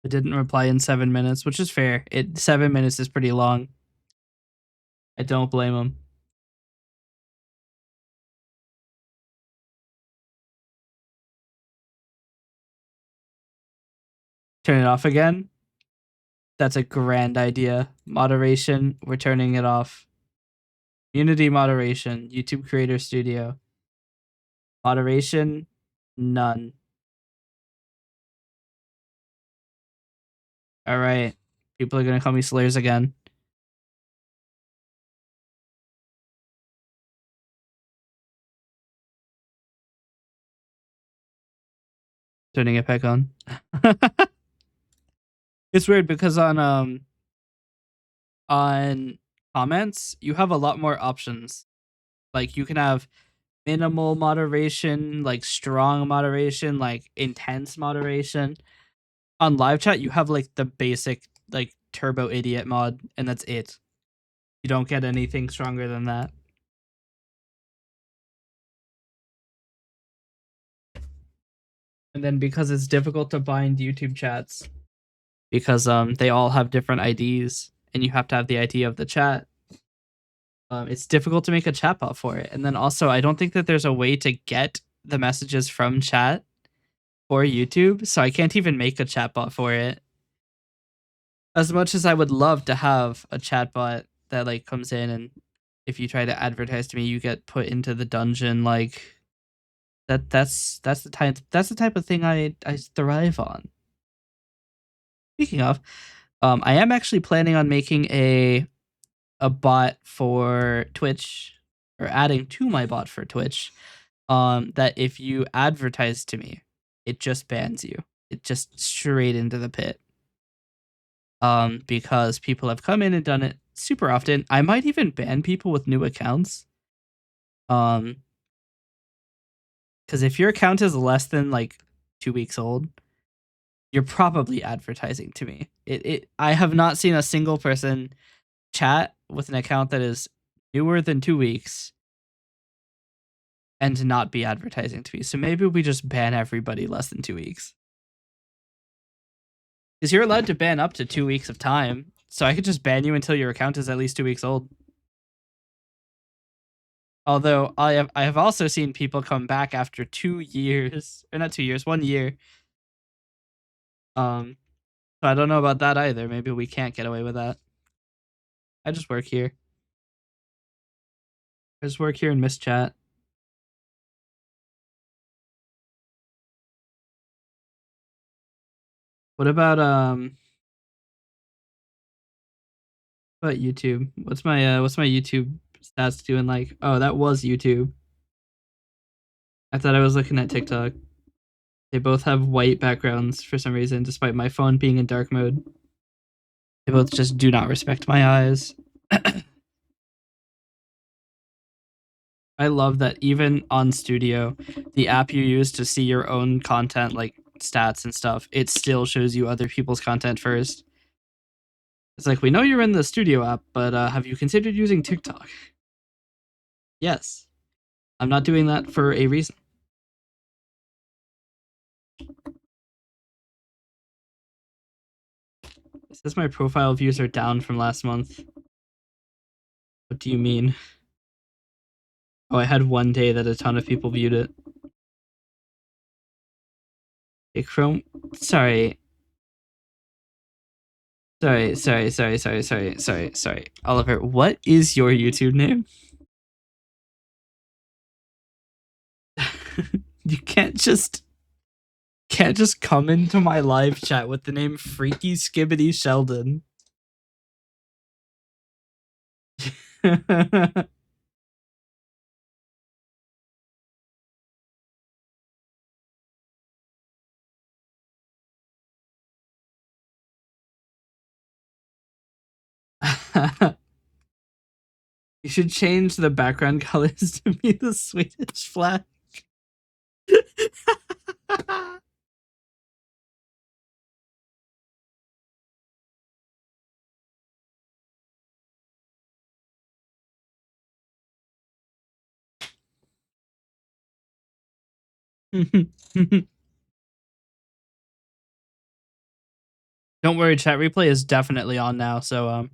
I didn't reply in 7 minutes, which is fair. 7 minutes is pretty long. I don't blame him. Turn it off again. That's a grand idea. Moderation, we're turning it off. Community moderation, YouTube Creator Studio. Moderation, none. All right. People are gonna call me Slayers again. Turning it back on. It's weird because on comments you have a lot more options. Like you can have minimal moderation, like strong moderation, like intense moderation. On live chat you have like the basic like turbo idiot mod and that's it. You don't get anything stronger than that. And then because it's difficult to bind YouTube chats because they all have different IDs and you have to have the ID of the chat. It's difficult to make a chatbot for it. And then also I don't think that there's a way to get the messages from chat for YouTube, so I can't even make a chatbot for it. As much as I would love to have a chatbot that like comes in and if you try to advertise to me, you get put into the dungeon. Like that's the type of thing I thrive on. Speaking of, I am actually planning on making a bot for Twitch or adding to my bot for Twitch. That if you advertise to me, it just bans you. It just straight into the pit. Because people have come in and done it super often. I might even ban people with new accounts. Because if your account is less than like 2 weeks old, you're probably advertising to me. I have not seen a single person chat with an account that is newer than 2 weeks and not be advertising to me. So maybe we just ban everybody less than 2 weeks. Because you're allowed to ban up to 2 weeks of time. So I could just ban you until your account is at least 2 weeks old. Although I have also seen people come back after 2 years, or not 2 years, 1 year. So I don't know about that either. Maybe we can't get away with that. I just work here. I just work here and miss chat. What about YouTube? What's my YouTube stats doing like? Oh, that was YouTube. I thought I was looking at TikTok. They both have white backgrounds for some reason, despite my phone being in dark mode. They both just do not respect my eyes. I love that even on Studio, the app you use to see your own content, like stats and stuff, it still shows you other people's content first. It's like, we know you're in the Studio app, but have you considered using TikTok? Yes. I'm not doing that for a reason. It says my profile views are down from last month. What do you mean? Oh, I had one day that a ton of people viewed it. Hey, Chrome. Sorry. Sorry. Oliver, what is your YouTube name? You can't just come into my live chat with the name Freaky Skibbity Sheldon. You should change the background colors to be the Swedish flag. Don't worry, chat replay is definitely on now, so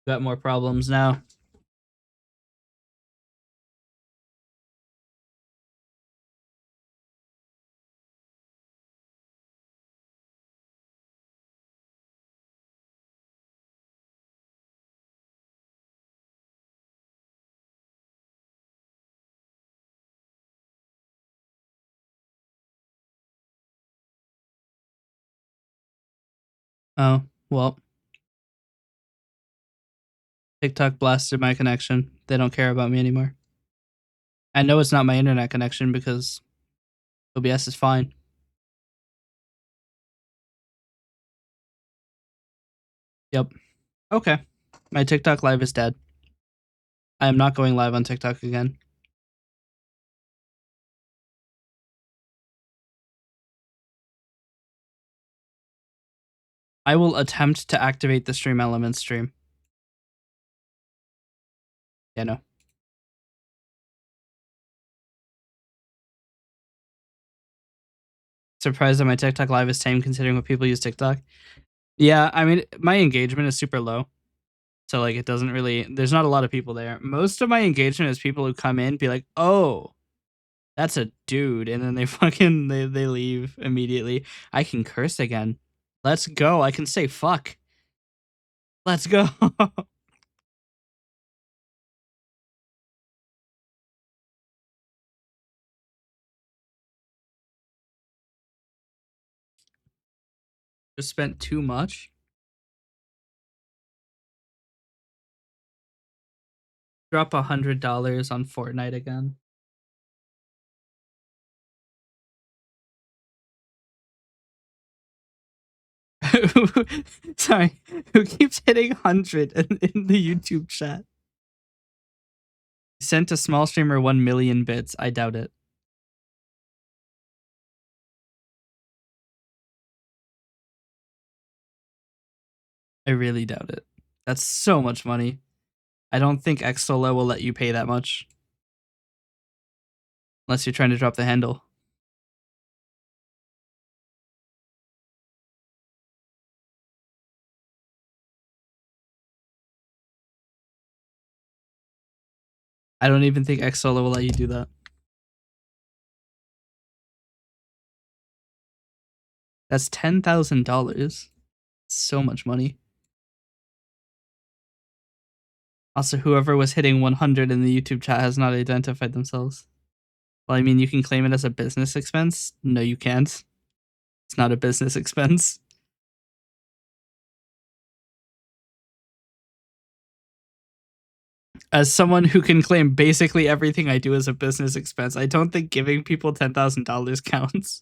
got more problems now. Oh, well. TikTok blasted my connection. They don't care about me anymore. I know it's not my internet connection because OBS is fine. Yep. Okay. My TikTok live is dead. I am not going live on TikTok again. I will attempt to activate the stream elements stream. Yeah, no. Surprised that my TikTok live is tame considering what people use TikTok. Yeah, I mean, my engagement is super low. So like it doesn't really there's not a lot of people there. Most of my engagement is people who come in be like, "Oh, that's a dude," and then they fucking they leave immediately. I can curse again. Let's go. I can say fuck. Let's go. Just spent too much. Drop $100 on Fortnite again. Sorry, who keeps hitting 100 in the YouTube chat? Sent a small streamer 1 million bits. I doubt it. I really doubt it. That's so much money. I don't think Xsolo will let you pay that much. Unless you're trying to drop the handle. I don't even think Xsolo will let you do that. That's $10,000. So much money. Also, whoever was hitting 100 in the YouTube chat has not identified themselves. Well, I mean, you can claim it as a business expense. No, you can't. It's not a business expense. As someone who can claim basically everything I do as a business expense, I don't think giving people $10,000 counts.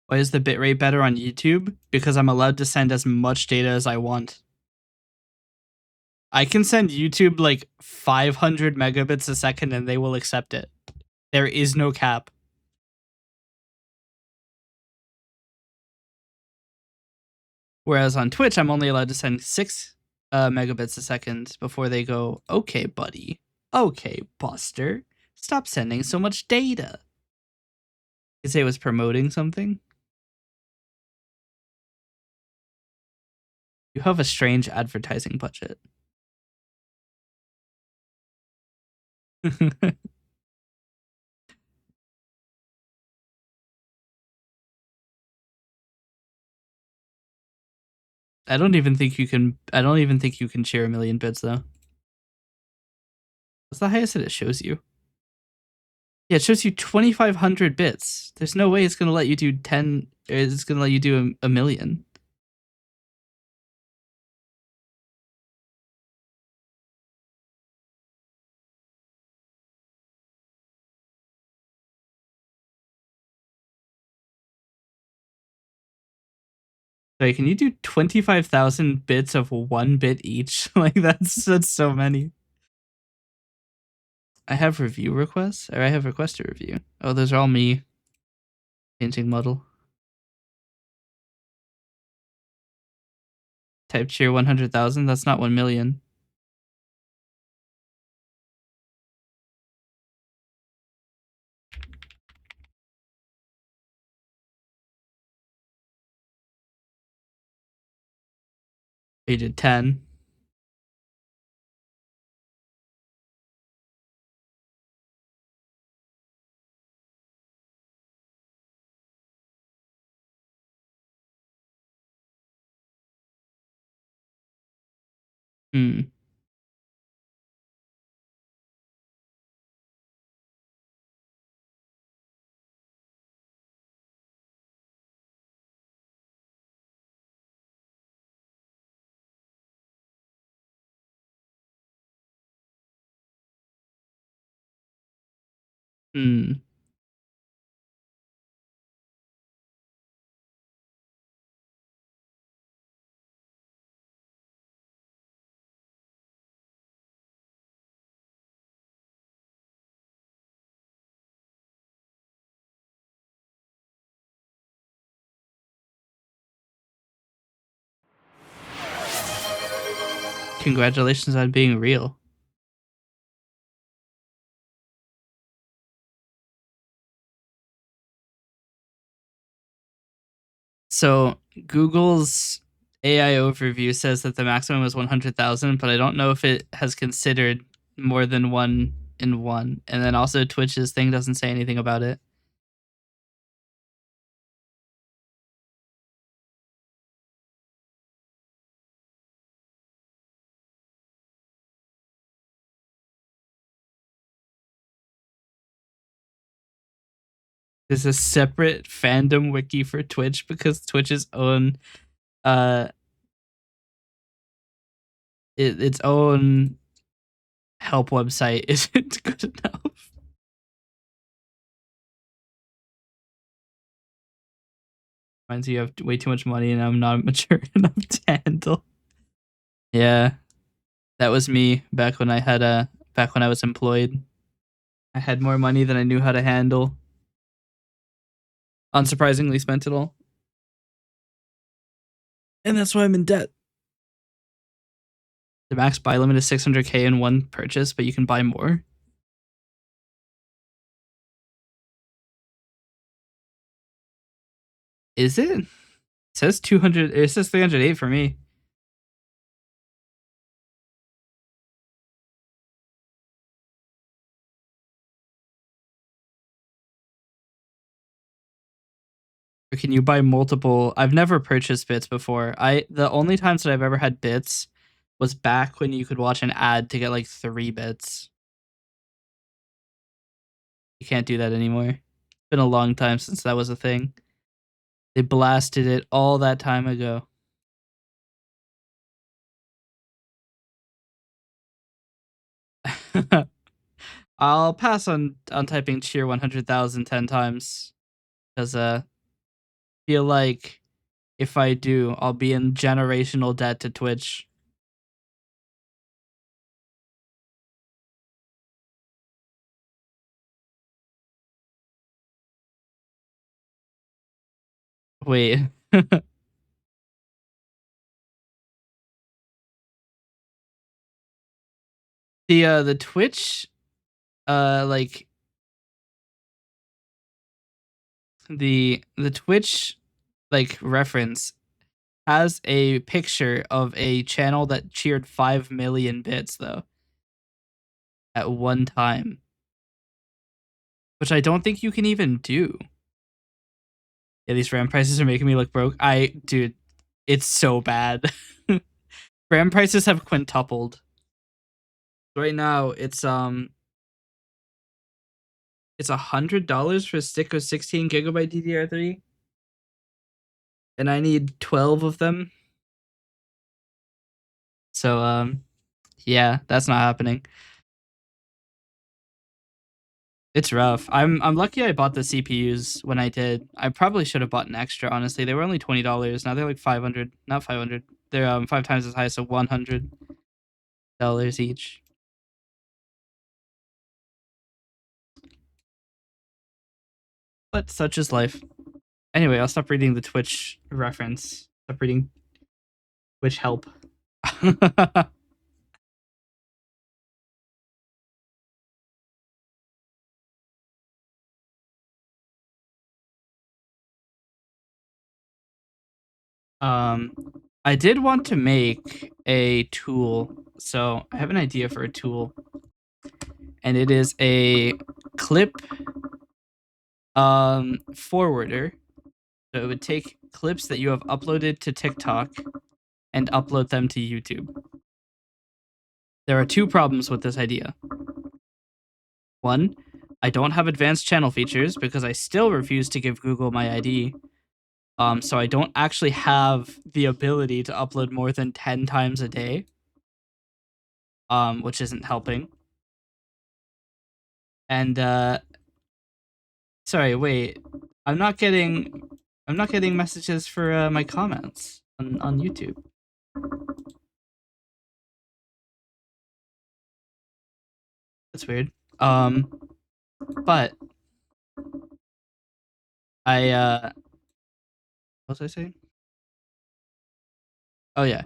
Why is the bitrate better on YouTube? Because I'm allowed to send as much data as I want. I can send YouTube like 500 megabits a second and they will accept it. There is no cap. Whereas on Twitch, I'm only allowed to send 6 megabits a second before they go, okay, buddy. Okay, Buster. Stop sending so much data. You say it was promoting something? You have a strange advertising budget. I don't even think you can share a million bits though. What's the highest that it shows you? Yeah, it shows you 2,500 bits. There's no way it's gonna let you do 10. It's gonna let you do a million. Wait, can you do 25,000 bits of 1 bit each? Like that's so many. I have review requests, or I have request to review. Oh, those are all me. Painting model. Type cheer 100,000. That's not 1 million. You did 10. Hmm. Hmm. Congratulations on being real. So Google's AI overview says that the maximum is 100,000, but I don't know if it has considered more than one in one. And then also Twitch's thing doesn't say anything about it. There's a separate fandom wiki for Twitch because Twitch's own uh its own help website isn't good enough. Reminds you have way too much money and I'm not mature enough to handle. Yeah, that was me back when I was employed. I had more money than I knew how to handle. Unsurprisingly, spent it all, and that's why I'm in debt. The max buy limit is 600K in one purchase, but you can buy more. Is it? It says 200. It says 308 for me. Or can you buy multiple? I've never purchased bits before. The only times that I've ever had bits was back when you could watch an ad to get like 3 bits. You can't do that anymore. It's been a long time since that was a thing. They blasted it all that time ago. I'll pass on typing cheer 100,000 10 times because feel like if I do, I'll be in generational debt to Twitch. Wait. The Twitch like the Twitch like reference has a picture of a channel that cheered 5 million bits though at one time, which I don't think you can even do. Yeah, these RAM prices are making me look broke. Dude, it's so bad. RAM prices have quintupled. Right now, it's $100 for a stick of 16 GB DDR3, and I need 12 of them. So yeah, that's not happening. It's rough. I'm lucky I bought the CPUs when I did. I probably should have bought an extra. Honestly, they were only $20. Now they're like 500. Not 500. They're 5 times as high, so $100 each. But such is life. Anyway, I'll stop reading the Twitch reference. Stop reading Twitch help. um, I did want to make a tool. So I have an idea for a tool. And it is a clip forwarder. So it would take clips that you have uploaded to TikTok and upload them to YouTube. There are two problems with this idea. One, I don't have advanced channel features because I still refuse to give Google my ID. So I don't actually have the ability to upload more than 10 times a day, which isn't helping. And sorry, wait, I'm not getting messages for my comments on YouTube. That's weird. But what was I saying? Oh yeah.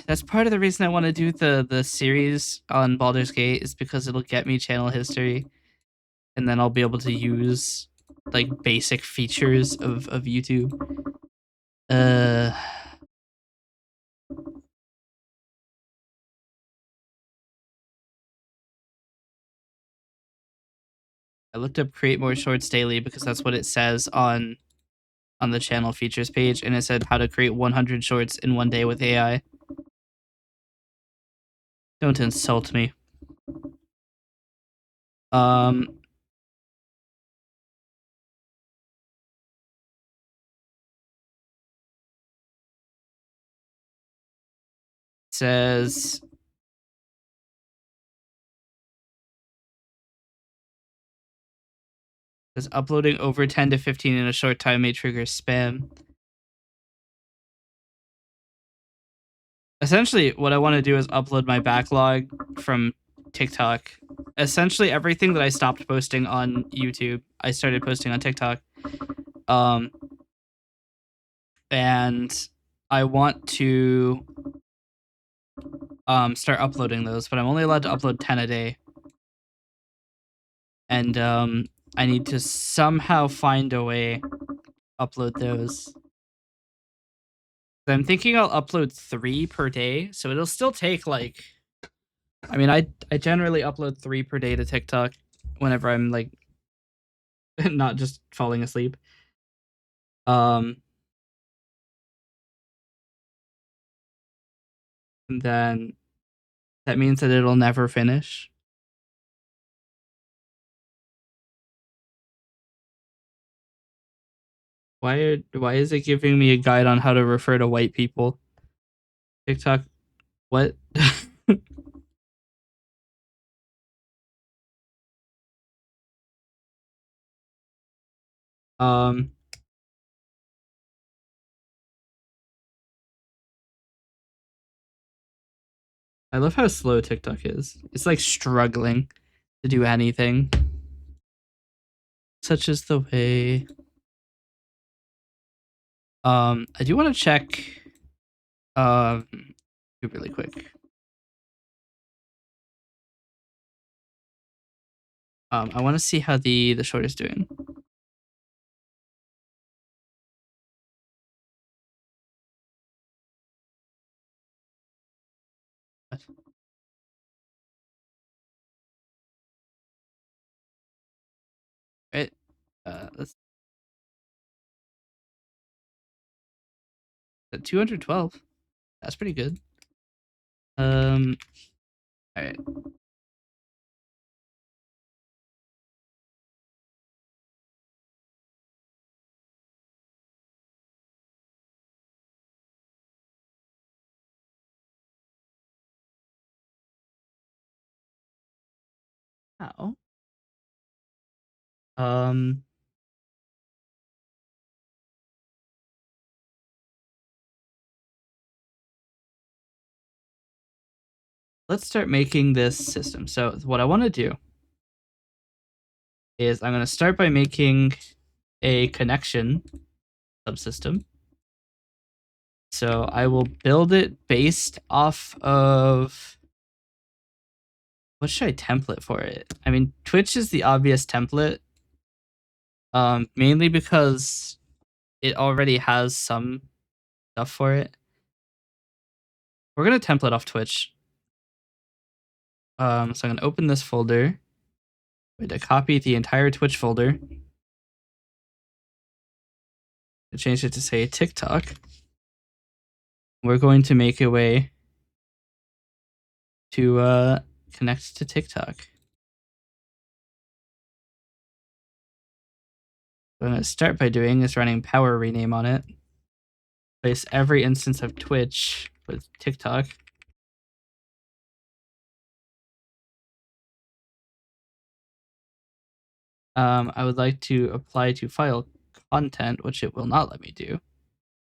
That's part of the reason I want to do the series on Baldur's Gate is because it'll get me channel history, and then I'll be able to use like basic features of YouTube. I looked up create more shorts daily because that's what it says on the channel features page, and it said how to create 100 shorts in one day with AI. Don't insult me. Says uploading over 10 to 15 in a short time may trigger spam. Essentially, what I want to do is upload my backlog from TikTok. Essentially, everything that I stopped posting on YouTube, I started posting on TikTok. And I want to start uploading those, but I'm only allowed to upload 10 a day. And I need to somehow find a way to upload those. I'm thinking I'll upload 3 per day, so it'll still take like, I mean, I generally upload 3 per day to TikTok whenever I'm like not just falling asleep. And then that means that it'll never finish. Why is it giving me a guide on how to refer to white people? TikTok, what? I love how slow TikTok is. It's like struggling to do anything. Such is the way. I do want to check really quick. I want to see how the short is doing. What? Right. Let's 212. That's pretty good. All right. How? Let's start making this system. So what I want to do is I'm going to start by making a connection subsystem. So I will build it based off of, what should I template for it? I mean, Twitch is the obvious template, mainly because it already has some stuff for it. We're gonna template off Twitch. So I'm gonna open this folder. I'm going to copy the entire Twitch folder. I change it to say TikTok. We're going to make a way to connect to TikTok. What I'm going to start by doing is running power rename on it. Place every instance of Twitch with TikTok. I would like to apply to file content, which it will not let me do.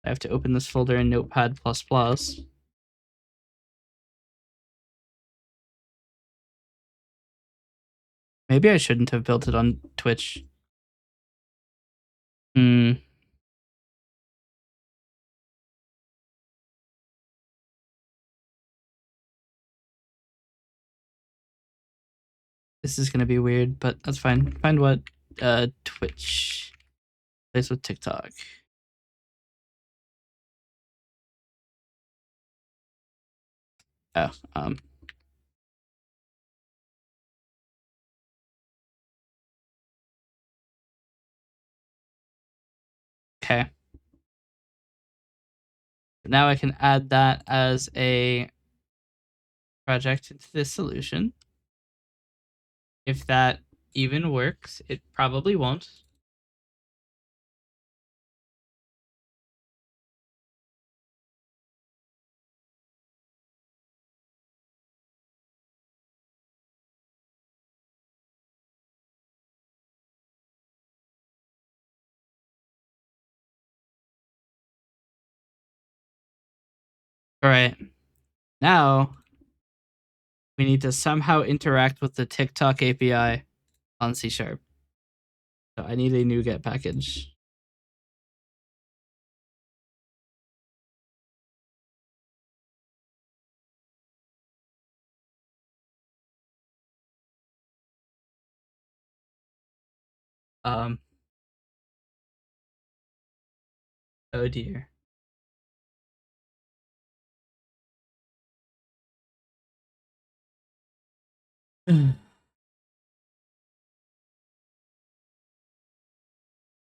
I have to open this folder in Notepad++. Maybe I shouldn't have built it on Twitch. This is gonna be weird, but that's fine. Find what? Twitch. Place with TikTok. Oh, okay. Now I can add that as a project into this solution. If that even works, it probably won't. All right. Now we need to somehow interact with the TikTok API on C#. So I need a NuGet package. Oh dear.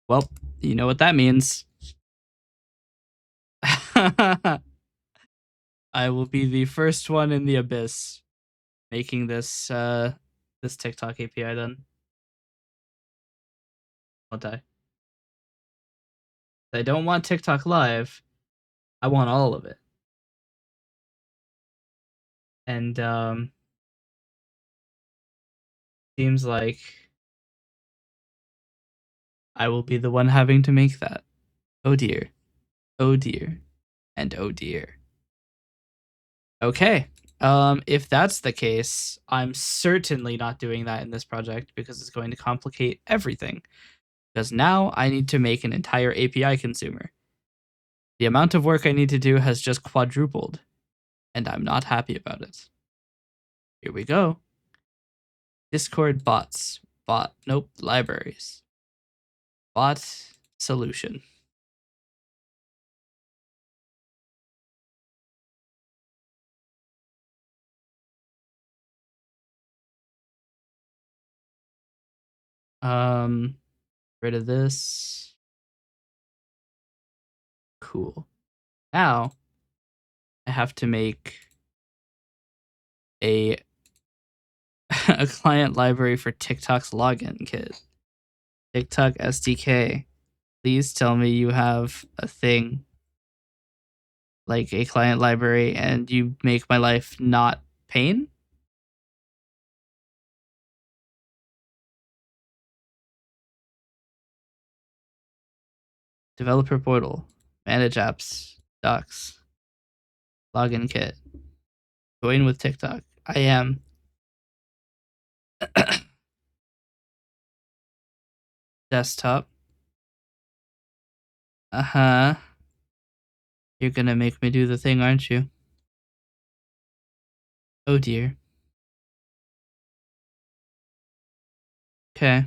Well, you know what that means. I will be the first one in the abyss making this this TikTok API then. Won't I? I don't want TikTok live. I want all of it. And seems like I will be the one having to make that. Oh dear. Oh dear. And oh dear. Okay. If that's the case, I'm certainly not doing that in this project because it's going to complicate everything. Because now I need to make an entire API consumer. The amount of work I need to do has just quadrupled, and I'm not happy about it. Here we go. Discord bots. Nope, libraries. Bot solution. Rid of this. Cool. Now I have to make a a client library for TikTok's login kit. TikTok SDK. Please tell me you have a thing like a client library and you make my life not pain. Developer portal. Manage apps. Docs. Login kit. Join with TikTok. I am. Desktop. Uh-huh. You're gonna make me do the thing, aren't you? Oh dear. Okay.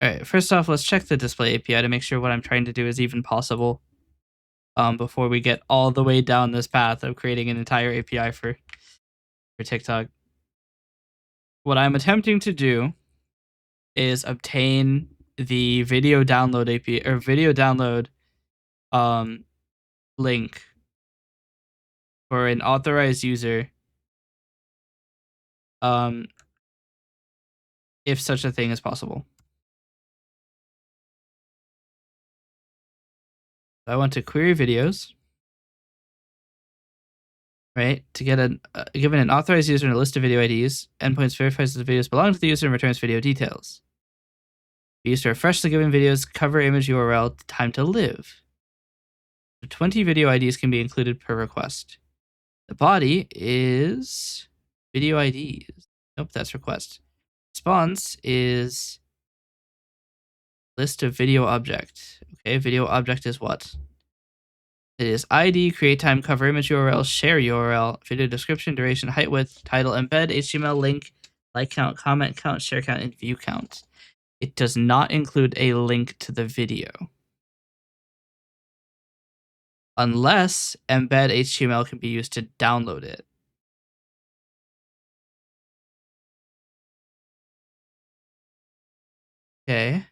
All right, first off, let's check the display API to make sure what I'm trying to do is even possible. Before we get all the way down this path of creating an entire API for TikTok. What I'm attempting to do is obtain the video download API or video download link for an authorized user, if such a thing is possible. So I want to query videos, right? To get given an authorized user and a list of video IDs, endpoints verifies that the videos belong to the user and returns video details. The user refresh the given video's cover image URL time to live. 20 video IDs can be included per request. The body is video IDs. Nope, that's request. Response is list of video object. Okay, video object is what? It is ID, create time, cover image URL, share URL, video description, duration, height, width, title, embed, HTML, link, like count, comment count, share count, and view count. It does not include a link to the video. Unless embed HTML can be used to download it. Okay.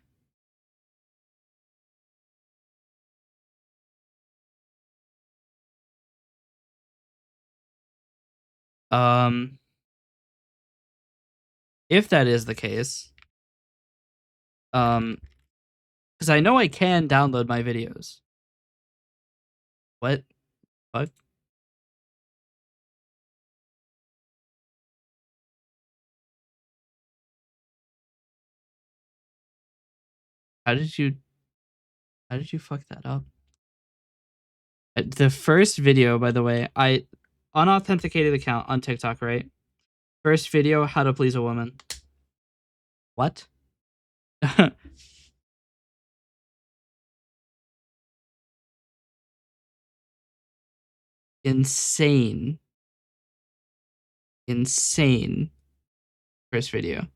If that is the case, because I know I can download my videos. What? Fuck? How did you fuck that up? The first video, by the way, I unauthenticated account on TikTok, right? First video, how to please a woman. What? Insane. Insane. First video.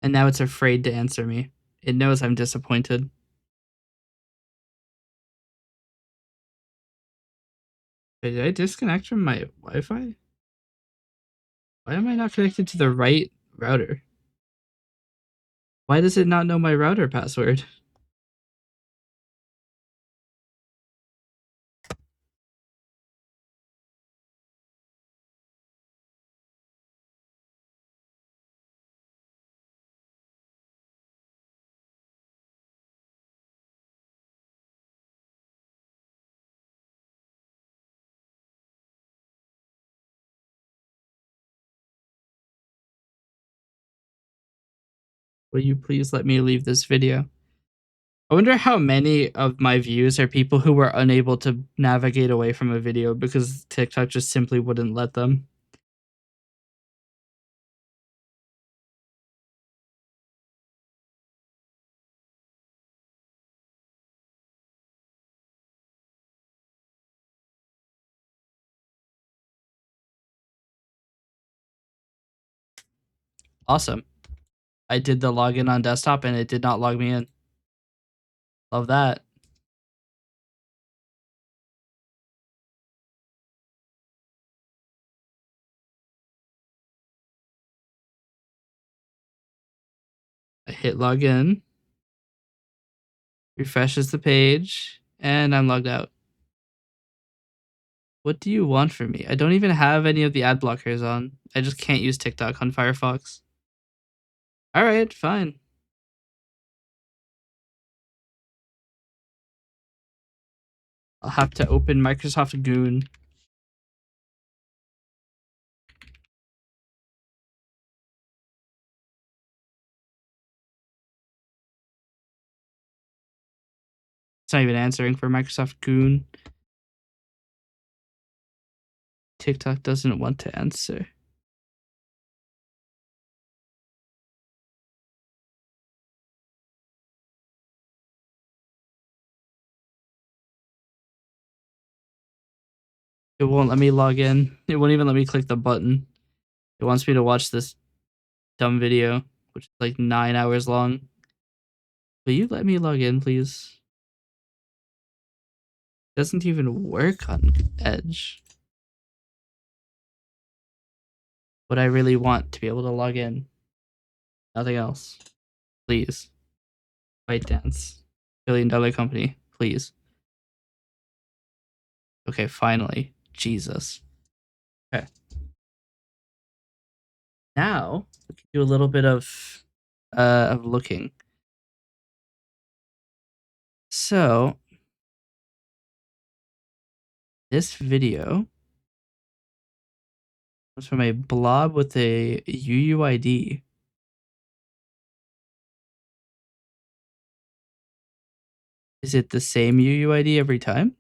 And now it's afraid to answer me. It knows I'm disappointed. Did I disconnect from my Wi-Fi? Why am I not connected to the right router? Why does it not know my router password? Will you please let me leave this video? I wonder how many of my views are people who were unable to navigate away from a video because TikTok just simply wouldn't let them. Awesome. I did the login on desktop and it did not log me in. Love that. I hit login, refreshes the page, and I'm logged out. What do you want from me? I don't even have any of the ad blockers on. I just can't use TikTok on Firefox. All right, fine. I'll have to open Microsoft Goon. It's not even answering for Microsoft Goon. TikTok doesn't want to answer. It won't let me log in. It won't even let me click the button. It wants me to watch this dumb video, which is like 9 hours long. Will you let me log in, please? It doesn't even work on Edge. What I really want to be able to log in. Nothing else. Please. ByteDance. $1 billion company. Please. Okay, finally. Jesus. Okay. Now we can do a little bit of looking. So this video was from a blob with a UUID. Is it the same UUID every time?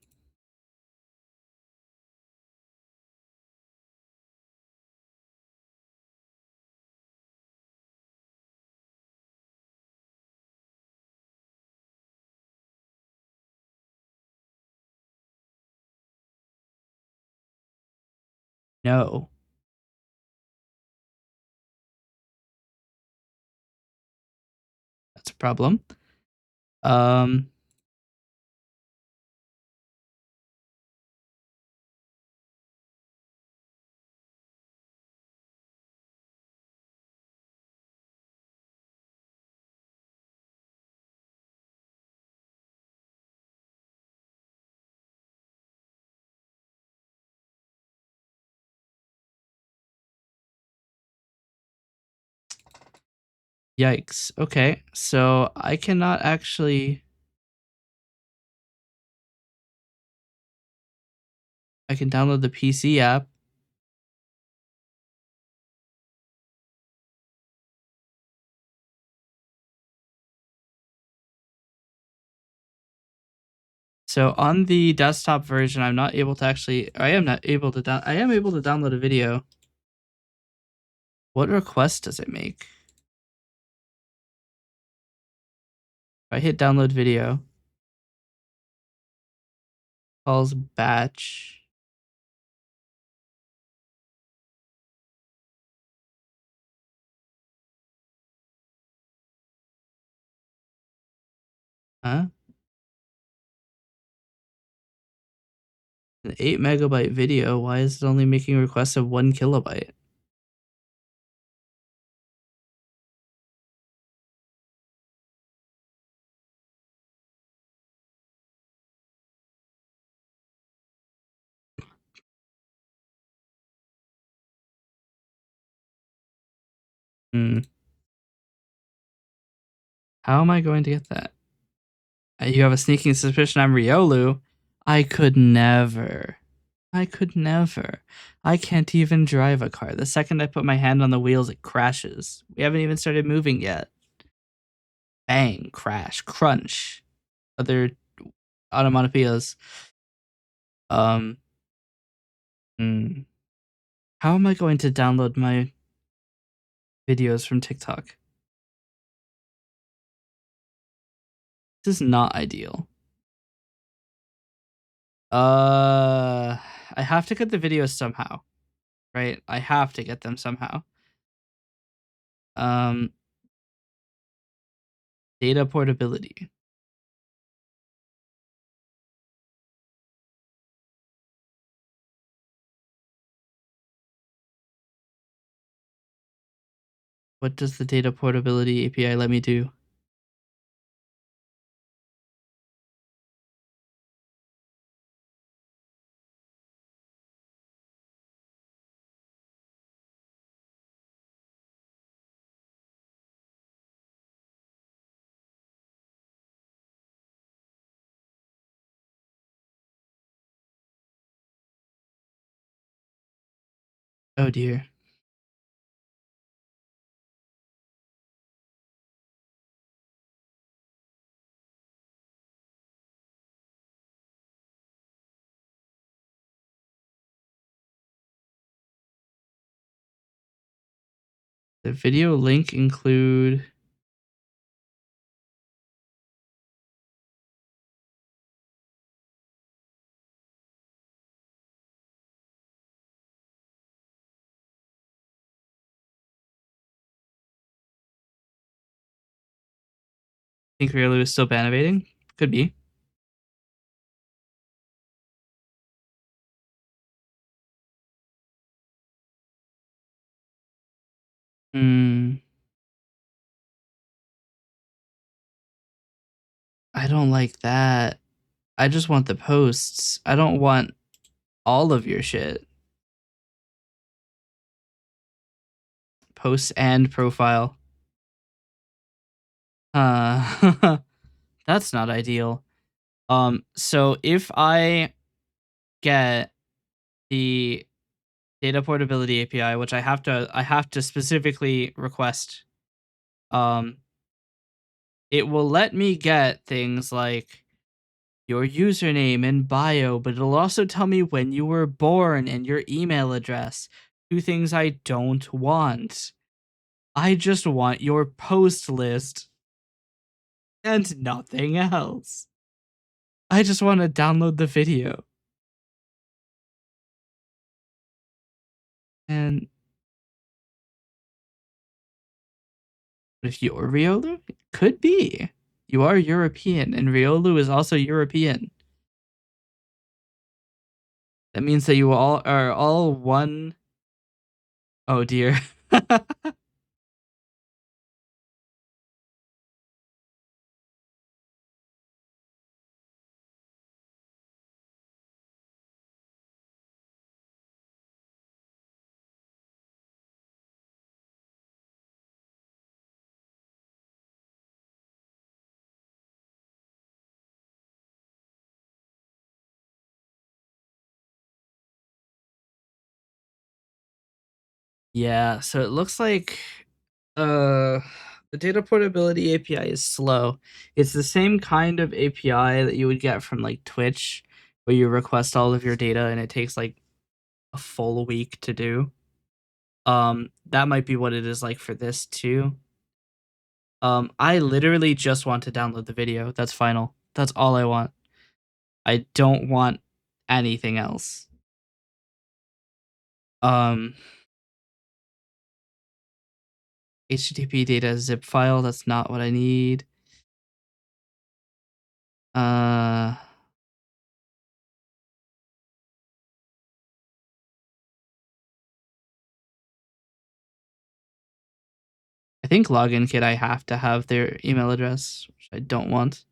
No. That's a problem. Um, Yikes. Okay, so I cannot actually. I can download the PC app. So on the desktop version, I'm not able to actually. I am not able to I am able to download a video. What request does it make? If I hit download video, calls batch. Huh? An 8 megabyte video. Why is it only making requests of 1 kilobyte? Hmm. How am I going to get that? You have a sneaking suspicion I'm Riolu. I could never. I could never. I can't even drive a car. The second I put my hand on the wheels, it crashes. We haven't even started moving yet. Bang, crash, crunch. Other onomatopoeias. Um, hmm. How am I going to download my videos from TikTok? This is not ideal. I have to get the videos somehow, right? I have to get them somehow. Um, Data portability. What does the data portability API let me do? Oh dear. The video link include Think Riolu is still bannovating? Could be. Hmm. I don't like that. I just want the posts. I don't want all of your shit. Posts and profile. That's not ideal. So if I get the data portability API, which I have to specifically request, um, it will let me get things like your username and bio, but it'll also tell me when you were born and your email address. Two things I don't want. I just want your post list and nothing else. I just want to download the video. And if you're Riolu, it could be. You are European, and Riolu is also European. That means that you all are all one. Oh dear. Yeah, so it looks like uh the data portability API is slow. It's the same kind of API that you would get from like Twitch, where you request all of your data and it takes like a full week to do. That might be what it is like for this too. I literally just want to download the video. That's final. That's all I want. I don't want anything else. Um, HTTP data zip file. That's not what I need. Uh, I think login kit. I have to have their email address, which I don't want.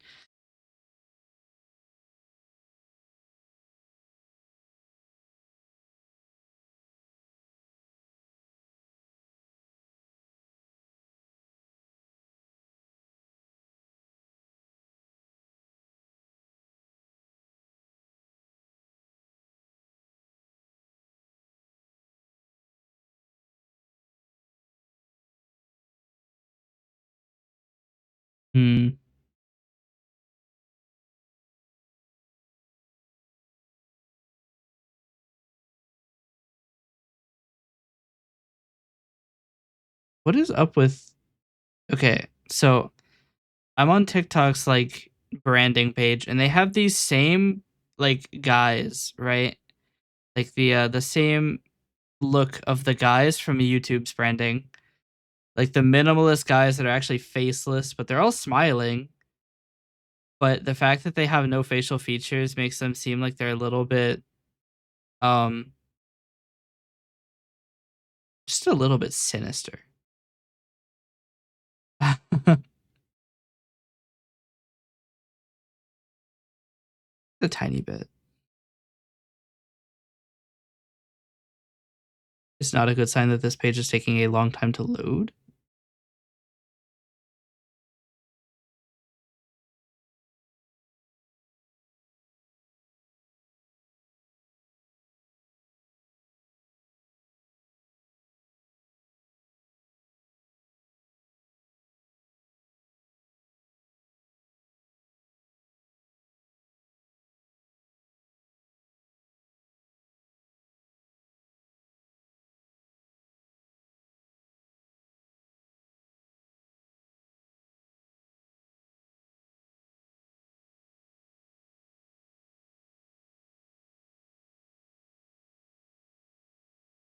Hmm. What is up with? Okay, so I'm on TikTok's like branding page, and they have these same like guys, right? Like the same look of the guys from YouTube's branding, like the minimalist guys that are actually faceless, but they're all smiling. But the fact that they have no facial features makes them seem like they're a little bit, um, just a little bit sinister. A tiny bit. It's not a good sign that this page is taking a long time to load.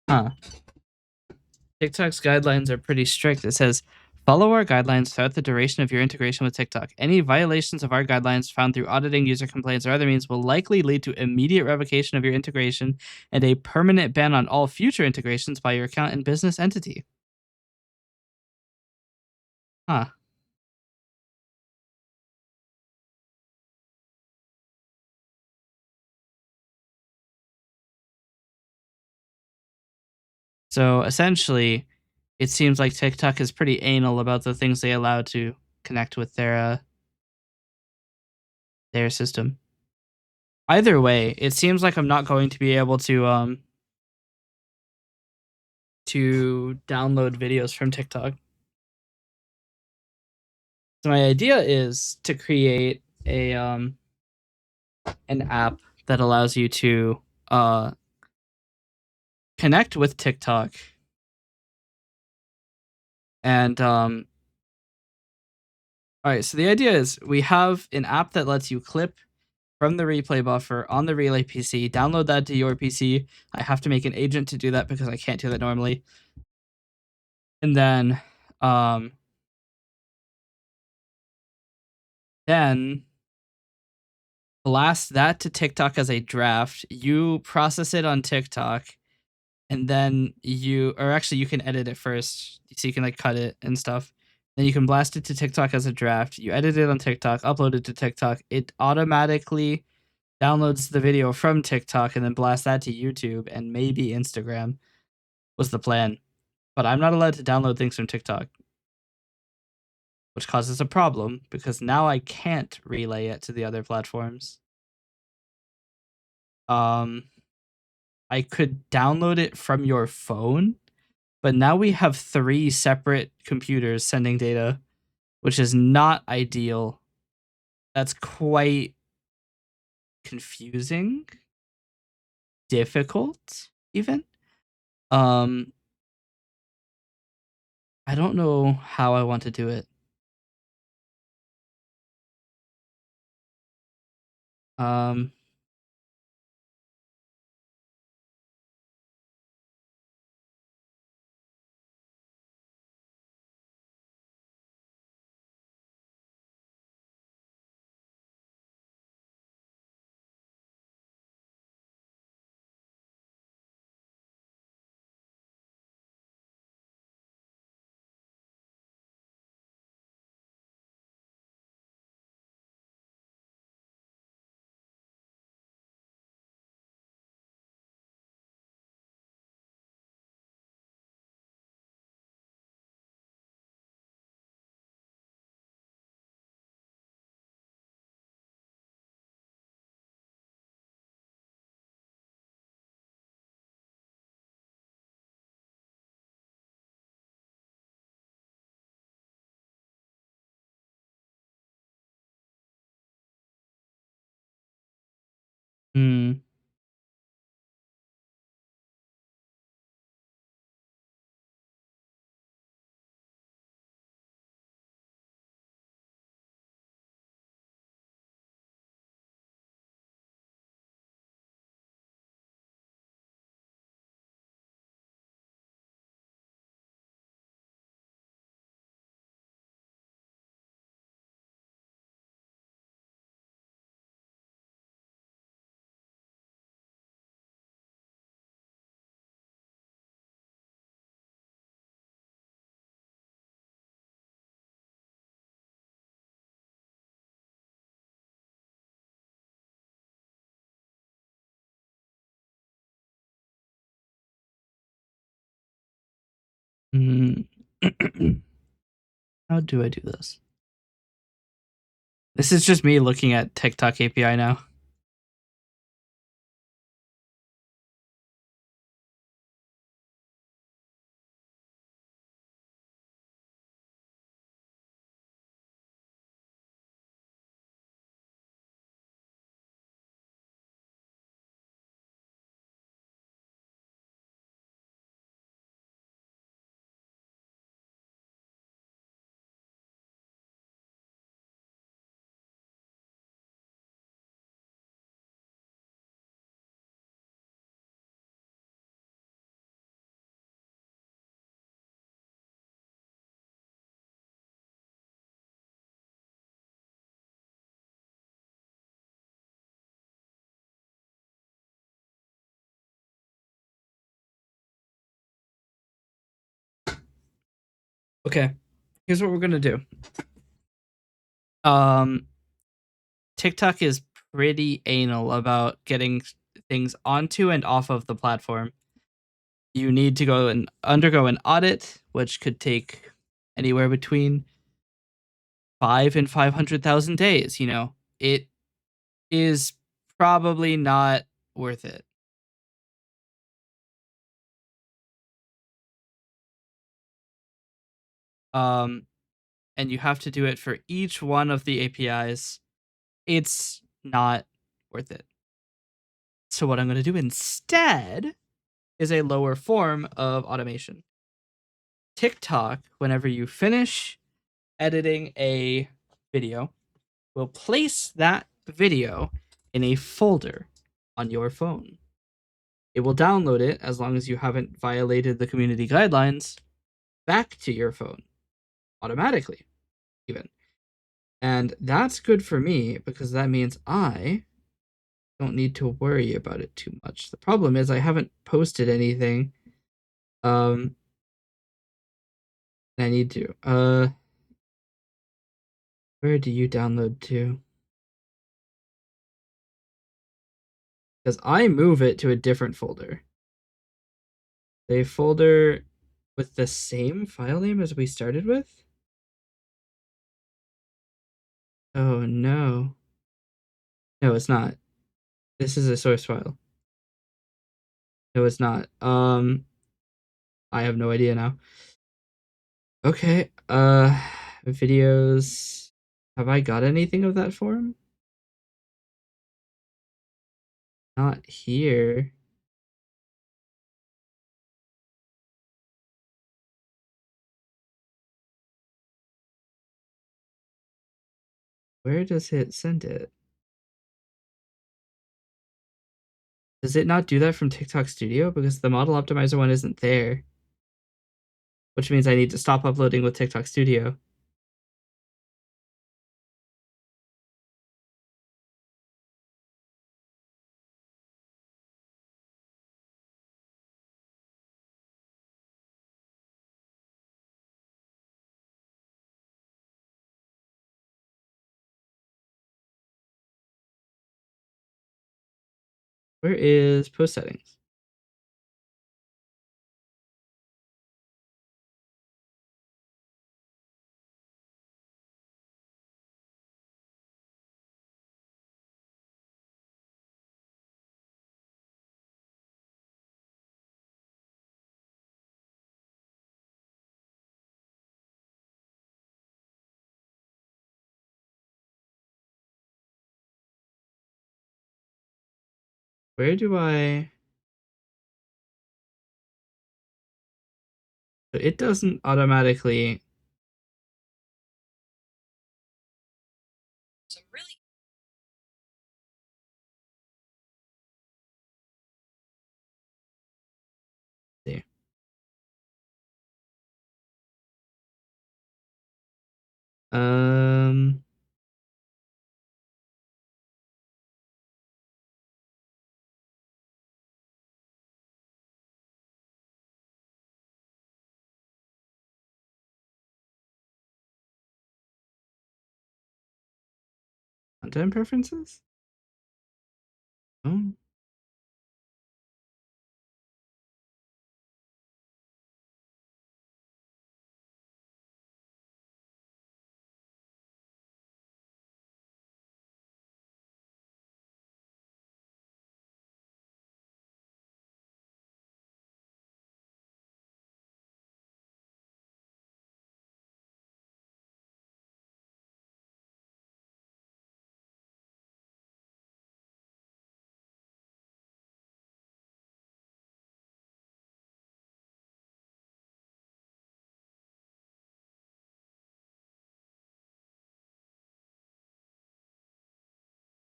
Huh. TikTok's guidelines are pretty strict. It says Follow our guidelines throughout the duration of your integration with TikTok. Any violations of our guidelines found through auditing, user complaints, or other means will likely lead to immediate revocation of your integration and a permanent ban on all future integrations by your account and business entity. Huh. So essentially, it seems like TikTok is pretty anal about the things they allow to connect with their system. Either way, it seems like I'm not going to be able to download videos from TikTok. So my idea is to create a an app that allows you to uh connect with TikTok and all right, so the idea is we have an app that lets you clip from the replay buffer on the Relay PC, download that to your PC. I have to make an agent to do that because I can't do that normally. And um then blast that to TikTok as a draft. You process it on TikTok, and then you can edit it first, so you can like cut it and stuff. Then you can blast it to TikTok as a draft. You edit it on TikTok, upload it to TikTok. It automatically downloads the video from TikTok and then blasts that to YouTube and maybe Instagram was the plan. But I'm not allowed to download things from TikTok, which causes a problem because now I can't relay it to the other platforms. Um, I could download it from your phone, but now we have 3 separate computers sending data, which is not ideal. That's quite confusing, difficult even. Um, I don't know how I want to do it. Um, hmm. Hmm. How do I do this? This is just me looking at TikTok API now. Okay, here's what we're gonna do. Um, TikTok is pretty anal about getting things onto and off of the platform. You need to go and undergo an audit, which could take anywhere between 500,000 and 500,000 days. It is probably not worth it. Um, and you have to do it for each one of the APIs. It's not worth it. So what I'm going to do instead is a lower form of automation. TikTok, whenever you finish editing a video, will place that video in a folder on your phone. It will download it as long as you haven't violated the community guidelines back to your phone automatically, even. And that's good for me because that means I don't need to worry about it too much. The problem is I haven't posted anything. Um, I need to. Where do you download to? Because I move it to a different folder. A folder with the same file name as we started with? Oh no. No, it's not. This is a source file. No, it's not. I have no idea now. Okay. Videos. Have I got anything of that form? Not here. Where does it send it? Does it not do that from TikTok Studio? Because the model optimizer one isn't there, which means I need to stop uploading with TikTok Studio. Where is post settings? Where do I? It doesn't automatically. Some really See. Um. Content preferences? Oh.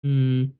Hmm.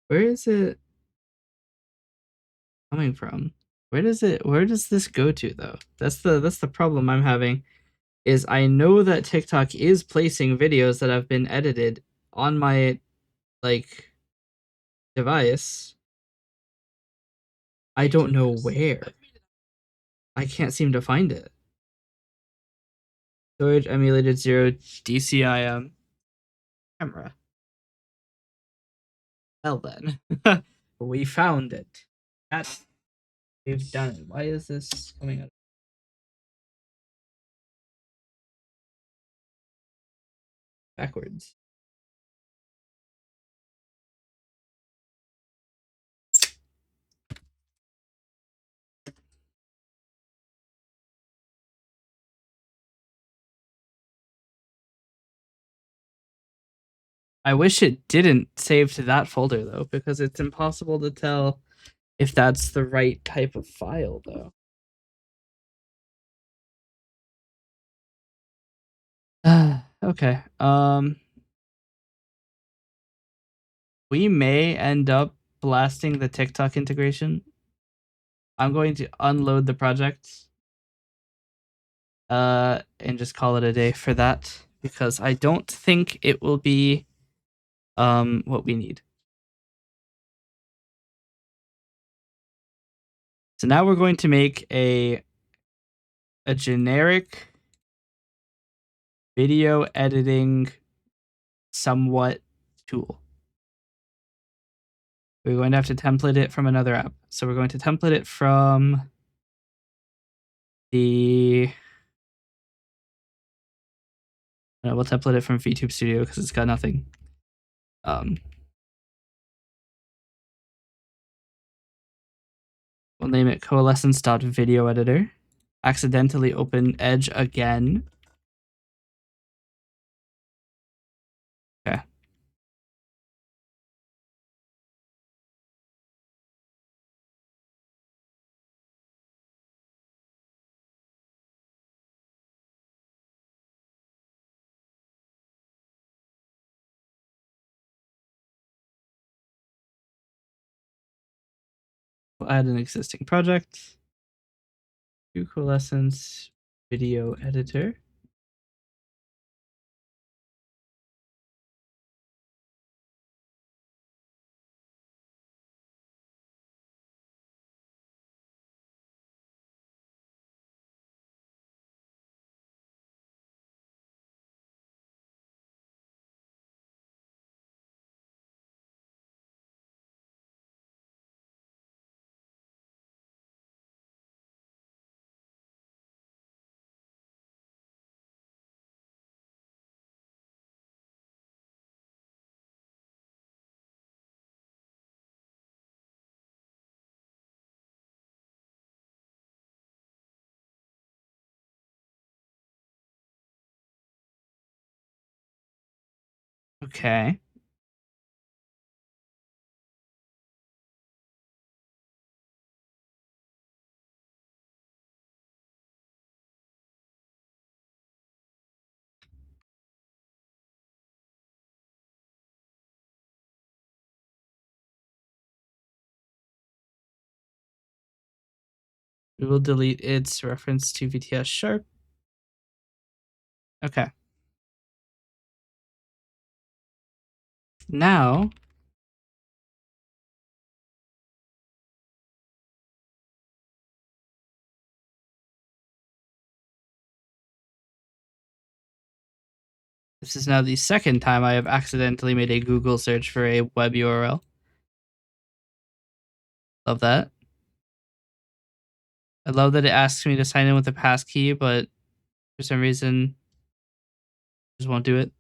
Where is it coming from? Where does this go to though? That's the problem I'm having. Is I know that TikTok is placing videos that have been edited on my like device. I don't know where. I can't seem to find it. Storage emulated 0 DCIM camera. Well then. We found it. That's we've done it. Why is this coming up backwards? I wish it didn't save to that folder though, because it's impossible to tell if that's the right type of file though. Okay. We may end up blasting the TikTok integration. I'm going to unload the project and just call it a day for that because I don't think it will be what we need. So now we're going to make a generic video editing somewhat tool. We're going to have to template it from another app. So we're going to template it from the we'll template it from VTube Studio because it's got nothing. We'll name it coalescence.video editor. Accidentally open Edge again. Okay. We'll add an existing project to Coalescence video editor. Okay. We will delete its reference to VTS sharp. Okay. Now this is now the second time I have accidentally made a Google search for a web URL. Love that. I love that it asks me to sign in with a passkey, but for some reason, just won't do it.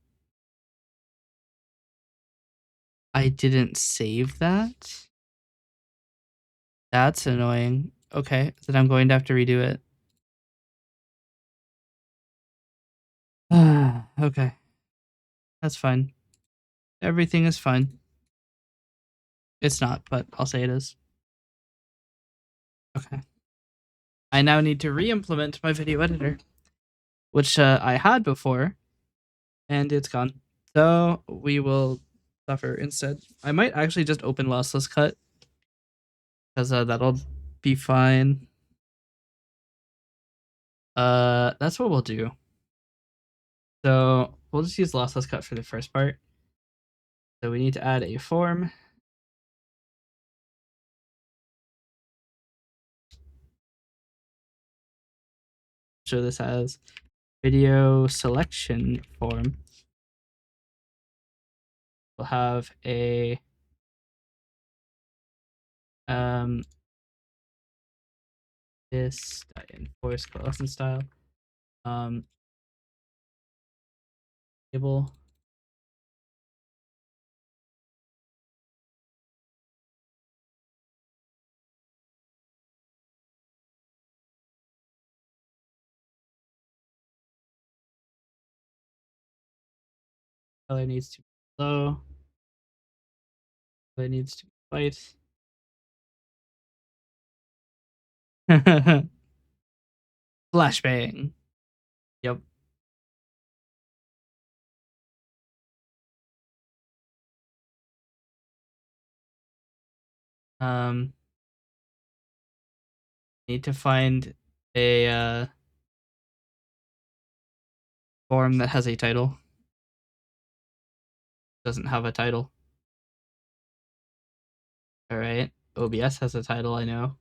I didn't save that. That's annoying. Okay, then I'm going to have to redo it. Okay. That's fine. Everything is fine. It's not, but I'll say it is. Okay. I now need to re-implement my video editor, which I had before, and it's gone. So we will Buffer instead. I might actually just open lossless cut because that'll be fine. That's what we'll do. So we'll just use lossless cut for the first part. So we need to add a form. So this has video selection form. We'll have a this enforce Coalescence style table. Color needs to be low. Color needs to be white. Flashbang. Yep. Need to find a form that has a title. Doesn't have a title. All right. OBS has a title, I know.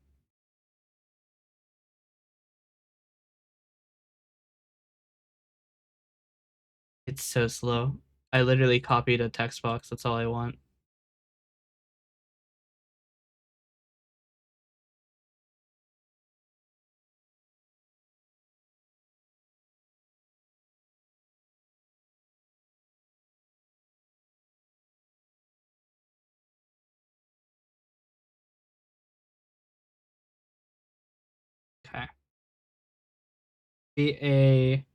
It's so slow. I literally copied a text box. That's all I want. Okay. Be a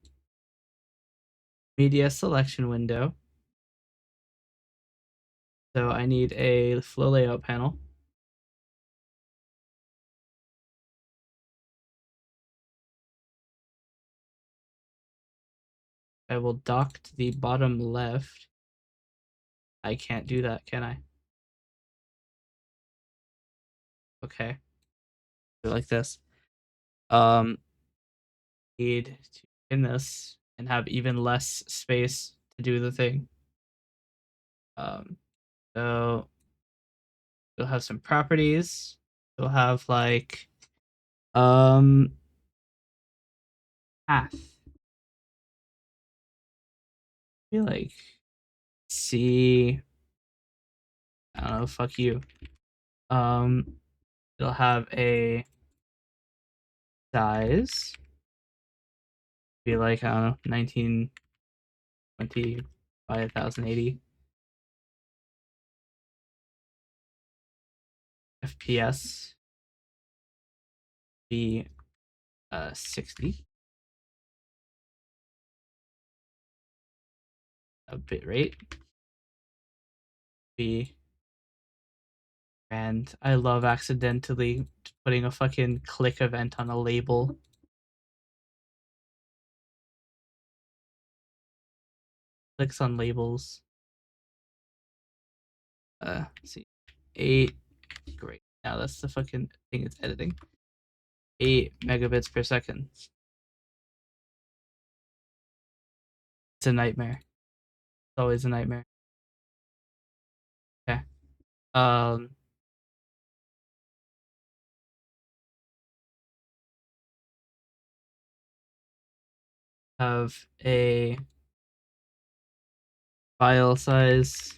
media selection window. So I need a flow layout panel. I will dock to the bottom left. I can't do that, can I? Okay. Do it like this. Need to in this and have even less space to do the thing. So we'll have some properties. We'll have like path. Be like C. I don't know. Fuck you. It'll have a size. Be like, I don't know, 1920 by 1080 FPS. Be 60. A bit rate. Be, and I love accidentally putting a fucking click event on a label. Clicks on labels. Let's see. 8. Great. Now that's the fucking thing it's editing. 8 megabits per second. It's a nightmare. It's always a nightmare. Okay. Have a file size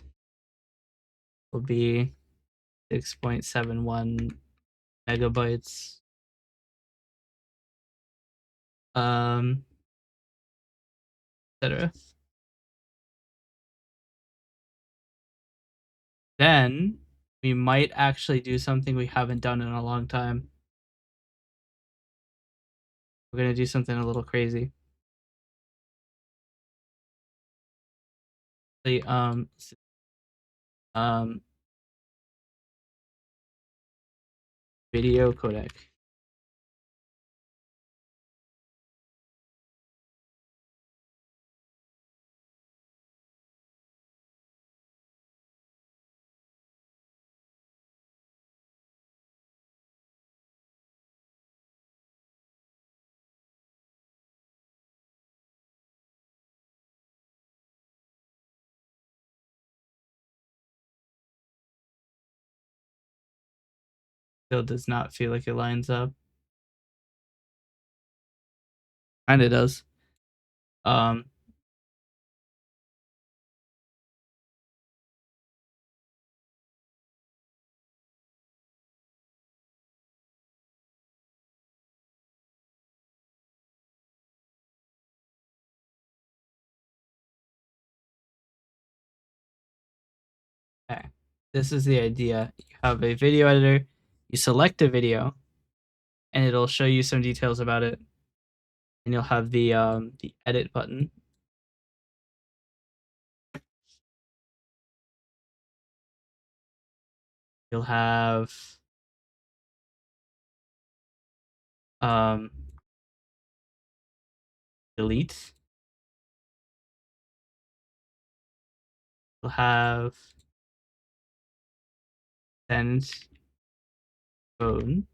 will be 6.71 megabytes. Etc. Then we might actually do something we haven't done in a long time. We're gonna do something a little crazy. The video codec. still does not feel like it lines up. Kinda does. Um, okay. This is the idea. You have a video editor, you select a video, and it'll show you some details about it. And you'll have the edit button. You'll have um delete. You'll have send phone.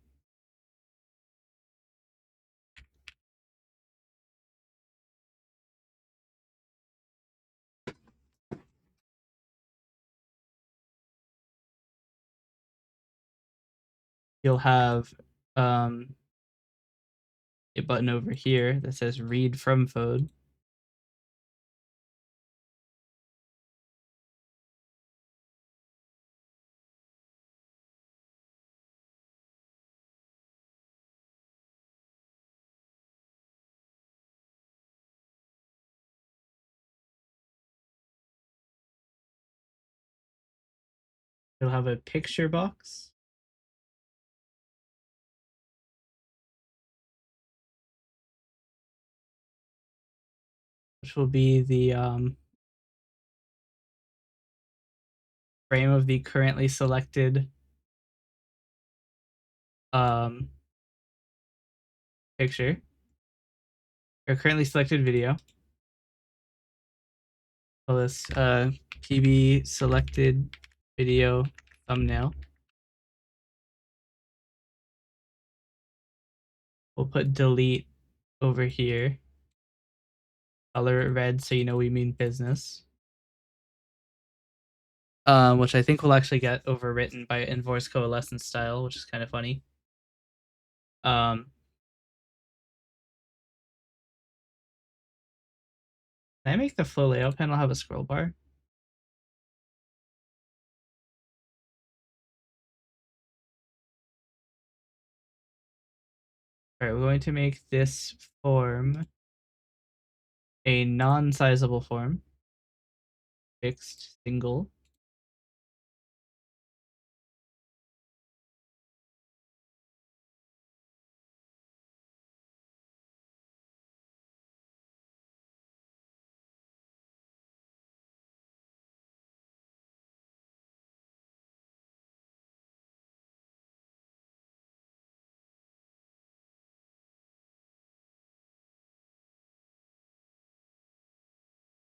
You'll have um a button over here that says read from phone. You'll have a picture box. Which will be the frame of the currently selected um, picture or currently selected video. Call this PB selected video thumbnail. We'll put delete over here. Color it red so you know we mean business. Which I think will actually get overwritten by invoice coalescence style, which is kind of funny. Can I make the flow layout panel have a scroll bar? All right, we're going to make this form a non-sizable form. Fixed single.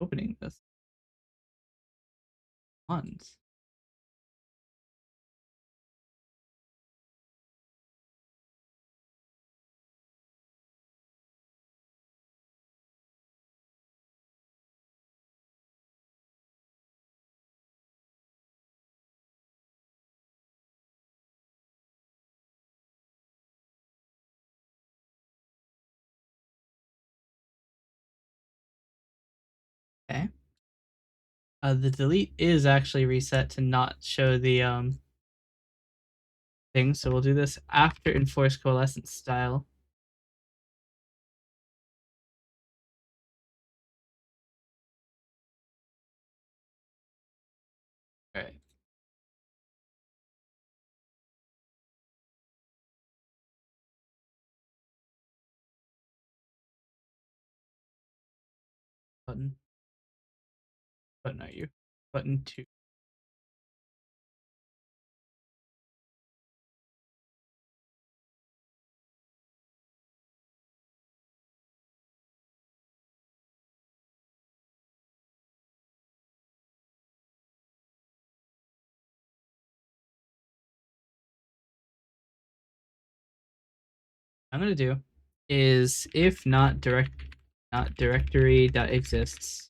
Opening this once. Okay. The delete is actually reset to not show the thing, so we'll do this after enforce coalescence style. All right. Button. Button are you? Button 2. I'm gonna do is if not directory that exists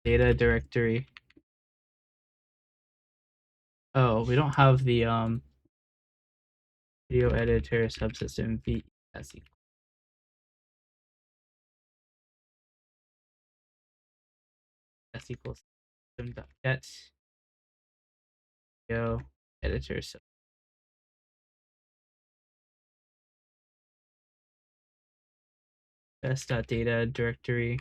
data directory Oh, we don't have the video editor subsystem vs equals system.get video editor test.data directory.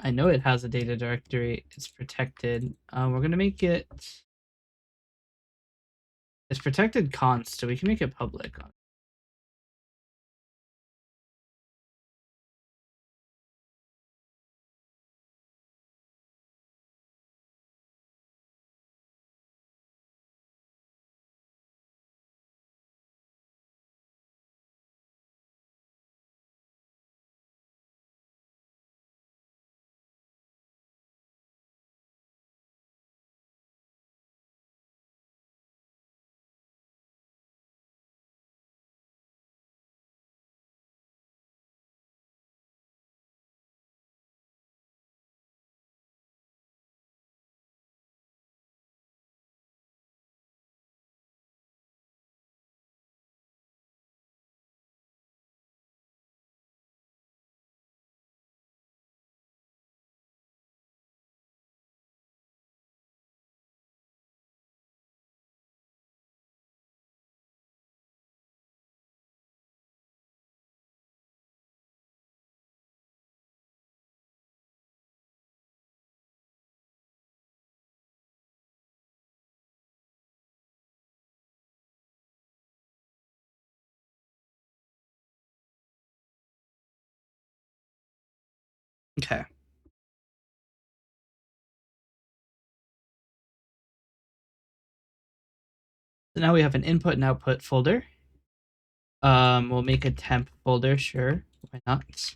I know it has a data directory. It's protected. We're gonna make it. It's protected const, so we can make it public. Okay. So now we have an input and output folder. We'll make a temp folder, sure. Why not?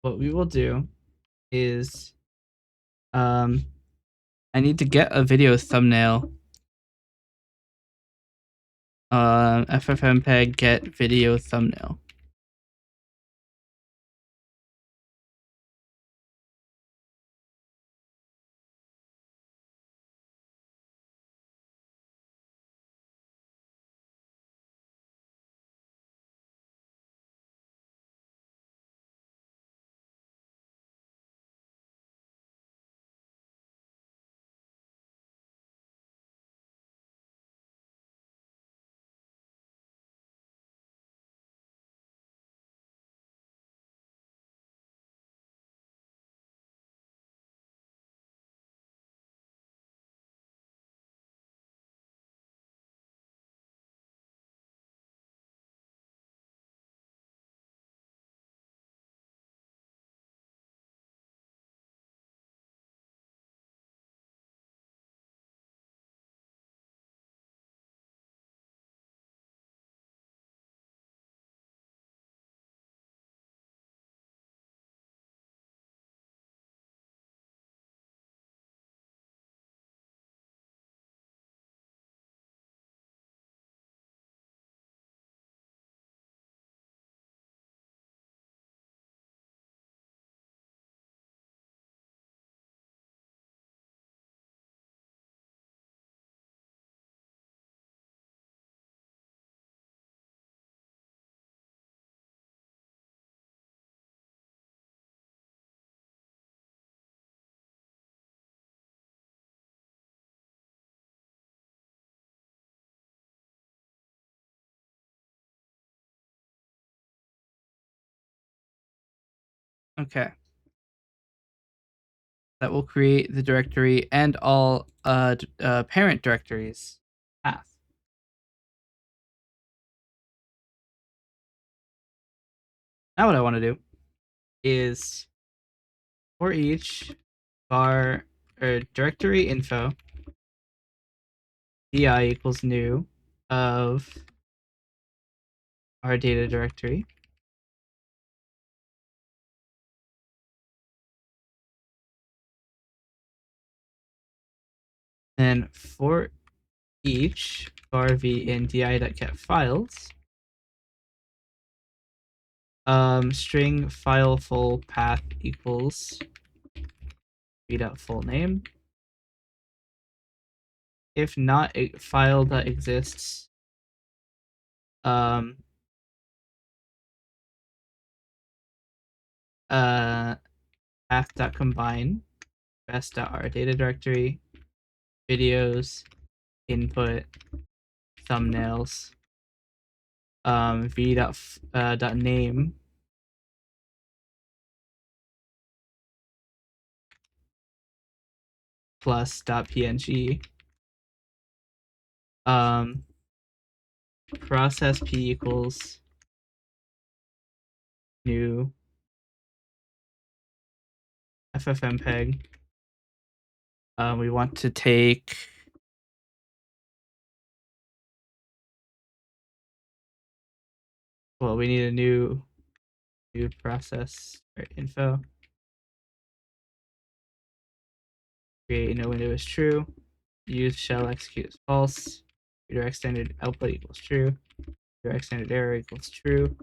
What we will do is I need to get a video thumbnail. ffmpeg get video thumbnail. Okay. That will create the directory and all parent directories path. Now what I want to do is for each var or directory info di equals new of our data directory. Then for each var v in di.get files, String file full path equals read out full name. If not a file that exists, path dot combine best dot our data directory videos input thumbnails v dot name plus dot png process p equals new ffmpeg. We want to take we need a new process info. Create no window is true. Use shell execute is false. Redirect standard output equals true. Redirect standard error equals true.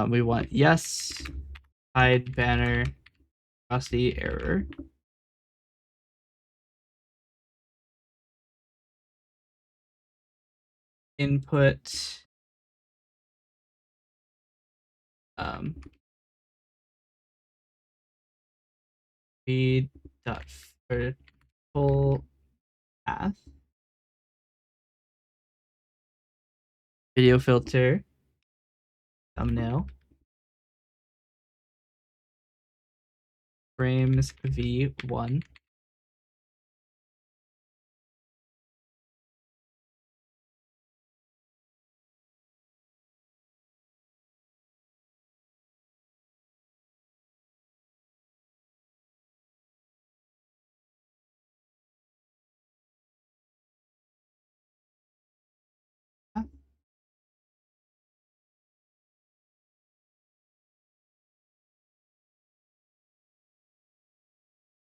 We want yes, hide banner, velocity error. Input read dot full path video filter thumbnail frames v1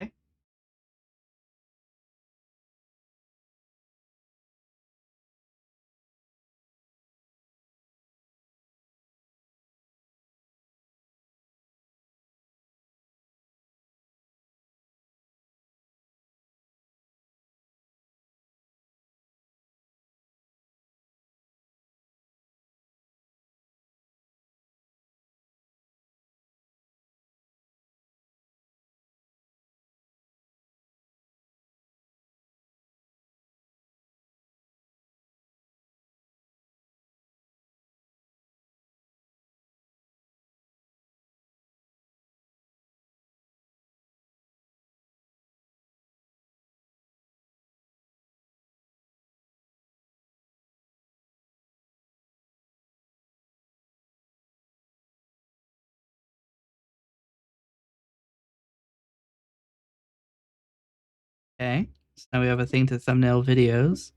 okay. Okay, so now we have a thing to thumbnail videos.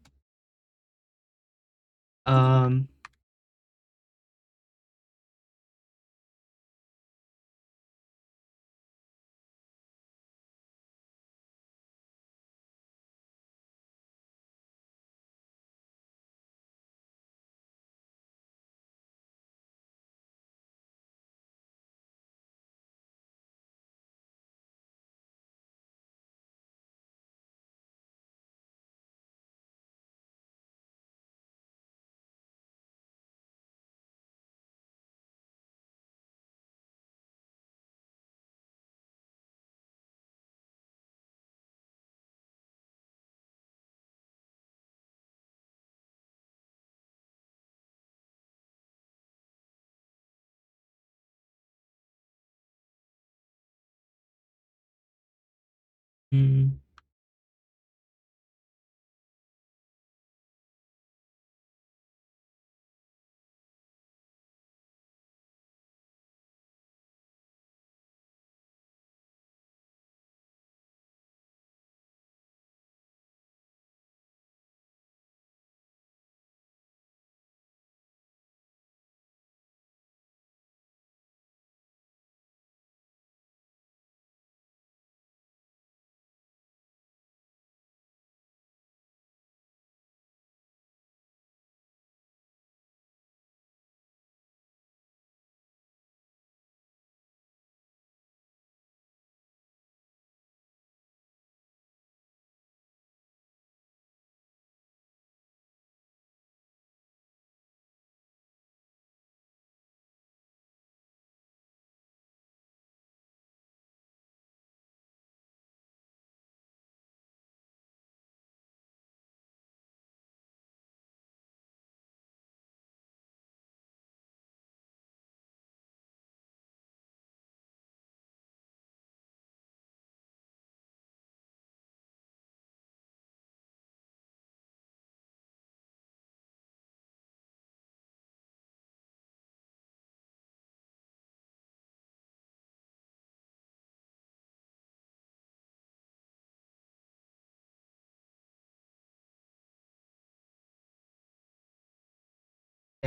Hmm.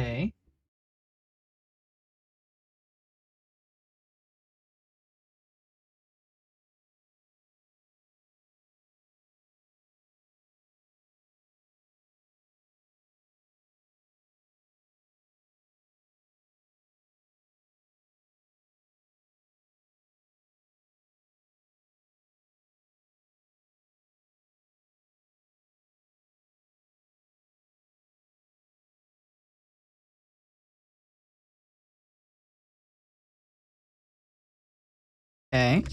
Okay. Okay.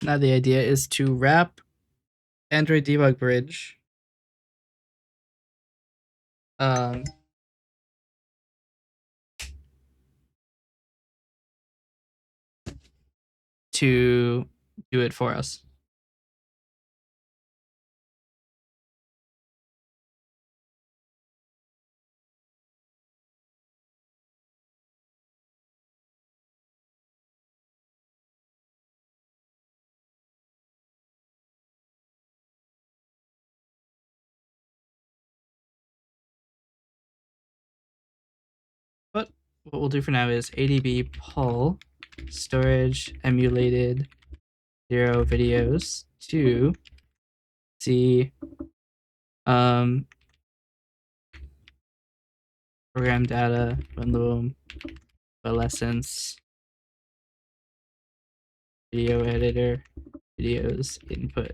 Now the idea is to wrap Android Debug Bridge um, to do it for us. But what we'll do for now is adb pull storage emulated 0 videos to see program data bundle Coalescence video editor videos input.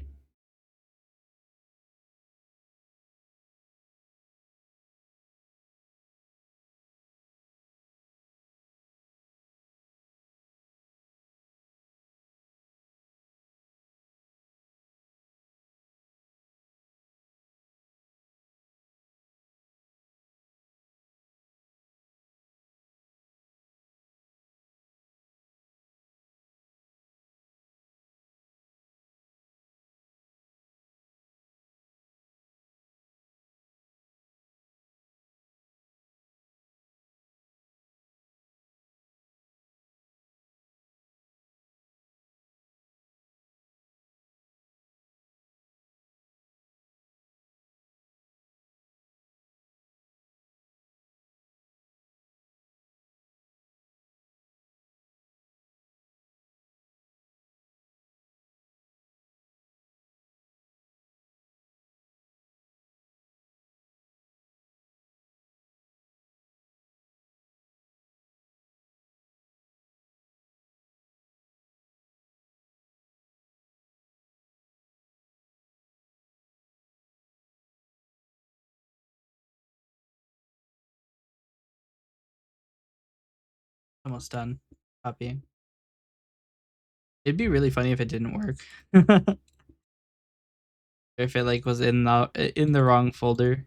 Almost done copying. It'd be really funny if it didn't work. If it like was in the wrong folder.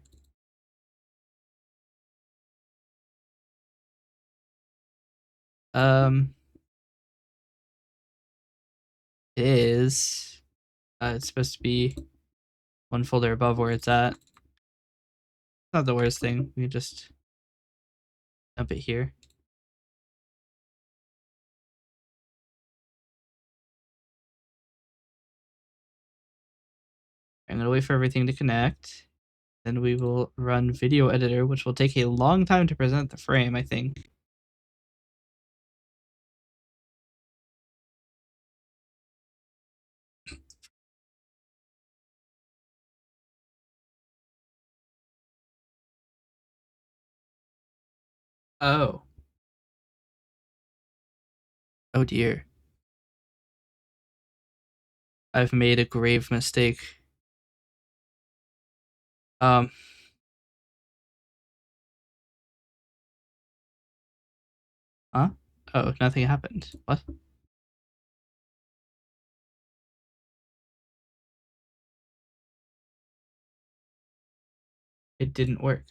It is. It's supposed to be one folder above where it's at. Not the worst thing. We can just dump it here. I'm gonna wait for everything to connect. Then we will run video editor, which will take a long time to present the frame, I think. Oh. Oh dear. I've made a grave mistake. Um. Huh? Oh, nothing happened. What? It didn't work.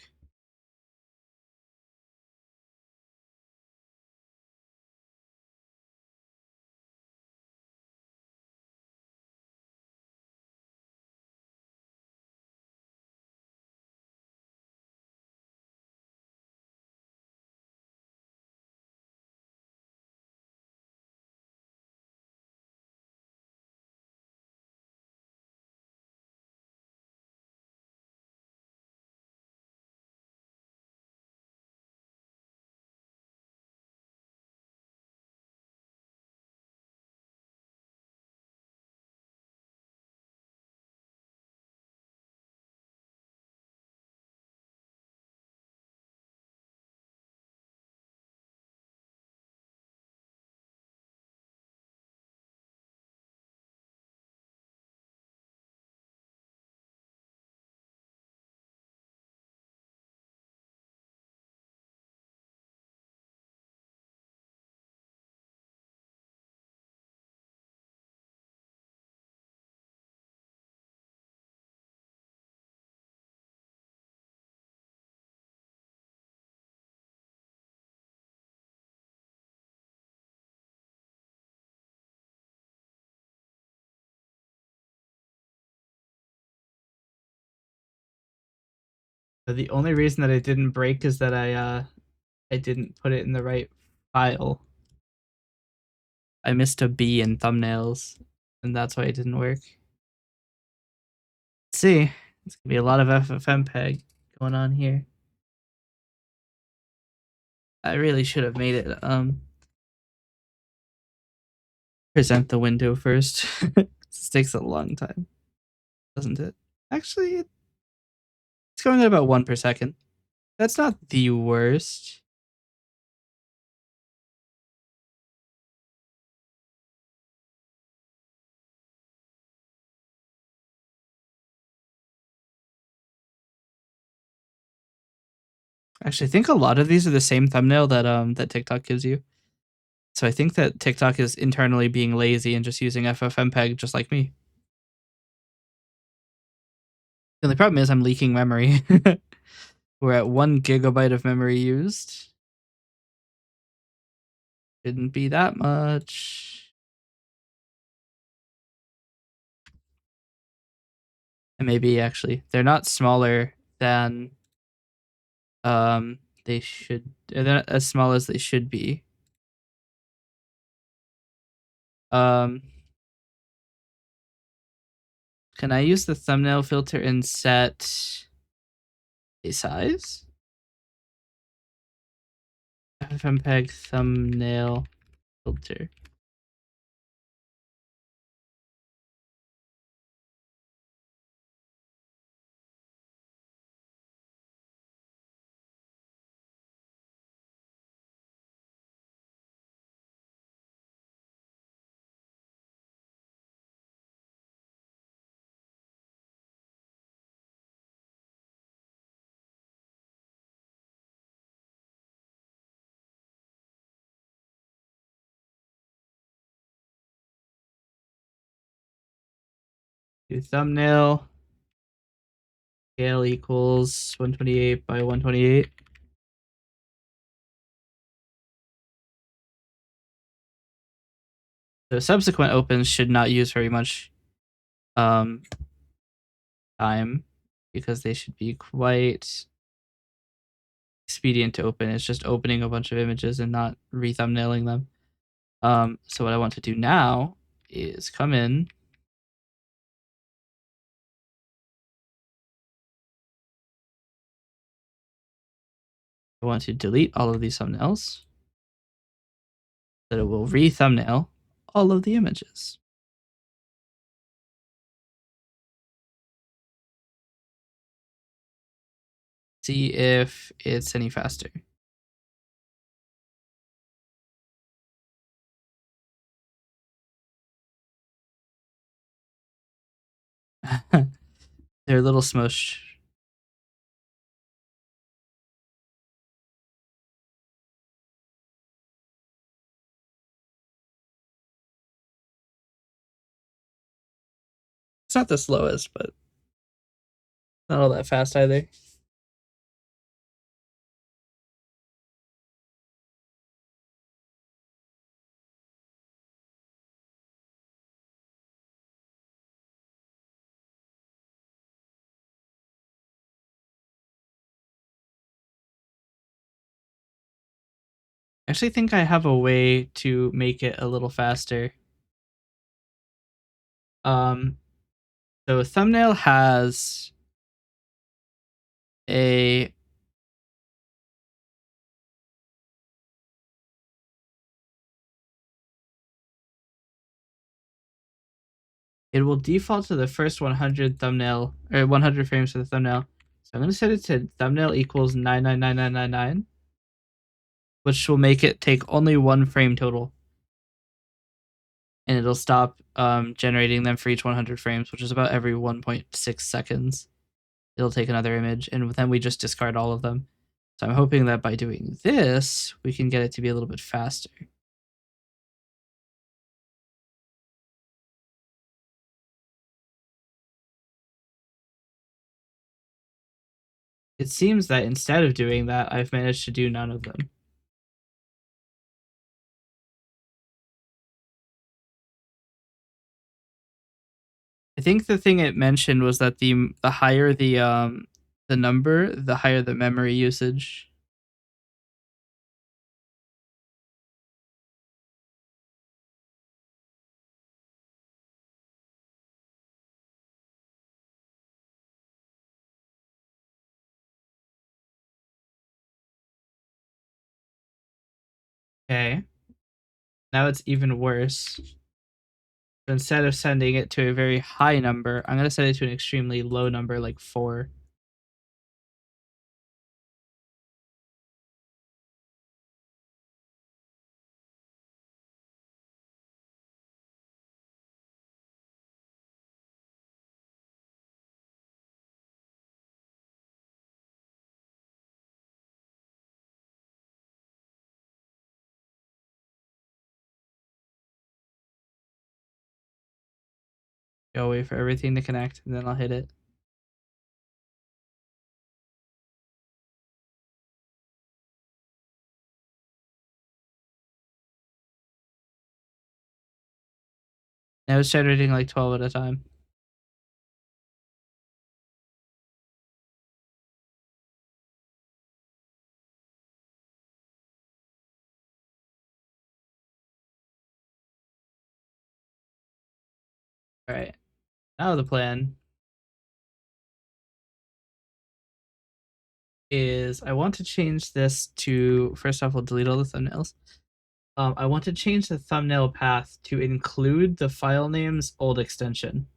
But the only reason that it didn't break is that I didn't put it in the right file. I missed a B in thumbnails, and that's why it didn't work. Let's see. It's gonna be a lot of FFmpeg going on here. I really should have made it present the window first. This takes a long time, doesn't it? Actually, it's going at about 1 per second. That's not the worst. Actually, I think a lot of these are the same thumbnail that TikTok gives you. So I think that TikTok is internally being lazy and just using FFmpeg just like me. The only problem is I'm leaking memory. We're at 1 gigabyte of memory used. Shouldn't be that much. And maybe actually they're not smaller than they should. They're not as small as they should be. Can I use the thumbnail filter and set a size? FFmpeg thumbnail filter. Do thumbnail scale equals 128 by 128. The subsequent opens should not use very much time because they should be quite expedient to open. It's just opening a bunch of images and not re-thumbnailing them. So what I want to do now is come in. I want to delete all of these thumbnails. That it will re-thumbnail all of the images. See if it's any faster. They're a little smush. It's not the slowest, but not all that fast either. I actually think I have a way to make it a little faster. So a thumbnail has a it will default to the first 100 thumbnail or 100 frames for the thumbnail. So I'm going to set it to thumbnail equals 999999, which will make it take only 1 frame total. And it'll stop generating them for each 100 frames, which is about every 1.6 seconds. It'll take another image, and then we just discard all of them. So I'm hoping that by doing this, we can get it to be a little bit faster. It seems that instead of doing that, I've managed to do none of them. I think the thing it mentioned was that the higher the the number, the higher the memory usage. Okay. Now it's even worse. So instead of sending it to a very high number, I'm going to set it to an extremely low number, like 4. Go wait for everything to connect, and then I'll hit it. Now it's generating like 12 at a time. All right. Now the plan is I want to change this to, first off, we'll delete all the thumbnails. I want to change the thumbnail path to include the file name's old extension.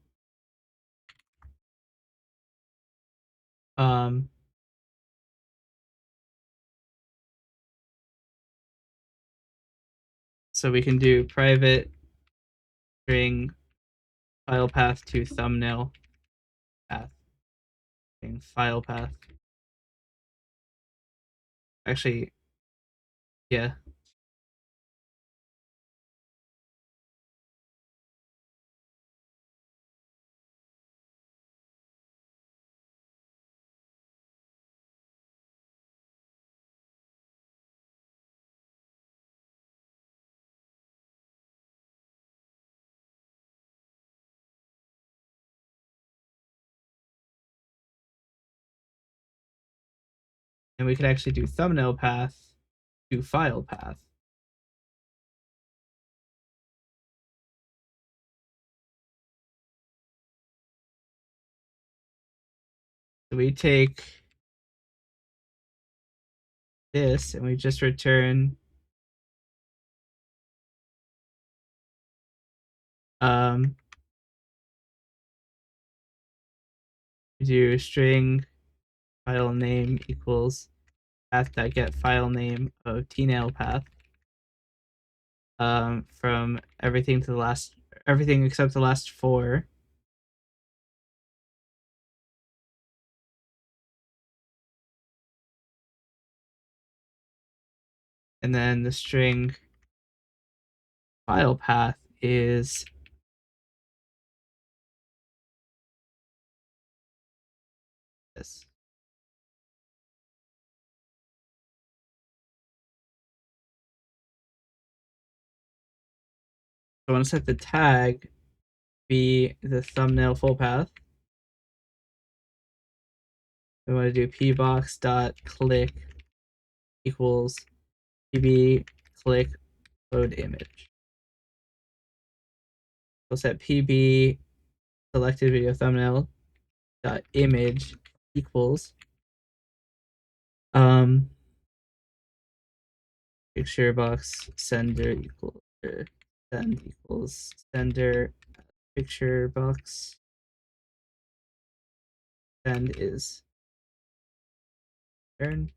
Um, so we can do private string file path to thumbnail path. File path. Actually, yeah. And we could actually do thumbnail path to file path. So we take this and we just return we do string file name equals path.get file name of tnail path from everything to the last, everything except the last 4. And then the string file path is this. So I want to set the tag be the thumbnail full path. We want to do pbox dot click equals pb click load image. We'll set pb selected video thumbnail dot image equals picture box sender equals send equals sender picture box send is return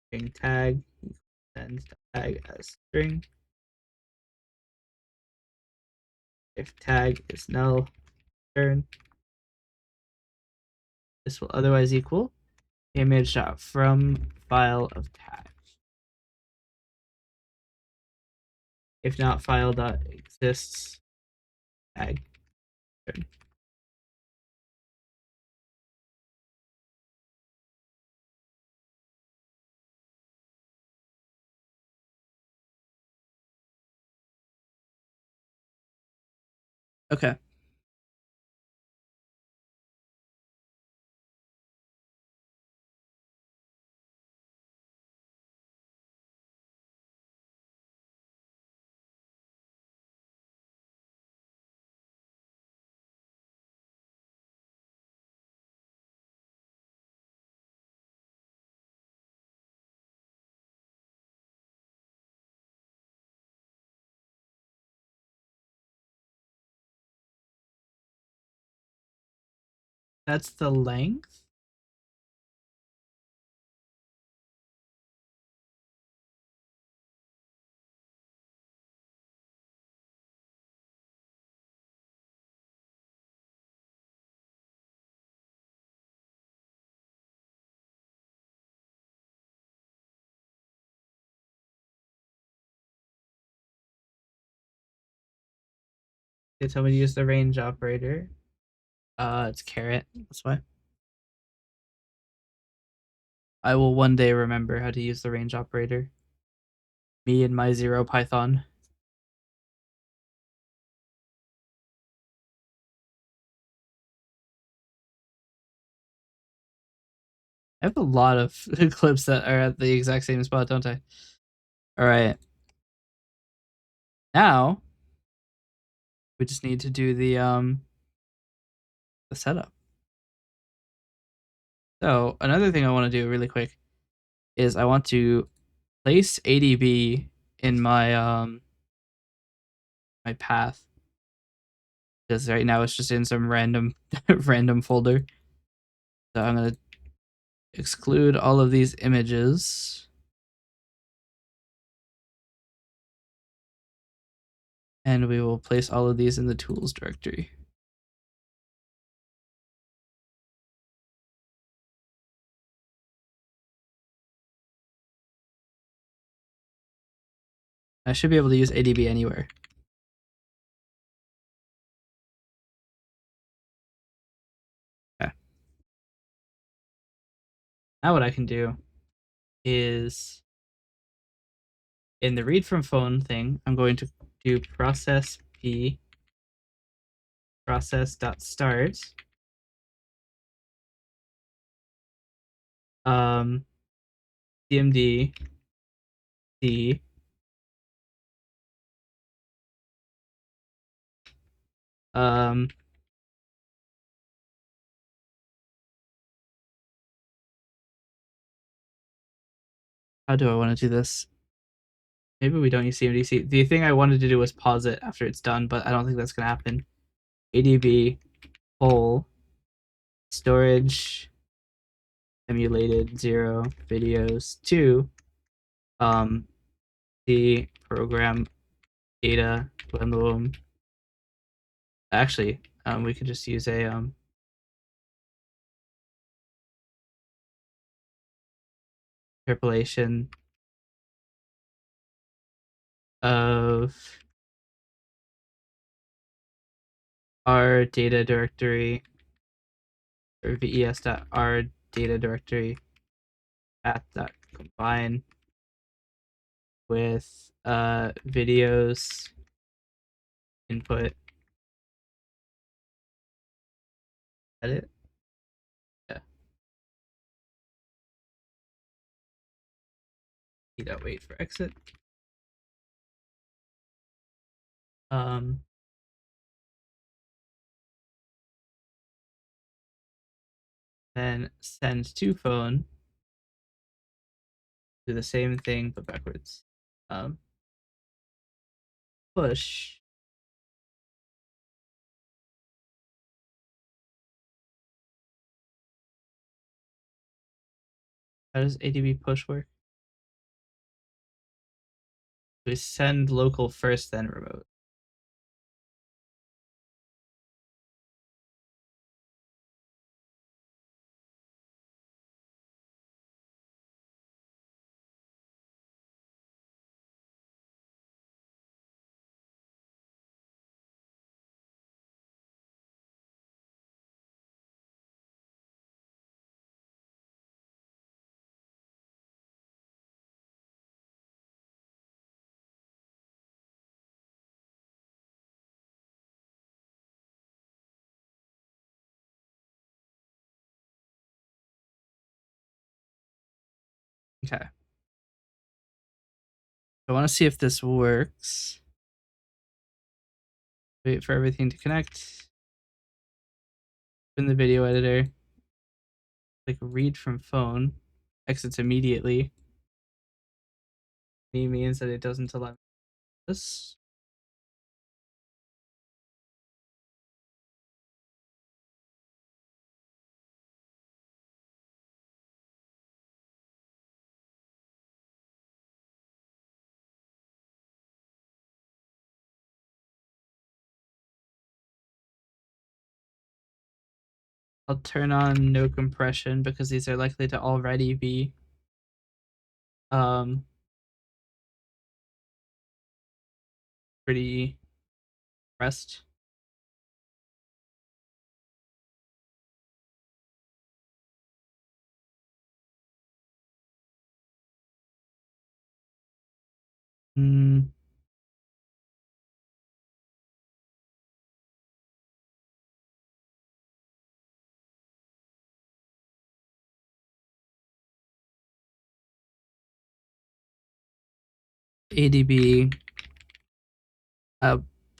string tag send tag as string. If tag is null, return. This will otherwise equal image from file of tag. If not, file dot exists tag. Return. Okay. That's the length. They told me to use the range operator. It's caret. That's why. I will one day remember how to use the range operator. Me and my zero Python. I have a lot of clips that are at the exact same spot, don't I? All right. Now we just need to do the setup. So another thing I want to do really quick is I want to place ADB in my path, because right now it's just in some random random folder. So I'm gonna exclude all of these images, and we will place all of these in the tools directory. I should be able to use ADB anywhere. Okay. Now what I can do is, in the read from phone thing, I'm going to do process p process.start cmd c um how do I want to do this? Maybe we don't use cmdc. The thing I wanted to do was pause it after it's done, but I don't think that's gonna happen. ADB whole storage emulated 0 videos 2 the program data bundle. Actually, we could just use a interpolation of our data directory, or ves.r data directory path.combine with videos input edit. Yeah. Wait for exit. Um, then send to phone. Do the same thing but backwards. Push. How does ADB push work? We send local first, then remote. Okay. I want to see if this works. Wait for everything to connect. Open the video editor. Click read from phone. Exits immediately. Means that it doesn't allow this. I'll turn on no compression because these are likely to already be pretty compressed. Mm. ADB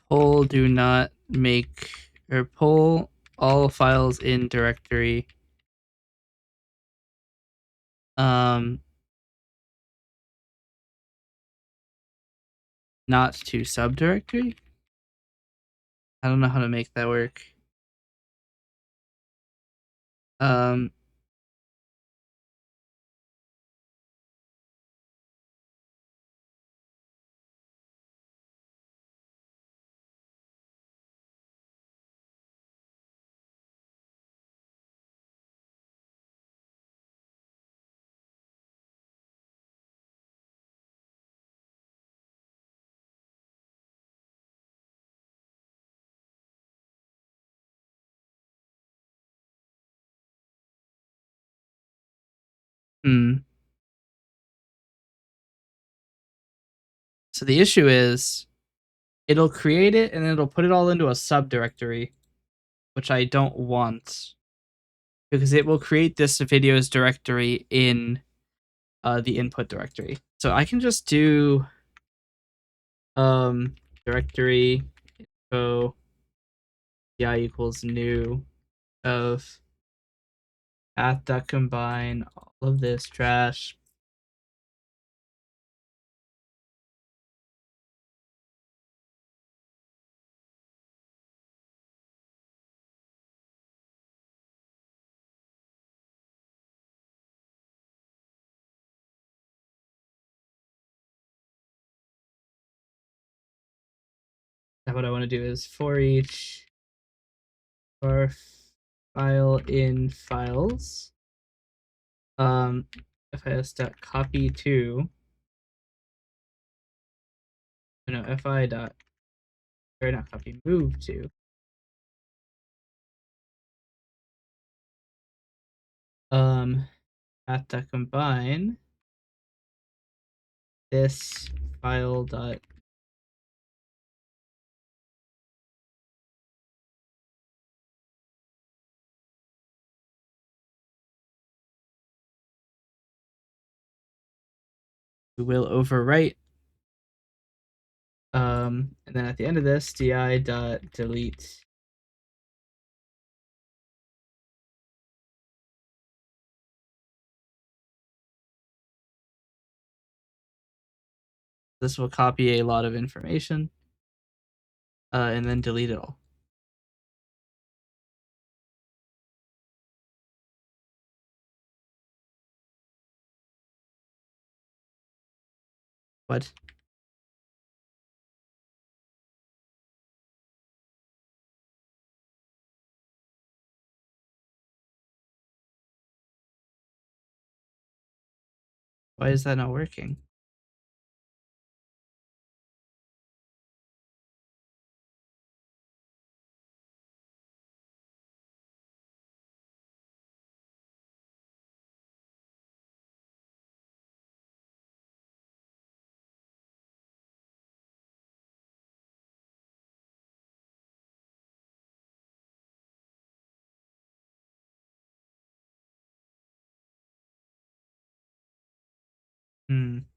pull do not make or pull all files in directory not to subdirectory. I don't know how to make that work. Um hmm. So the issue is it'll create it and then it'll put it all into a subdirectory, which I don't want because it will create this videos directory in the input directory. So I can just do directory info di equals new of path.combine all of this trash. Now what I want to do is for each var file in files fis.copy to fi dot or not copy move to path.combine this file dot we will overwrite and then at the end of this di dot delete this will copy a lot of information and then delete it all. What? Why is that not working? Hmm.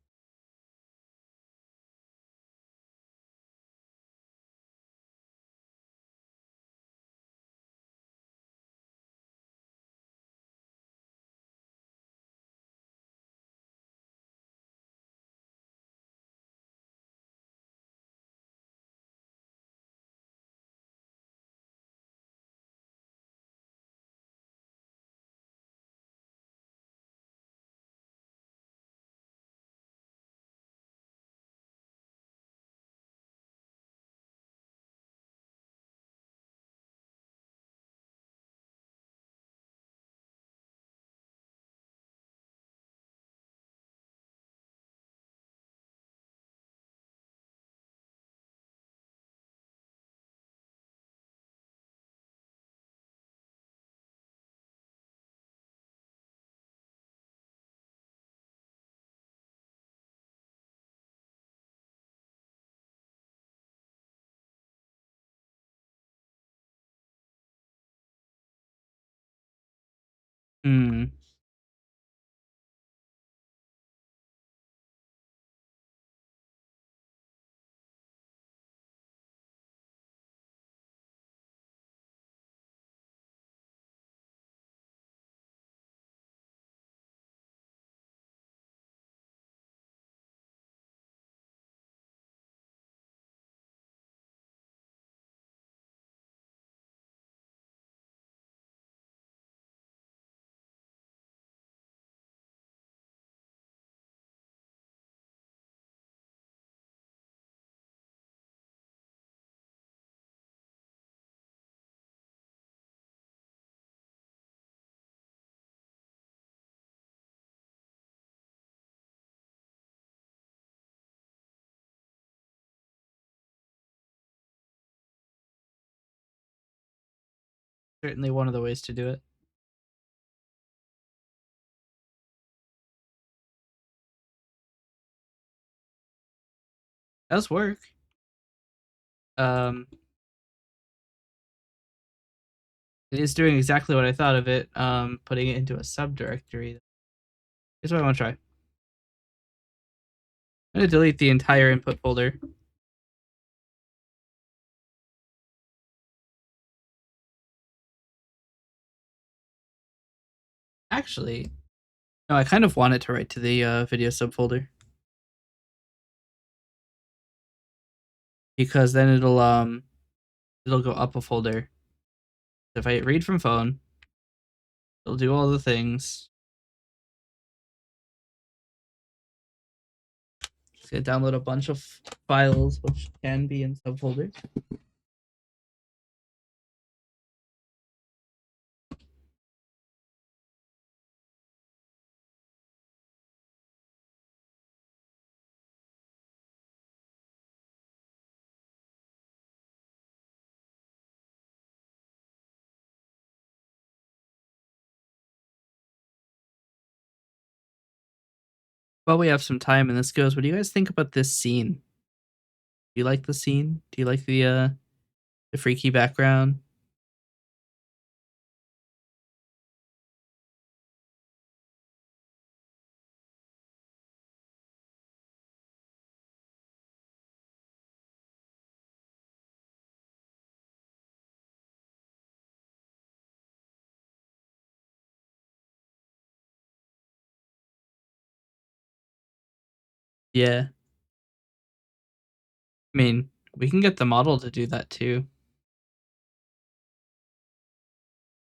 Hmm. Certainly one of the ways to do it. Does work. Um, it is doing exactly what I thought of it. Putting it into a subdirectory. Here's what I want to try. I'm gonna delete the entire input folder. Actually, no, I kind of want it to write to the video subfolder because then it'll go up a folder. If I read from phone, it'll do all the things. It's gonna download a bunch of files which can be in subfolders. While we have some time and this goes, what do you guys think about this scene? Do you like the scene? Do you like the freaky background? Yeah. I mean, we can get the model to do that too.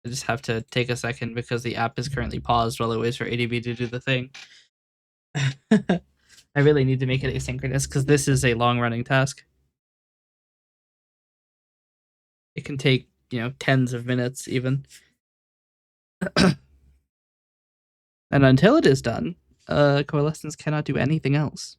I just have to take a second because the app is currently paused while it waits for ADB to do the thing. I really need to make it asynchronous because this is a long running task. It can take, tens of minutes even. And until it is done, Coalescence cannot do anything else.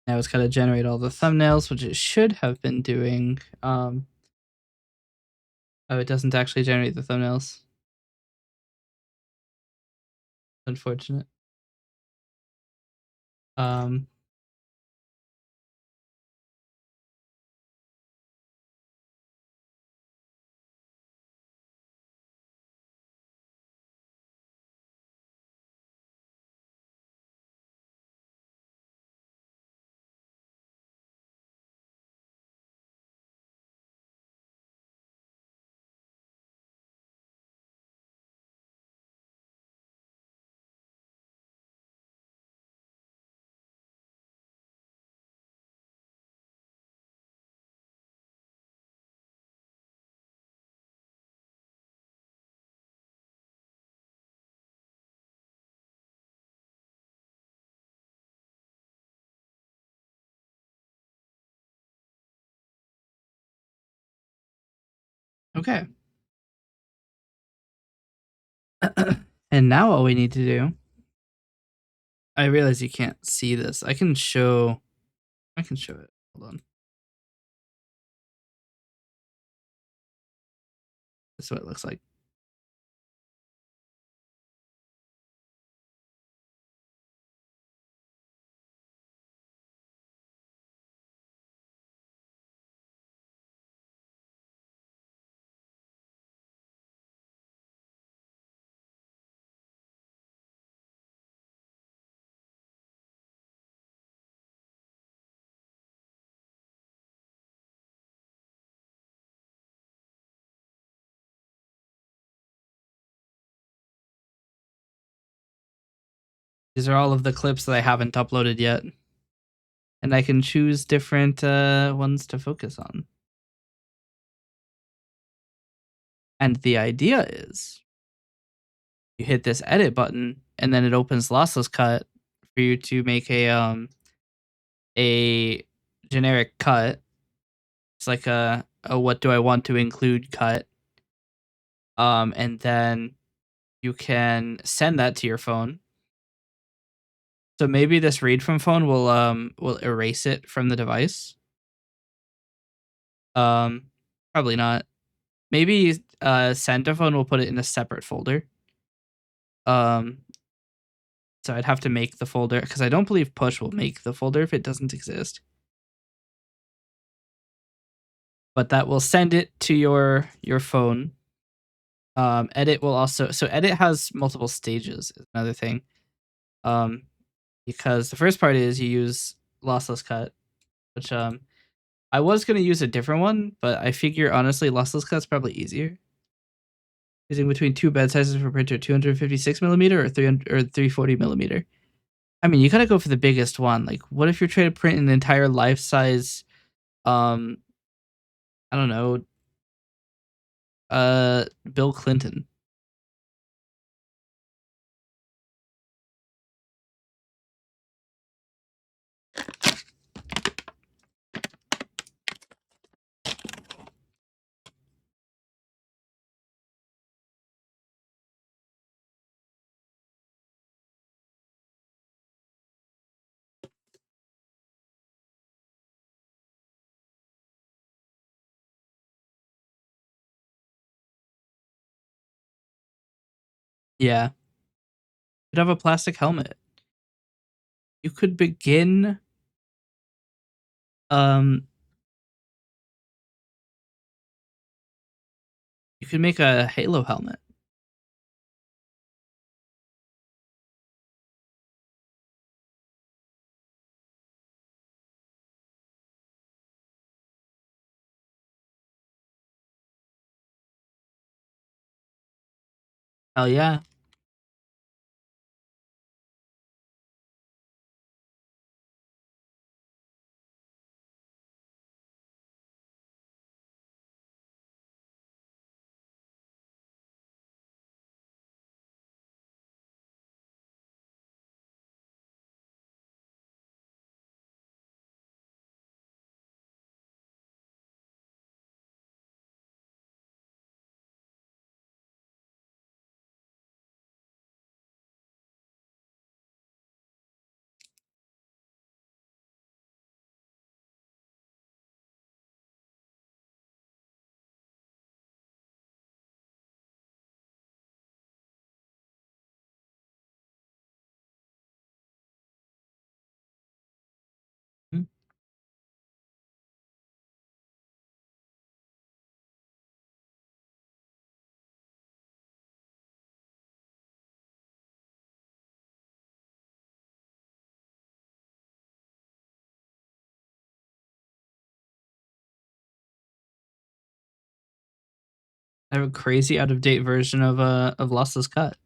Now it's got to generate all the thumbnails, which it should have been doing. Oh, it doesn't actually generate the thumbnails. Unfortunate. Um, okay. And now all we need to do. I realize you can't see this. I can show. I can show it. Hold on. This is what it looks like. These are all of the clips that I haven't uploaded yet. And I can choose different ones to focus on. And the idea is you hit this edit button and then it opens lossless cut for you to make a generic cut. It's like a what do I want to include cut. And then you can send that to your phone. So maybe this read from phone will erase it from the device. Probably not. Maybe send to phone will put it in a separate folder. So I'd have to make the folder because I don't believe push will make the folder if it doesn't exist. But that will send it to your phone. Edit will also edit has multiple stages is another thing. Because the first part is you use lossless cut, which I was gonna use a different one, but I figure honestly lossless cut's probably easier. Using between two bed sizes for printer, 256 millimeter or 340 millimeter. I mean, you gotta go for the biggest one. Like, what if you're trying to print an entire life size, I don't know, Bill Clinton? Yeah, you'd have a plastic helmet. You could begin, um, you could make a Halo helmet. Hell yeah. Hmm. I have a crazy out of date version of lossless cut.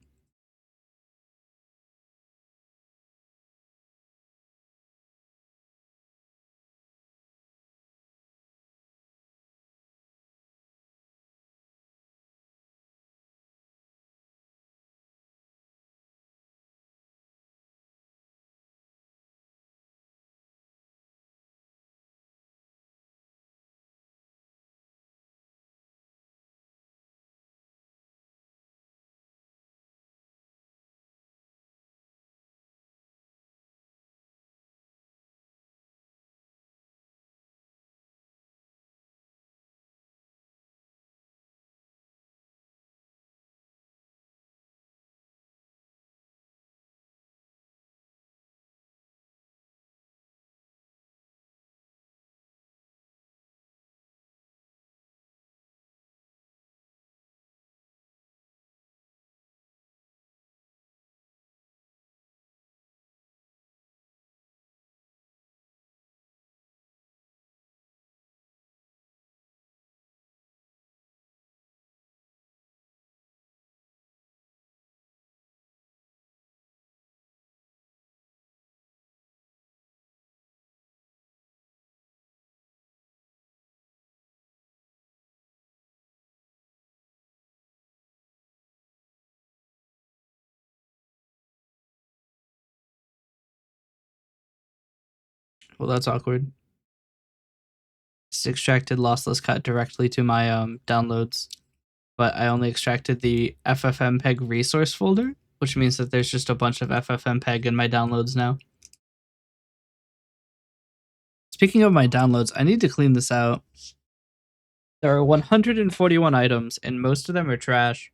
Well, that's awkward. Just extracted lossless cut directly to my downloads, but I only extracted the ffmpeg resource folder, which means that there's just a bunch of ffmpeg in my downloads now. Speaking of my downloads, I need to clean this out. There are 141 items, and most of them are trash.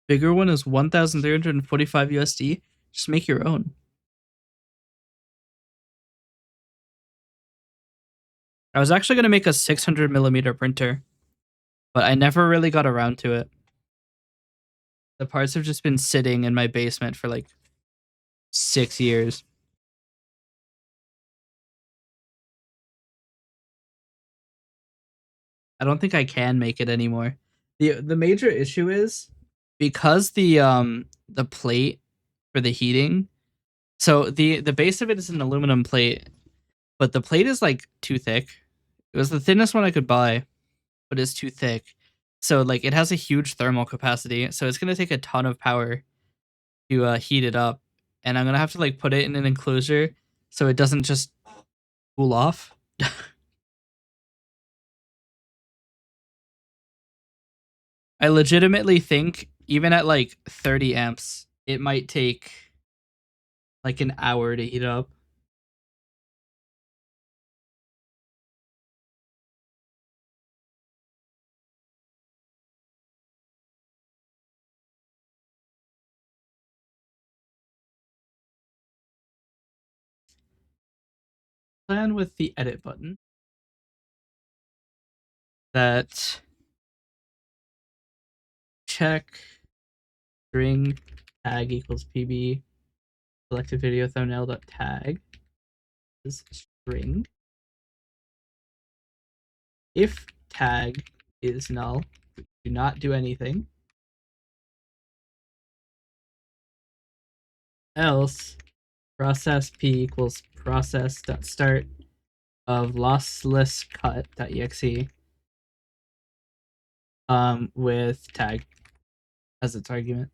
Bigger one is 1,345 USD. Just make your own. I was actually going to make a 600 millimeter printer, but I never really got around to it. The parts have just been sitting in my basement for like 6 years. I don't think I can make it anymore. The major issue is because the plate for the heating. So the base of it is an aluminum plate, but the plate is like too thick. It was the thinnest one I could buy, but it's too thick. So like it has a huge thermal capacity, so it's gonna take a ton of power to heat it up, and I'm gonna have to like put it in an enclosure so it doesn't just cool off. I legitimately think even at like 30 amps, it might take like an hour to heat up. Plan with the edit button that check string tag equals pb selected video thumbnail dot tag is string. If tag is null, do not do anything. Else process p equals process dot start of lossless cut.exe with tag as its argument.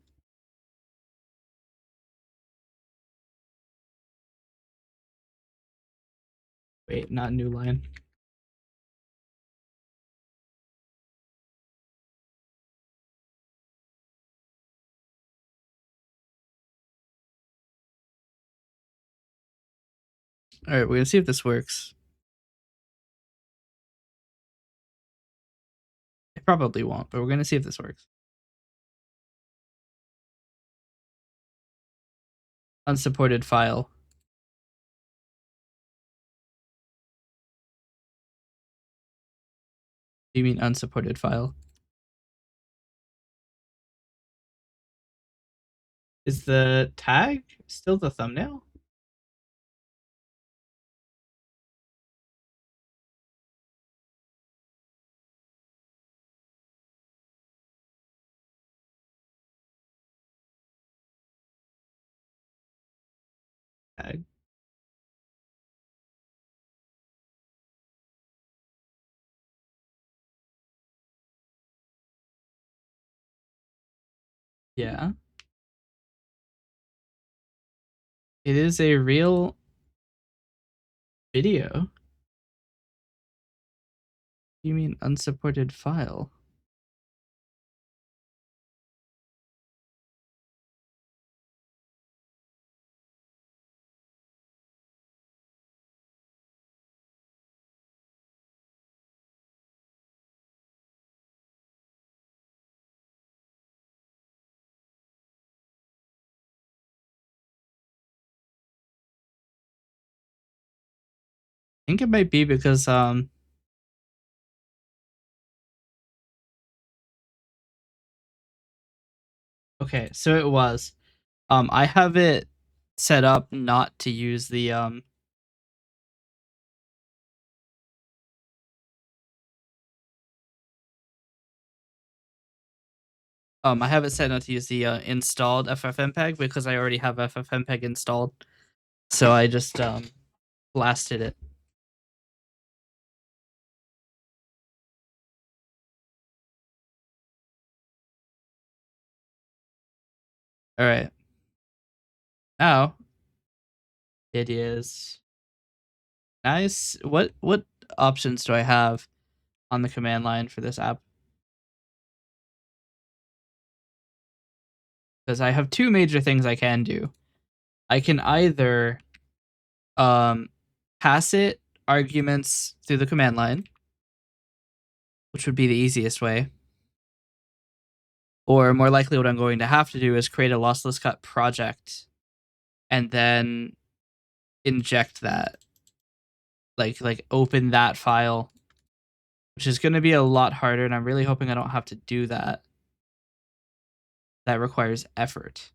Wait, not new line. All right, we're gonna see if this works. It probably won't, but we're gonna see if this works. Unsupported file. Do you mean unsupported file? Is the tag still the thumbnail? Tag. Yeah. It is a real video. You mean unsupported file? think it might be because okay, so it was. I have it set up not to use the I have it set not to use the installed FFmpeg because I already have FFmpeg installed. So I just blasted it. All right. Now it is nice. What options do I have on the command line for this app? Because I have two major things I can do. I can either um, pass it arguments through the command line, which would be the easiest way. Or more likely, what I'm going to have to do is create a lossless cut project and then inject that, like open that file, which is going to be a lot harder. And I'm really hoping I don't have to do that. That requires effort.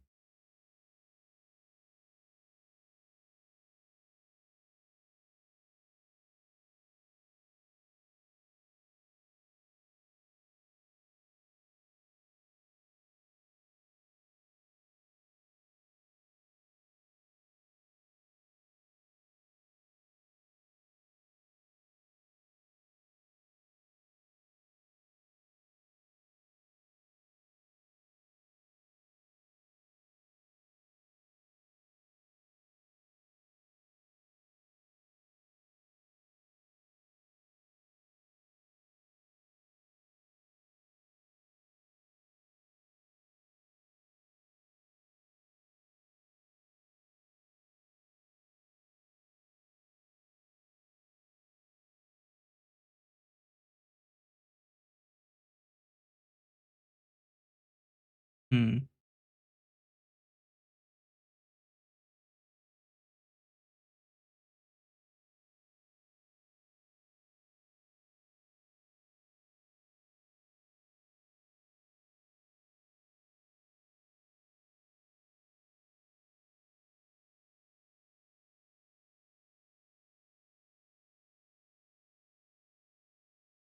Hmm.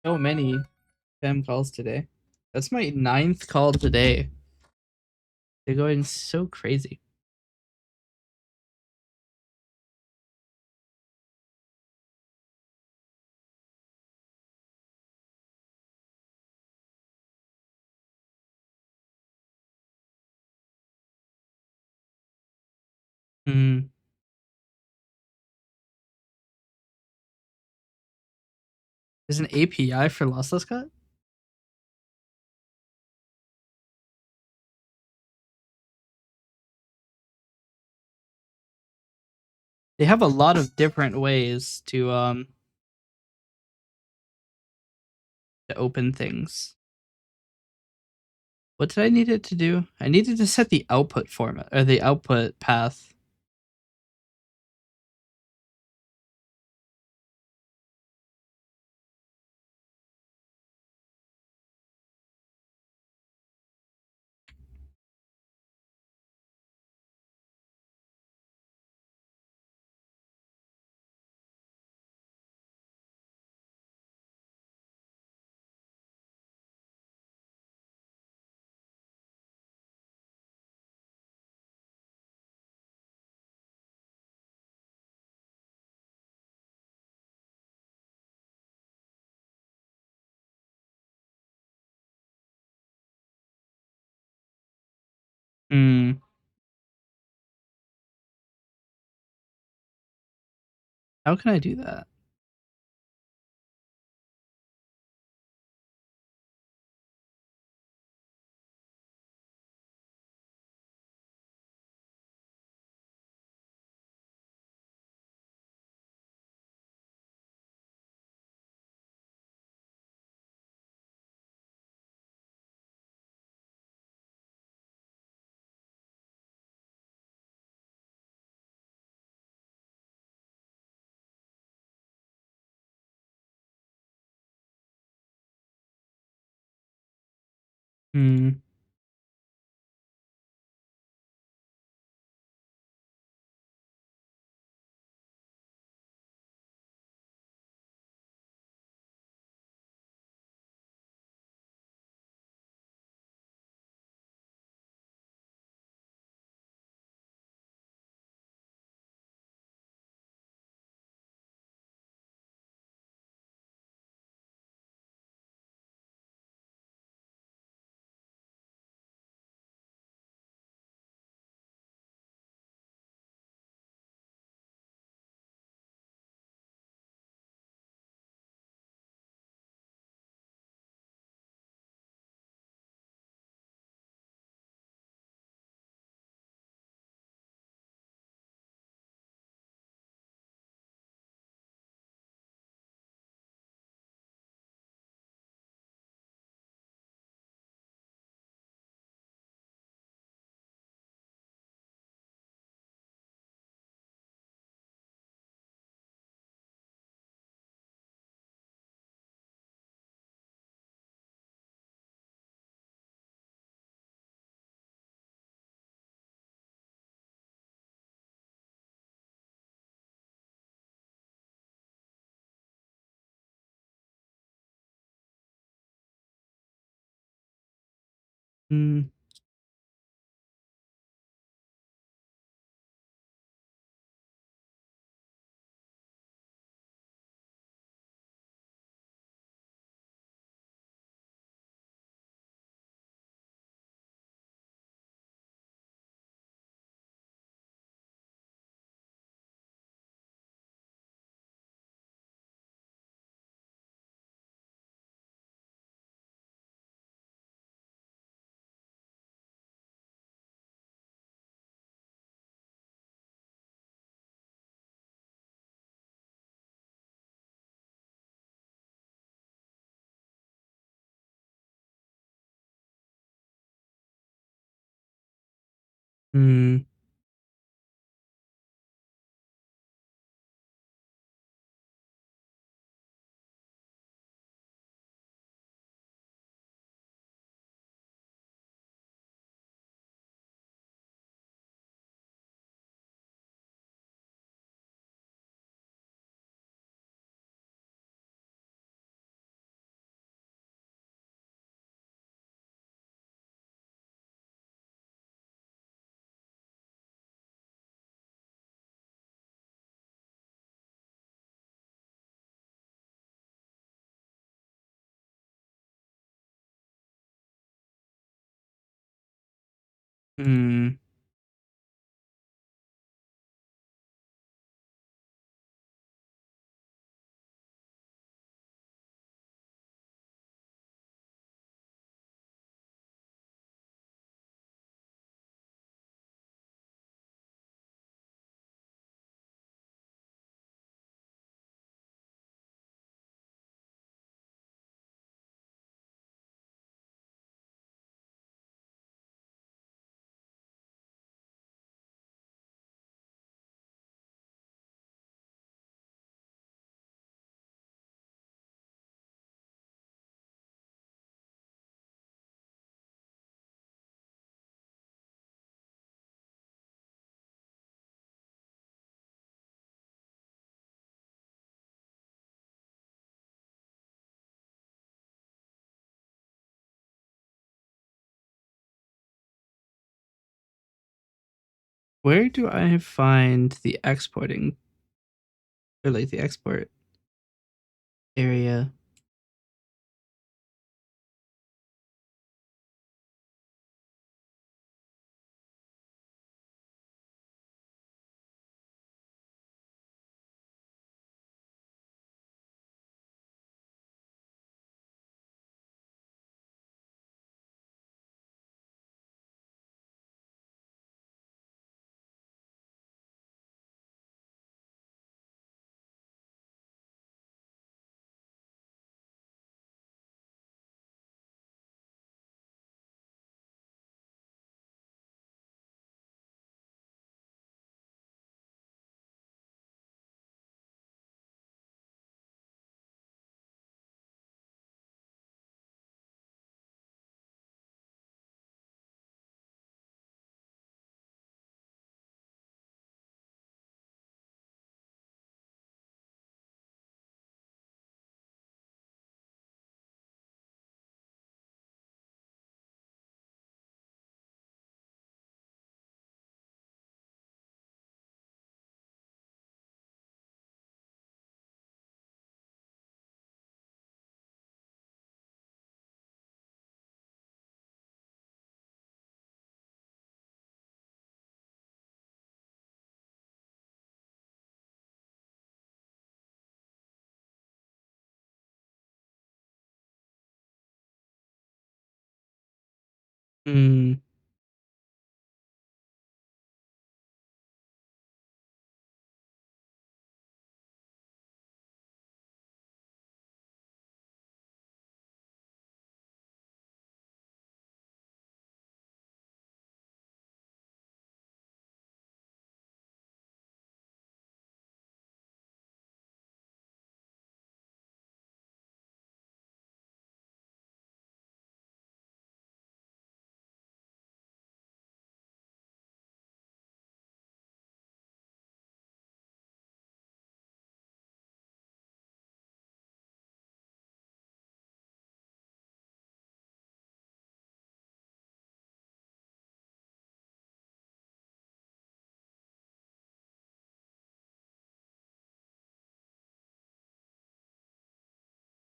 So many spam calls today. That's my 9th call today. They're going so crazy. Hmm. There's an API for lossless cut? They have a lot of different ways to open things. What did I need it to do? I needed to set the output format or the output path. Hmm. How can I do that? Mm. Mm. Mm. Mm. Where do I find the exporting or like the export area? Hmm.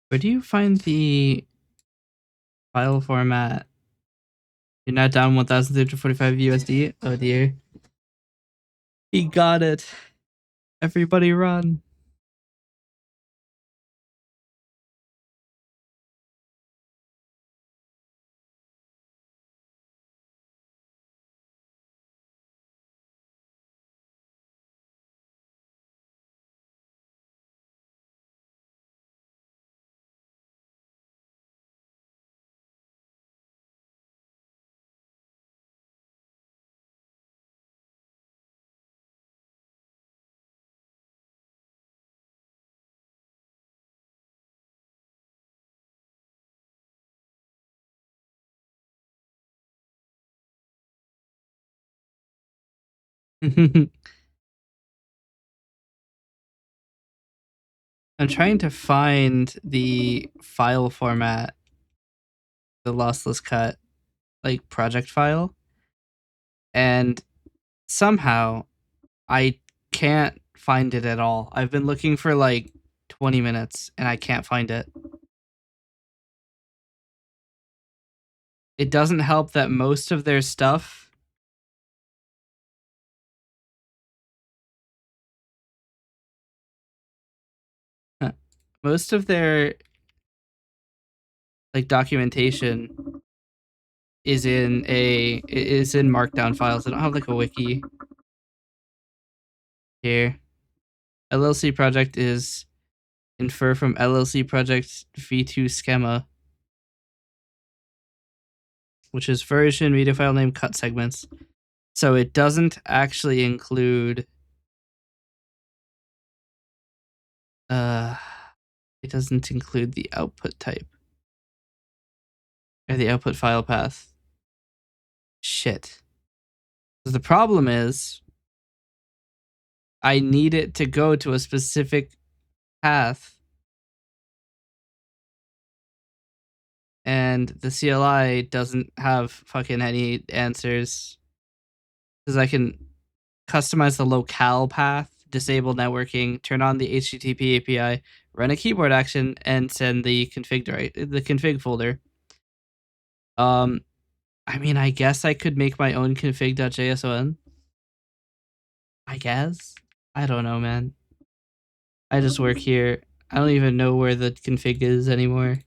Where do you find the file format? You're not down 1,345 USD? Oh dear. He got it. Everybody run. I'm trying to find the file format, the lossless cut, like project file, and somehow I can't find it at all. I've been looking for like 20 minutes and I can't find it. It doesn't help that most of their stuff most of their like documentation is in markdown files. I don't have like a wiki here. LLC project is infer from LLC project v2 schema, which is version, media file name, cut segments. So it doesn't actually include uh it doesn't include the output type or the output file path. Shit. The problem is I need it to go to a specific path, and the CLI doesn't have fucking any answers. Because I can customize the locale path, disable networking, turn on the HTTP API, run a keyboard action, and send the config folder. I mean, I guess I could make my own config.json. I guess. I don't know, man. I just work here. I don't even know where the config is anymore.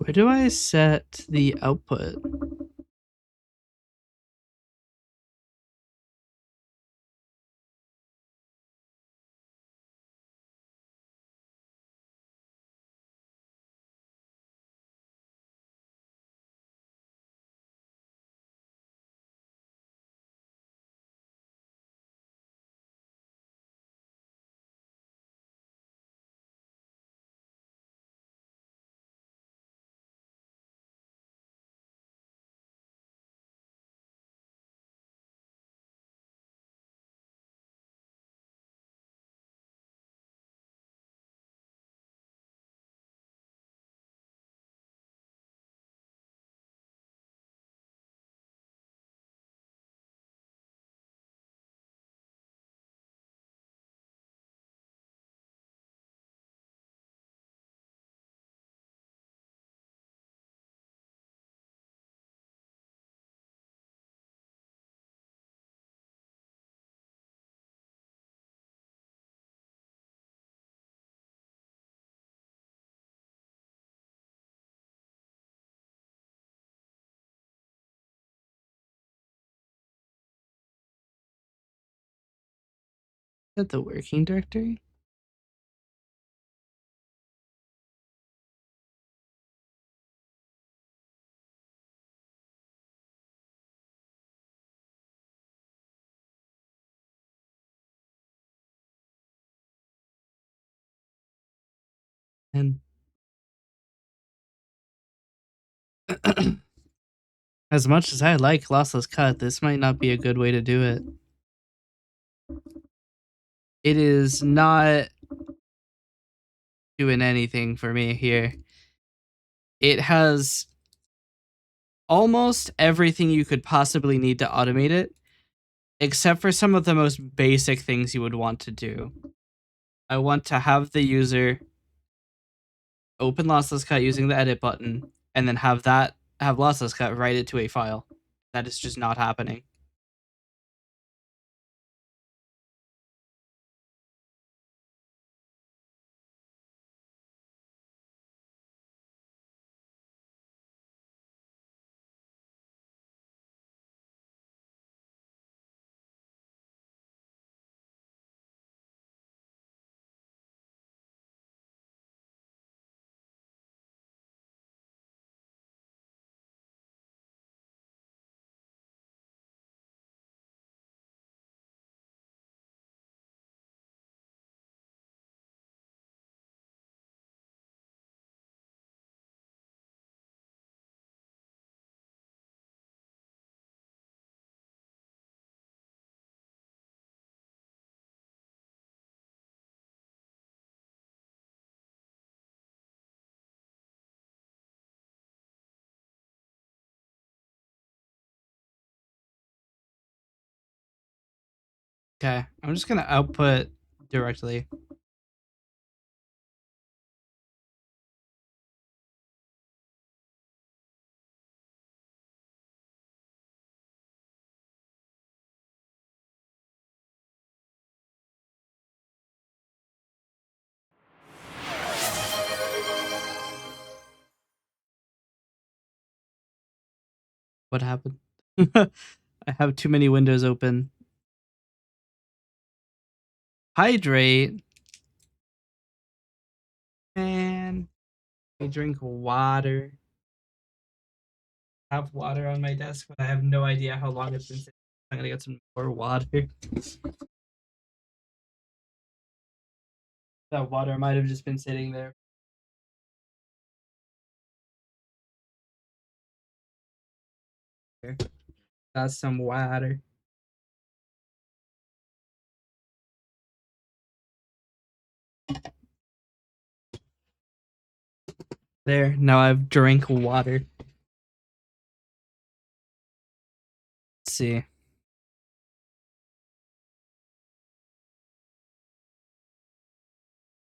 Where do I set the output? Set the working directory? And as much as I like lossless cut, this might not be a good way to do it. It is not doing anything for me here. It has almost everything you could possibly need to automate it, except for some of the most basic things you would want to do. I want to have the user open lossless cut using the edit button, and then have lossless cut write it to a file. That is just not happening. Okay, I'm just gonna output directly. What happened? I have too many windows open. Hydrate. Man, I drink water. I have water on my desk, but I have no idea how long it's been sitting. I'm gonna get some more water. That water might have just been sitting there. Got some water. There, now I've drank water. Let's see.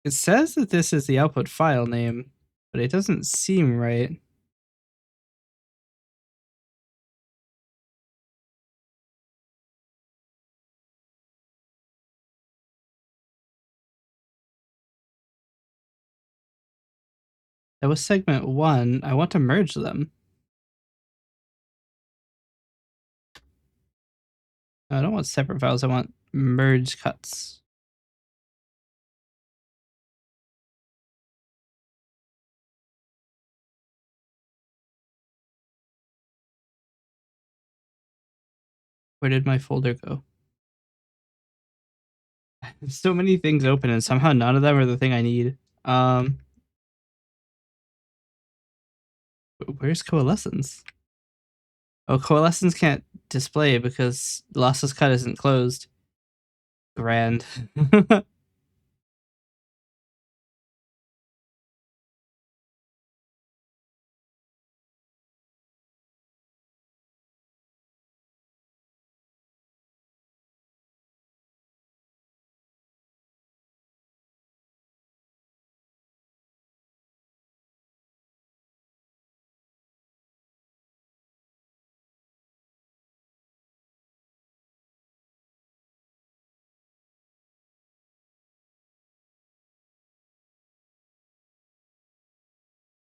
It says that this is the output file name, but it doesn't seem right. That was segment 1. I want to merge them. I don't want separate files. I want merge cuts. Where did my folder go? So many things open and somehow none of them are the thing I need. Where's Coalescence? Oh, Coalescence can't display because lossless cut isn't closed. Grand.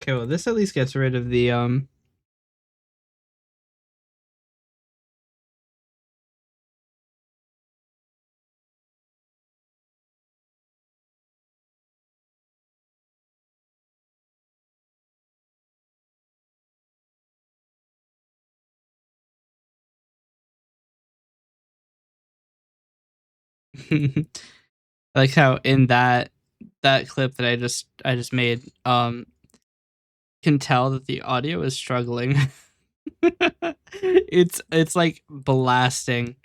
Okay, well, this at least gets rid of the like how in that clip that I just made, can tell that the audio is struggling. It's like blasting.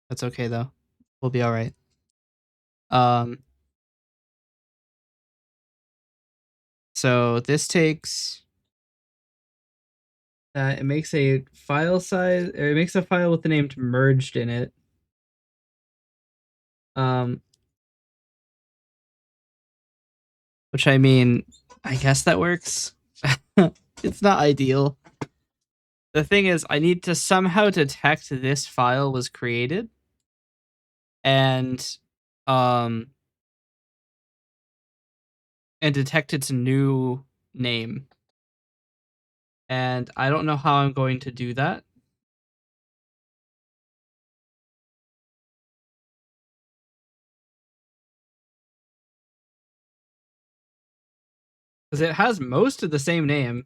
That's okay though. We'll be all right. So this takes it makes a file size, or it makes a file with the name merged in it. Which I mean, I guess that works. It's not ideal. The thing is, I need to somehow detect this file was created and um detect its new name. And I don't know how I'm going to do that. Because it has most of the same name.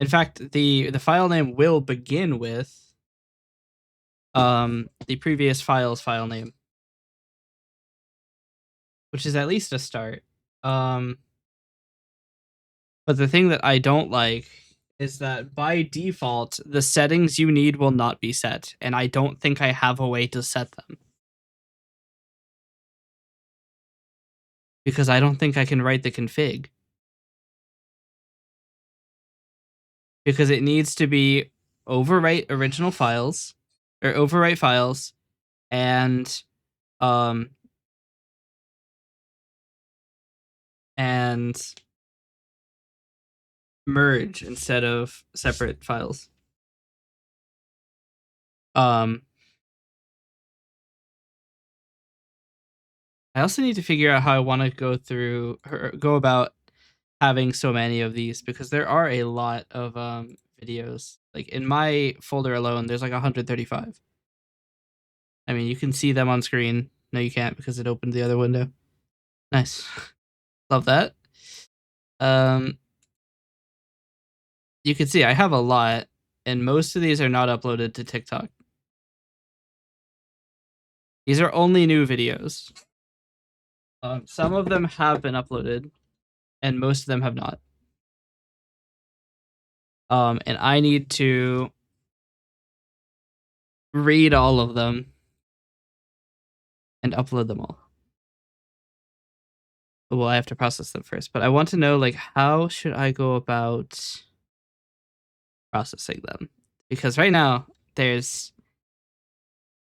In fact, the file name will begin with the previous file's file name, which is at least a start. But the thing that I don't like is that by default, the settings you need will not be set, and I don't think I have a way to set them. Because I don't think I can write the config. Because it needs to be overwrite original files, or overwrite files, and and merge instead of separate files. I also need to figure out how I want to go about having so many of these, because there are a lot of videos. Like in my folder alone, there's like 135. I mean, you can see them on screen. No, you can't because it opened the other window. Nice. Love that. You can see I have a lot, and most of these are not uploaded to TikTok. These are only new videos. Some of them have been uploaded, and most of them have not. And I need to read all of them and upload them all. Well, I have to process them first, but I want to know, like, how should I go about processing them? Because right now there's,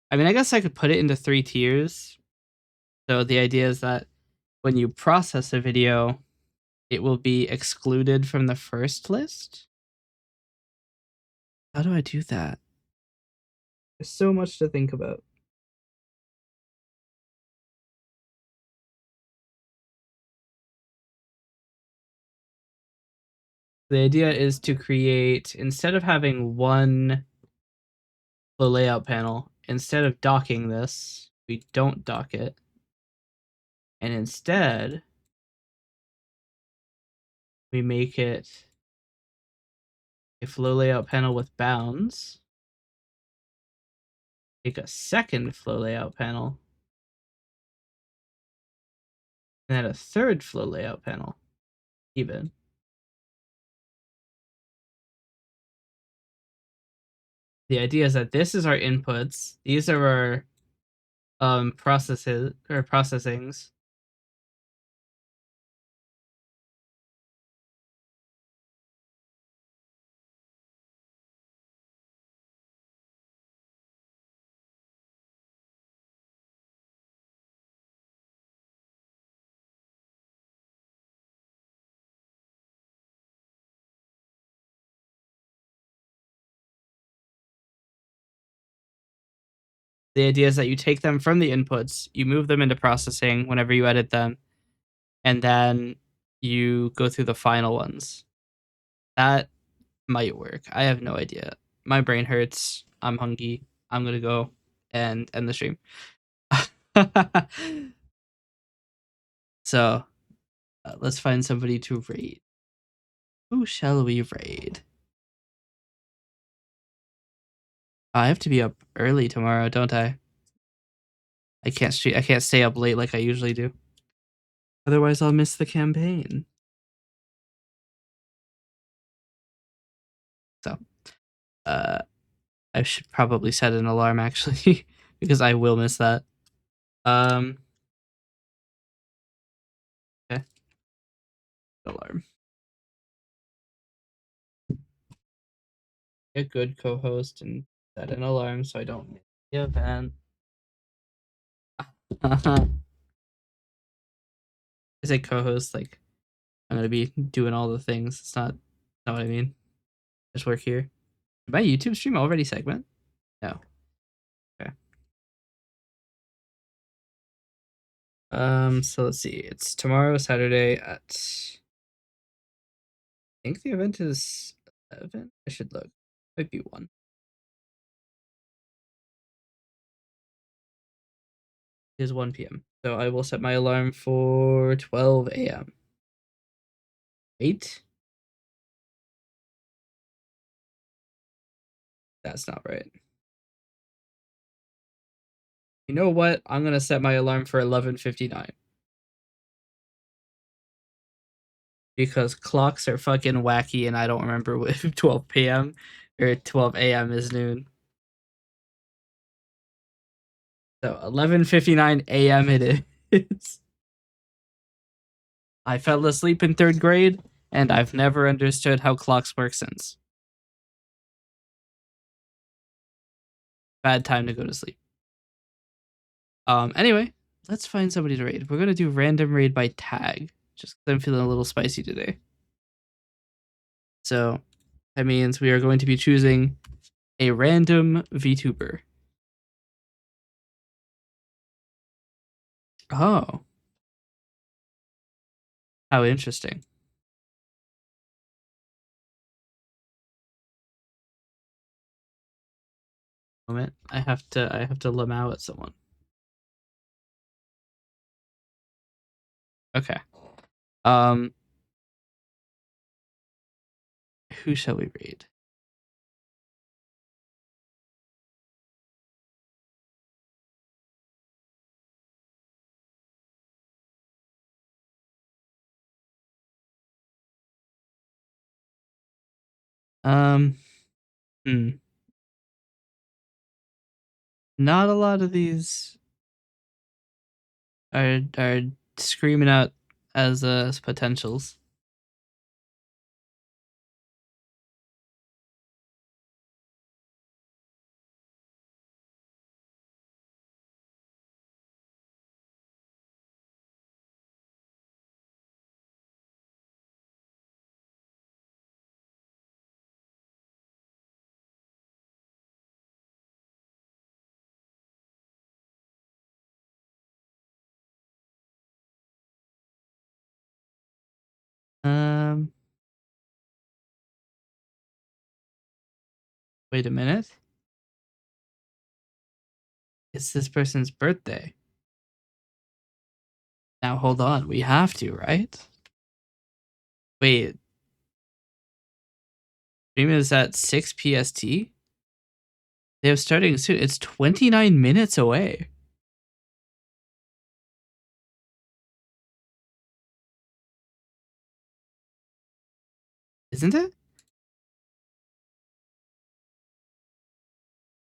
I mean, I guess I could put it into 3 tiers. So the idea is that when you process a video, it will be excluded from the first list. How do I do that? There's so much to think about. The idea is to create, instead of having one flow layout panel, instead of docking this, we don't dock it. And instead, we make it a flow layout panel with bounds. Take a second flow layout panel. And then a third flow layout panel, even. The idea is that this is our inputs. These are our processes or processings. The idea is that you take them from the inputs, you move them into processing whenever you edit them, and then you go through the final ones. That might work. I have no idea. My brain hurts. I'm hungry. I'm gonna go and end the stream. So let's find somebody to raid. Who shall we raid? I have to be up early tomorrow, don't I? I can't stay up late like I usually do. Otherwise, I'll miss the campaign. So, I should probably set an alarm actually because I will miss that. Okay. Alarm. A good co-host and set an alarm so I don't miss the event. I say co-host like I'm gonna be doing all the things. It's not what I mean. Just work here. Did my YouTube stream already segment? No. Okay. So let's see. It's tomorrow, Saturday at I think the event is 11. I should look. Might be 1. It is 1 p.m. So I will set my alarm for 12 a.m. 8? That's not right. You know what? I'm gonna set my alarm for 11:59 because clocks are fucking wacky, and I don't remember if 12 p.m. or 12 a.m. is noon. So 11:59 a.m. it is. I fell asleep in 3rd grade, and I've never understood how clocks work since. Bad time to go to sleep. Anyway, let's find somebody to raid. We're gonna do random raid by tag, just because I'm feeling a little spicy today. So that means we are going to be choosing a random VTuber. Oh, how interesting. Moment, I have to lamau at someone. Okay. Who shall we raid? Hmm. Not a lot of these are screaming out as potentials. Wait a minute. It's this person's birthday. Now hold on. We have to, right? Wait. Stream is at 6 PST? They have starting soon. It's 29 minutes away. Isn't it?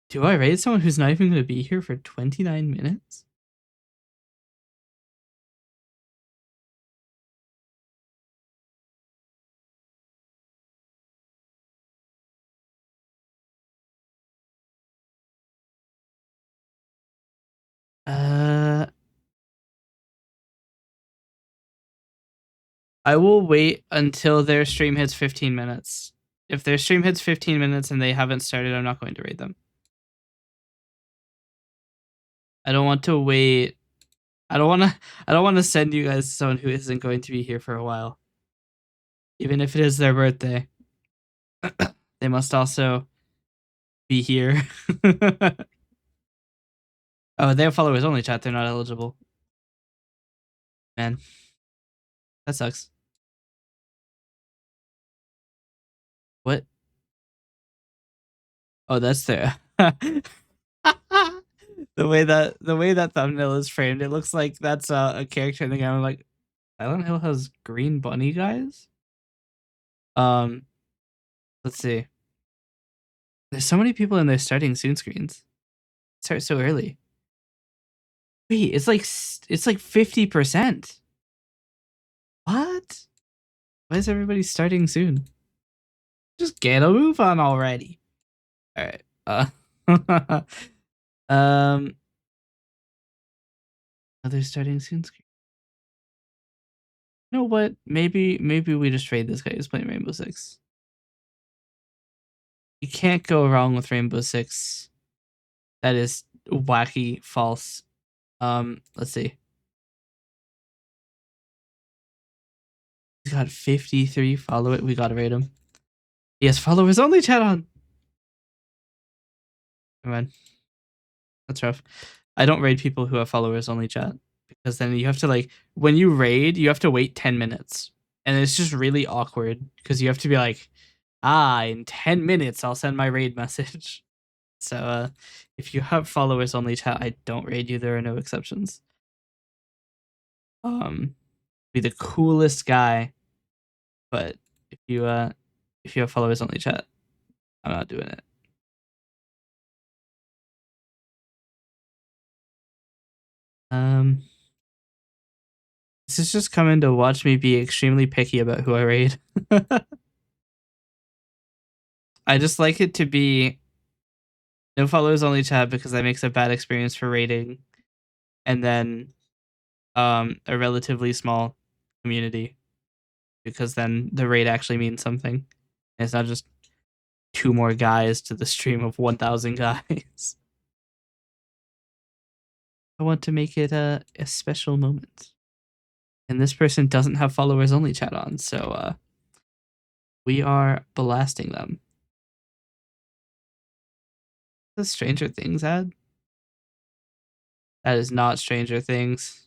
Do I raid someone who's not even going to be here for 29 minutes? Uh, I will wait until their stream hits 15 minutes. If their stream hits 15 minutes and they haven't started, I'm not going to raid them. I don't want to wait. I don't want to send you guys to someone who isn't going to be here for a while. Even if it is their birthday. They must also be here. Oh, they have followers only chat. They're not eligible. Man, that sucks. What? Oh, that's their. The way that thumbnail is framed, it looks like that's a character in the game. I'm like, Silent Hill has green bunny guys. Um, let's see. There's so many people in their starting soon screens. Start so early. Wait, it's like 50%. What? Why is everybody starting soon? Just get a move on already. All right. Um. Oh, they're starting soon screen. You know what? Maybe we just trade this guy who's playing Rainbow Six. You can't go wrong with Rainbow Six. That is wacky false. Let's see. He's got 53 follow it. We gotta rate him. He has followers only chat on. Come on. That's rough. I don't raid people who have followers only chat because then you have to like when you raid, you have to wait 10 minutes. And it's just really awkward because you have to be like, in 10 minutes I'll send my raid message. So if you have followers only chat, I don't raid you. There are no exceptions. Be the coolest guy, but if you have followers only chat, I'm not doing it. This is just coming to watch me be extremely picky about who I raid. I just like it to be no followers only chat because that makes a bad experience for raiding, and then a relatively small community because then the raid actually means something. And it's not just 2 more guys to the stream of 1,000 guys. I want to make it a special moment. And this person doesn't have followers only chat on, so we are blasting them. The Stranger Things ad? That is not Stranger Things.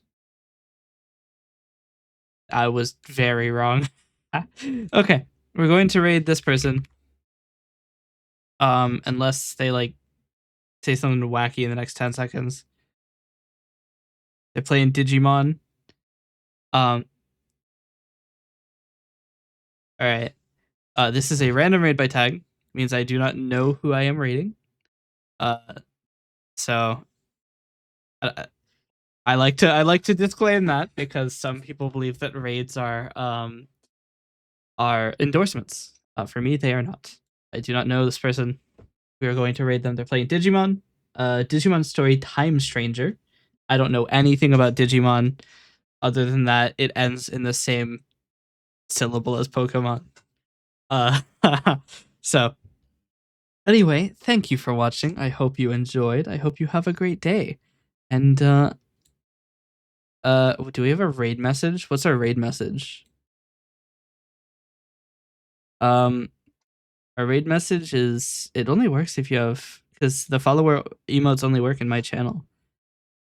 I was very wrong. Okay, we're going to raid this person. Unless they like say something wacky in the next 10 seconds. They're playing Digimon. All right. This is a random raid by tag. Means I do not know who I am raiding. So I like to disclaim that because some people believe that raids are endorsements. For me, they are not. I do not know this person. We are going to raid them. They're playing Digimon. Digimon story Time Stranger. I don't know anything about Digimon other than that it ends in the same syllable as Pokemon. So anyway, thank you for watching. I hope you enjoyed. I hope you have a great day. And do we have a raid message? What's our raid message? Our raid message is it only works if you have because the follower emotes only work in my channel.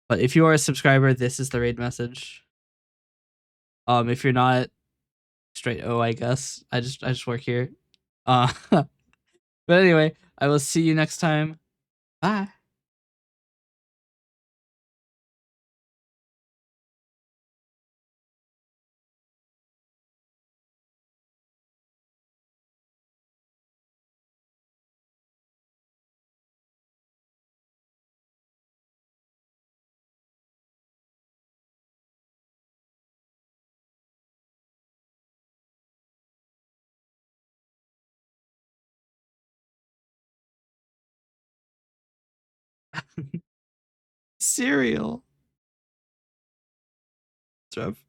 But if you are a subscriber, this is the raid message. If you're not, straight O, I guess. I just work here. But anyway, I will see you next time. Bye. Cereal. It's rough.